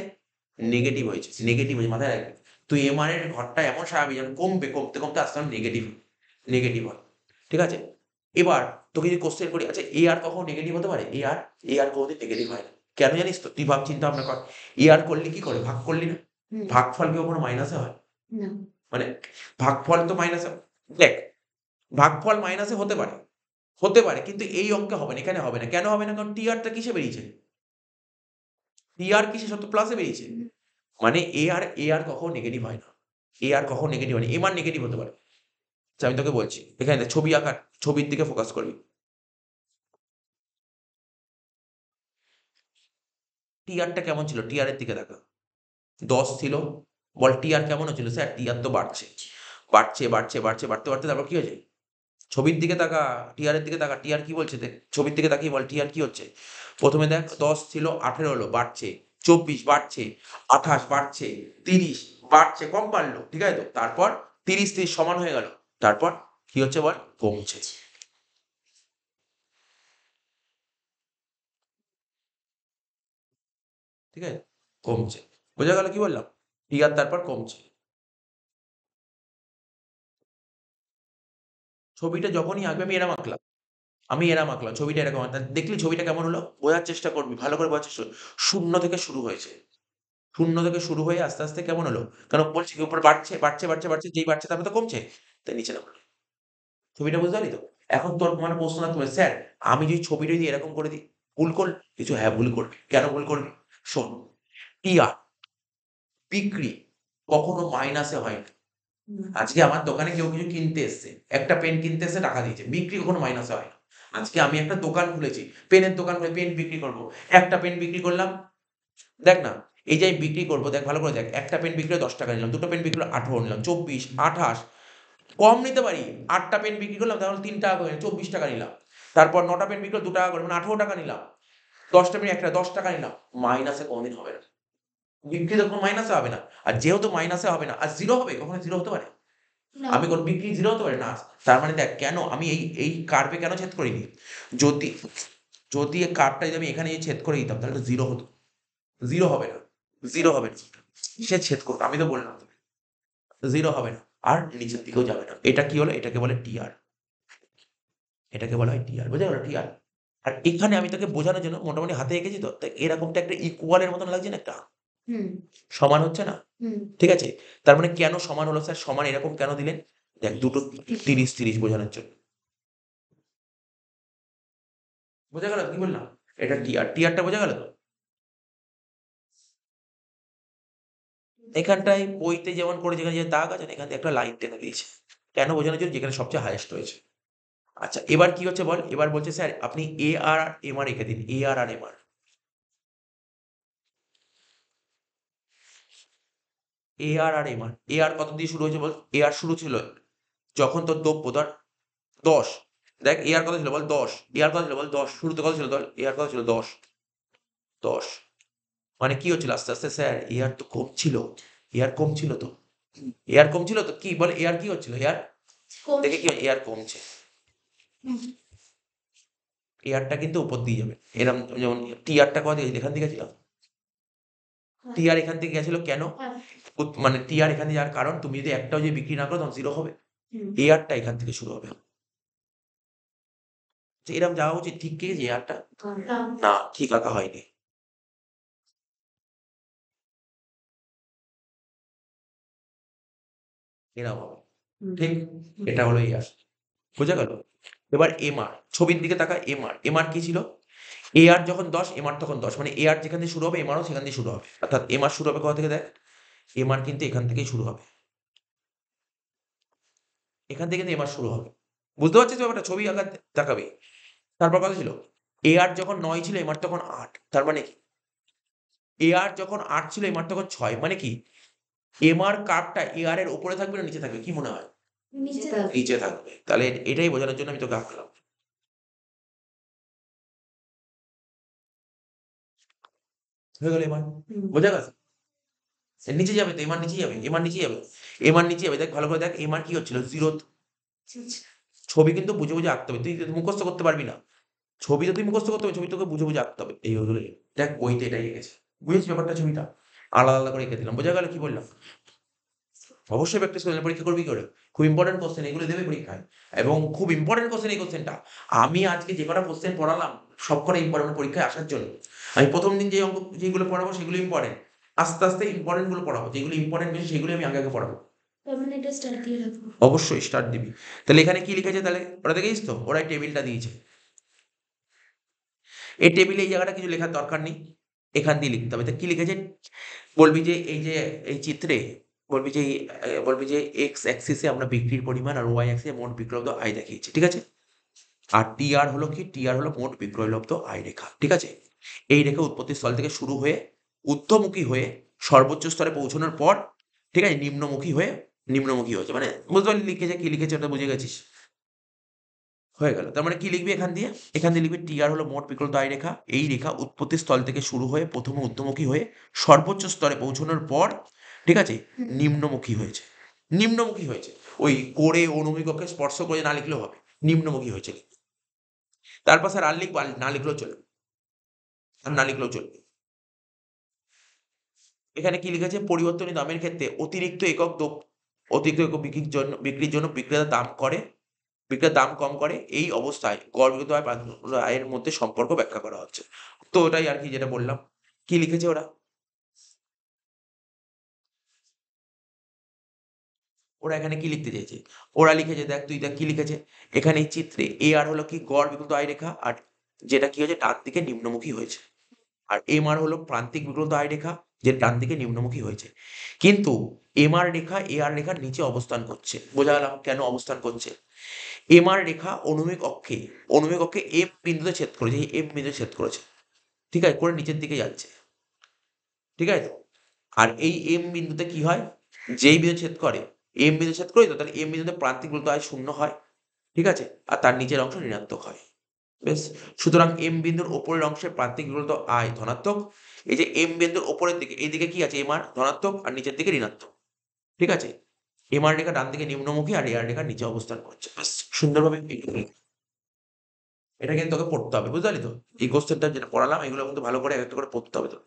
নেগেটিভ হয়েছে। নেগেটিভ হয়েছে মাথায় রাখবি। তুই এম আর এর ঘরটা এমন সাজাবি যেন কমবে, কমতে, কমতে আস্তে, আস্তে নেগেটিভ, নেগেটিভ হয়। ঠিক আছে? এবার তোকে যদি কোয়েশ্চেন করি আচ্ছা এ আর কখনো নেগেটিভ হতে পারে? এ আর কোনদিন নেগেটিভ হয় না। কেন জানিস তো? তুই ভাব চিন্তা ভাবনা কর। এ আর করলি কি করে? ভাগ করলি না? ভাগফল কি কখনো মাইনাসে হয়? না। মানে ভাগফল তো মাইনাসে দেখ, ভাগফল মাইনাসে হতে পারে। হতে পারে কিন্তু এই অঙ্কে হবে না, এখানে হবে না। কেন হবে না? কারণ টি আর টা কিসে বেরিয়েছে? টি আর কিসে? সব তো প্লাসে বেরিয়েছে। মানে এ আর কখনো নেগেটিভ হয় না। এ আর কখনো নেগেটিভ হয় না। এম আর নেগেটিভ হতে পারে। আচ্ছা আমি তোকে বলছি। এখানে দেখ ছবি আঁকার, ছবির দিকে ফোকাস করবি। টি আর টা কেমন ছিল? টি আর এর দিকে তাকা। 10 ছিল। বল টি আর কেমন হচ্ছিল? স্যার টি আর তো বাড়ছে। বাড়ছে, বাড়ছে, বাড়ছে, বাড়তে, বাড়তে তারপর কি হয়েছে? ছবির দিকে তাকা, টি আর এর দিকে তাকা। টি আর কি বলছে দেখ। ছবির দিকে তাকিয়ে বল টি আর কি হচ্ছে? প্রথমে দেখ 10 ছিল 18 হলো বাড়ছে, 24 বাড়ছে, 28 বাড়ছে, 30 বাড়ছে, কম বাড়লো। ঠিক আছে তো? তারপর 30 সমান হয়ে গেল। তারপর কি হচ্ছে বল? কমছে। ঠিক আছে? কমছে। বোঝা গেল কি বললাম? টি আর তারপর কমছে। ছবিটা যখনই আঁকবি আমি এরম আঁকলাম। ছবিটা এরকম দেখলি ছবিটা কেমন হলো? বোঝার চেষ্টা করবি। ভালো করে বোঝার চেষ্টা করবি। 0 থেকে শুরু হয়েছে। 0 থেকে শুরু হয়ে আস্তে, আস্তে কেমন হলো? কারণ বলছি কি উপরে বাড়ছে, বাড়ছে, বাড়ছে, বাড়ছে। যেই বাড়ছে তারপরে তো কমছে। তাই নিচে নামলো। ছবিটা বুঝতে পারলি তো? এখন তোর মানে প্রশ্ন থাকতে পারে, "স্যার আমি যদি ছবিটা যদি এরকম করে দিই, ভুল করলে?" কিছু হ্যাঁ, ভুল করবি। কেন ভুল করবি? শোন, টিআর বিক্রি কখনো মাইনাসে হয় না। আজকে আমার দোকানে কেউ কিছু কিনতে এসছে। একটা পেন কিনতে এসে টাকা দিয়েছে। বিক্রি কখনো মাইনাসে হয় না। আজকে আমি একটা দোকান খুলেছি। পেনের দোকান খুলে পেন বিক্রি করব। একটা পেন বিক্রি করলাম। দেখ না, এই যে আমি বিক্রি করব দেখ ভালো করে দেখ। একটা পেন বিক্রি হলে ৳10 নিলাম। ২ টো পেন বিক্রি হলে ১৮ নিলাম। ২৪, ২৮ কম নিতে পারি। ৮ টা পেন বিক্রি করলাম তাহলে ৳৩ করে ৳২৪ নিলাম। তারপর ৯ টা পেন বিক্রি হলে ৳২ করে মানে ৳১৮ নিলাম। ১০ টা পেন একটা ৳10 নিলাম। মাইনাসে কোনদিন হবে না। বিক্রি তো কোনো মাইনাসে হবে না। আর যেহেতু মাইনাসে হবে না আর 0 হবে? কখনো 0 হতে পারে? না। আমি কোন বিক্রি 0 হতে পারে? না। তার মানে দেখ কেন আমি এই কার্ভে কেন ছেদ করিনি? যদি যদি এই কার্ভটা যদি আমি এখানে ছেদ করে দিতাম তাহলে তো 0 হতো। 0 হবে না। 0 হবে না। সে ছেদ করুক। আমি তো বললাম তোকে। 0 হবে না। আর নিচের দিকেও যাবে না। এটা কি হলো? এটাকে বলে টিআর। এটাকে বলা হয় টিআর। বোঝা গেল? টিআর। আর এখানে আমি তোকে বোঝানোর জন্য মোটামুটি হাতে এঁকেছি তো। তো এরকমটা একটা ইকুয়াল এর মতন লাগছে না একটা? হুম। সমান হচ্ছে না? হুম। ঠিক আছে? তার মানে কেন সমান হলো স্যার? সমান এরকম কেন দিলেন? দেখ দুটো 30, 30 বোঝানোর জন্য। বোঝা গেল কি বললাম? এটা টিআর। টিআরটা বোঝা গেল তো? এখানটায় বইতে যেমন করে যেখানে যে দাগ আছে না এখান থেকে একটা লাইন টেনে দিয়েছে। কেন বোঝানোর জন্য? যেখানে সবচেয়ে হাইয়েস্ট হয়েছে। আচ্ছা এবার কি হচ্ছে বল? এবার বলছে স্যার আপনি এ আর এম আর এঁকে দিন। এ আর এম আর। এ আর আর এম আর, এ আর কত দিয়ে শুরু হয়েছে বল? এ আর শুরু ছিল যখন তোর দ্রব্য ধর 10, দেখ এ আর কত ছিল বল? 10, এ আর কত ছিল বল? 10, শুরুতে কত ছিল বল? এ আর কত ছিল? 10, 10 মানে কি হচ্ছিল আস্তে আস্তে? স্যার এ আর তো কমছিল, এ আর কমছিল তো, এ আর কমছিল তো, কি বল এ আর কি হচ্ছিল? এ আর দেখে কি এ আর কমছে, এ আরটা কিন্তু উপর দিয়ে যাবে এরকম, যেমন টি আরটা কত দিকে এখান থেকে ছিল, টি আর এখান থেকে গেছিল কেন? মানে টি আর এখানে যাওয়ার কারণ, তুমি যদি একটাও যদি বিক্রি না করো তখন জিরো হবে, এ আরটা এখান থেকে শুরু হবে। যে এরকম যাওয়া উচিত ঠিক কি এ আরটা? না, ঠিক আঁকা হয়নি। এরকম হবে, ঠিক? এটা হলো এ আর, বোঝা গেল? এবার এম আর, ছবির দিকে তাকা, এম আর, এম আর কি ছিল? এ আর যখন 10, এম আর তখন 10, মানে এ আর যেখান দিয়ে শুরু হবে এম আরও সেখান দিয়ে শুরু হবে, অর্থাৎ এম আর শুরু হবে কোথা থেকে? দেখ এম আর কিন্তু এখান থেকেই শুরু হবে, এখান থেকে কিন্তু এম আর শুরু হবে, বুঝতে পারছিস ব্যাপারটা? ছবি আঁকা তাকাবি। তারপর কথা ছিল এ আর যখন 9 ছিল এম আর তখন 8, তার মানে কি? এ আর যখন 8 ছিল এম আর তখন 6, মানে কি? এম আর কার্ভটা এ আর এর উপরে থাকবে না নিচে থাকবে, কি মনে হয়? নিচে থাকবে। তাহলে এটাই বোঝানোর জন্য আমি তোকে আঁকলাম। হয়ে গেল এবার, বোঝা গেল? নিচে যাবে তো, এম আর নিচে যাবে, এম আর নিচে যাবে, এম আর নিচে যাবে। দেখ ভালো করে দেখ, এম আর কি হচ্ছিল? 0। ছবি কিন্তু বুঝে বুঝে আঁকতে হবে, তুই মুখস্থ করতে পারবি না। ছবি তো তুই মুখস্থ করতে হবে, ছবি তোকে বুঝে বুঝে আঁকতে হবে। এই হলো, দেখ বইতে এটাই এঁকেছে, বুঝেছিস ব্যাপারটা? ছবিটা আলাদা আলাদা করে এঁকে দিলাম, বোঝা গেল কি বললাম? অবশ্যই প্র্যাকটিস করলে পরীক্ষা করবি কি করে? খুব ইম্পর্টেন্ট কোশ্চেন, এগুলো দেবে পরীক্ষায়, এবং খুব ইম্পর্টেন্ট কোশ্চেন এই কোশ্চেনটা। আমি আজকে যে কটা কোশ্চেন পড়ালাম সব কটা ইম্পর্টেন্ট পরীক্ষায় আসার জন্য। আমি প্রথম দিন যে অঙ্ক যেগুলো পড়াবো সেগুলো ইম্পর্টেন্ট, আস্তে আস্তে ইম্পর্টেন্ট গুলো পড়াবো, যেগুলো ইম্পর্টেন্ট বেশি সেগুলো আমি আগে আগে পড়াবো। তার মানে এটা স্টার্ট দিয়ে রাখবো। অবশ্যই স্টার্ট দিবি। তাহলে এখানে কি লিখেছে? তাহলে ওরা দেখেছিস তো, ওরা এই টেবিলটা দিয়েছে, এই টেবিলে এই জায়গাটা কিছু লেখার দরকার নেই, এখান দিয়ে লিখতে হবে। তা কি লিখেছে? বলবি যে এই যে এই চিত্রে, বলবি যে বলবি যে এক্স অ্যাক্সিসে আমরা বিক্রির পরিমাণ আর ওয়াই অ্যাক্সিসে মোট বিক্রয়লব্ধ আয় দেখিয়েছি, ঠিক আছে? আর টি আর হলো কি? টি আর হলো মোট বিক্রয়লব্ধ আয় রেখা, ঠিক আছে? এই রেখা উৎপত্তি স্থল থেকে শুরু হয়ে ঊর্ধ্বমুখী হয়ে সর্বোচ্চ স্তরে পৌঁছানোর পর, ঠিক আছে, নিম্নমুখী হয়েছে, মানে বুঝতে পারলি লিখেছে কি লিখেছে, ওটা বুঝে গেছিস? হয়ে গেল। তার মানে কি লিখবি এখান দিয়ে? এখান দিয়ে লিখবি টি আর হলো মোট বিক্রয়লব্ধ আয় রেখা, এই রেখা উৎপত্তি স্থল থেকে শুরু হয়ে প্রথমে ঊর্ধ্বমুখী হয়ে সর্বোচ্চ স্তরে পৌঁছানোর পর, ঠিক আছে, নিম্নমুখী হয়েছে, নিম্নমুখী হয়েছে। ওই করে অনুভূমিক অক্ষে স্পর্শ করে না লিখলেও হবে, নিম্নমুখী হয়েছে লিখবি। তারপর স্যার আর লিখবো, আর না লিখলেও চলবে, আর না লিখলেও চলবে। এখানে কি লিখেছে? পরিবর্তনীয় দামের ক্ষেত্রে অতিরিক্ত একক বিক্রির জন্য বিক্রেতা দাম কম করে, এই অবস্থায় গড় বিক্রিত আয় প্রাপ্ত আয়ের মধ্যে সম্পর্ক ব্যাখ্যা করা হচ্ছে। তো ওটাই আর কি যেটা বললাম। কি লিখেছে ওরা? ওরা এখানে কি লিখতে চেয়েছে? ওরা লিখেছে, দেখ তুই দেখ কি লিখেছে এখানে এই চিত্রে, এ আর হলো কি? গড় বিক্রিত আয় রেখা, আর যেটা কি হয়েছে ডান দিকে নিম্নমুখী হয়েছে, আর এম আর হলো প্রান্তিক বিক্রিত আয় রেখা, যে ডান দিকে নিম্নমুখী হয়েছে। কিন্তু এম আর রেখা এ আর রেখার নিচে অবস্থান করছে, বোঝা গেল কেন অবস্থান করছে? এম আর রেখা অনুভূমিক অক্ষে এম বিন্দুতে ছেদ করেছে, এই এম বিন্দুতে ছেদ করেছে, ঠিক আছে, করে নিচের দিকে যাচ্ছে, ঠিক আছে? আর এই এম বিন্দুতে কি হয়? যেই বিন্দু ছেদ করে, এম বিন্দু ছেদ করে, তো তাহলে এম বিন্দুতে প্রান্তিক বিন্দু আয় 0 হয়, ঠিক আছে, আর তার নিচের অংশ ঋণাত্মক হয়। বেশ, সুতরাং এম বিন্দুর ওপরের অংশে প্রান্তিক বিন্দু আয় ধনাত্মক। এই যে এম বিন্দুর ওপরের দিকে, এইদিকে কি আছে? এম আর ধনাত্মক, আর নিচের দিকে ঋণাত্মক, ঠিক আছে? এম আর রেখা ডান দিকে নিম্নমুখী, আর এ আর রেখা নিচে অবস্থান করছে। ব্যাস, সুন্দরভাবে এটা কিন্তু তোকে পড়তে হবে, বুঝতে পারলি তো? এই কোশ্চেনটা যেটা পড়ালাম এগুলো কিন্তু ভালো করে একটা করে পড়তে হবে তো।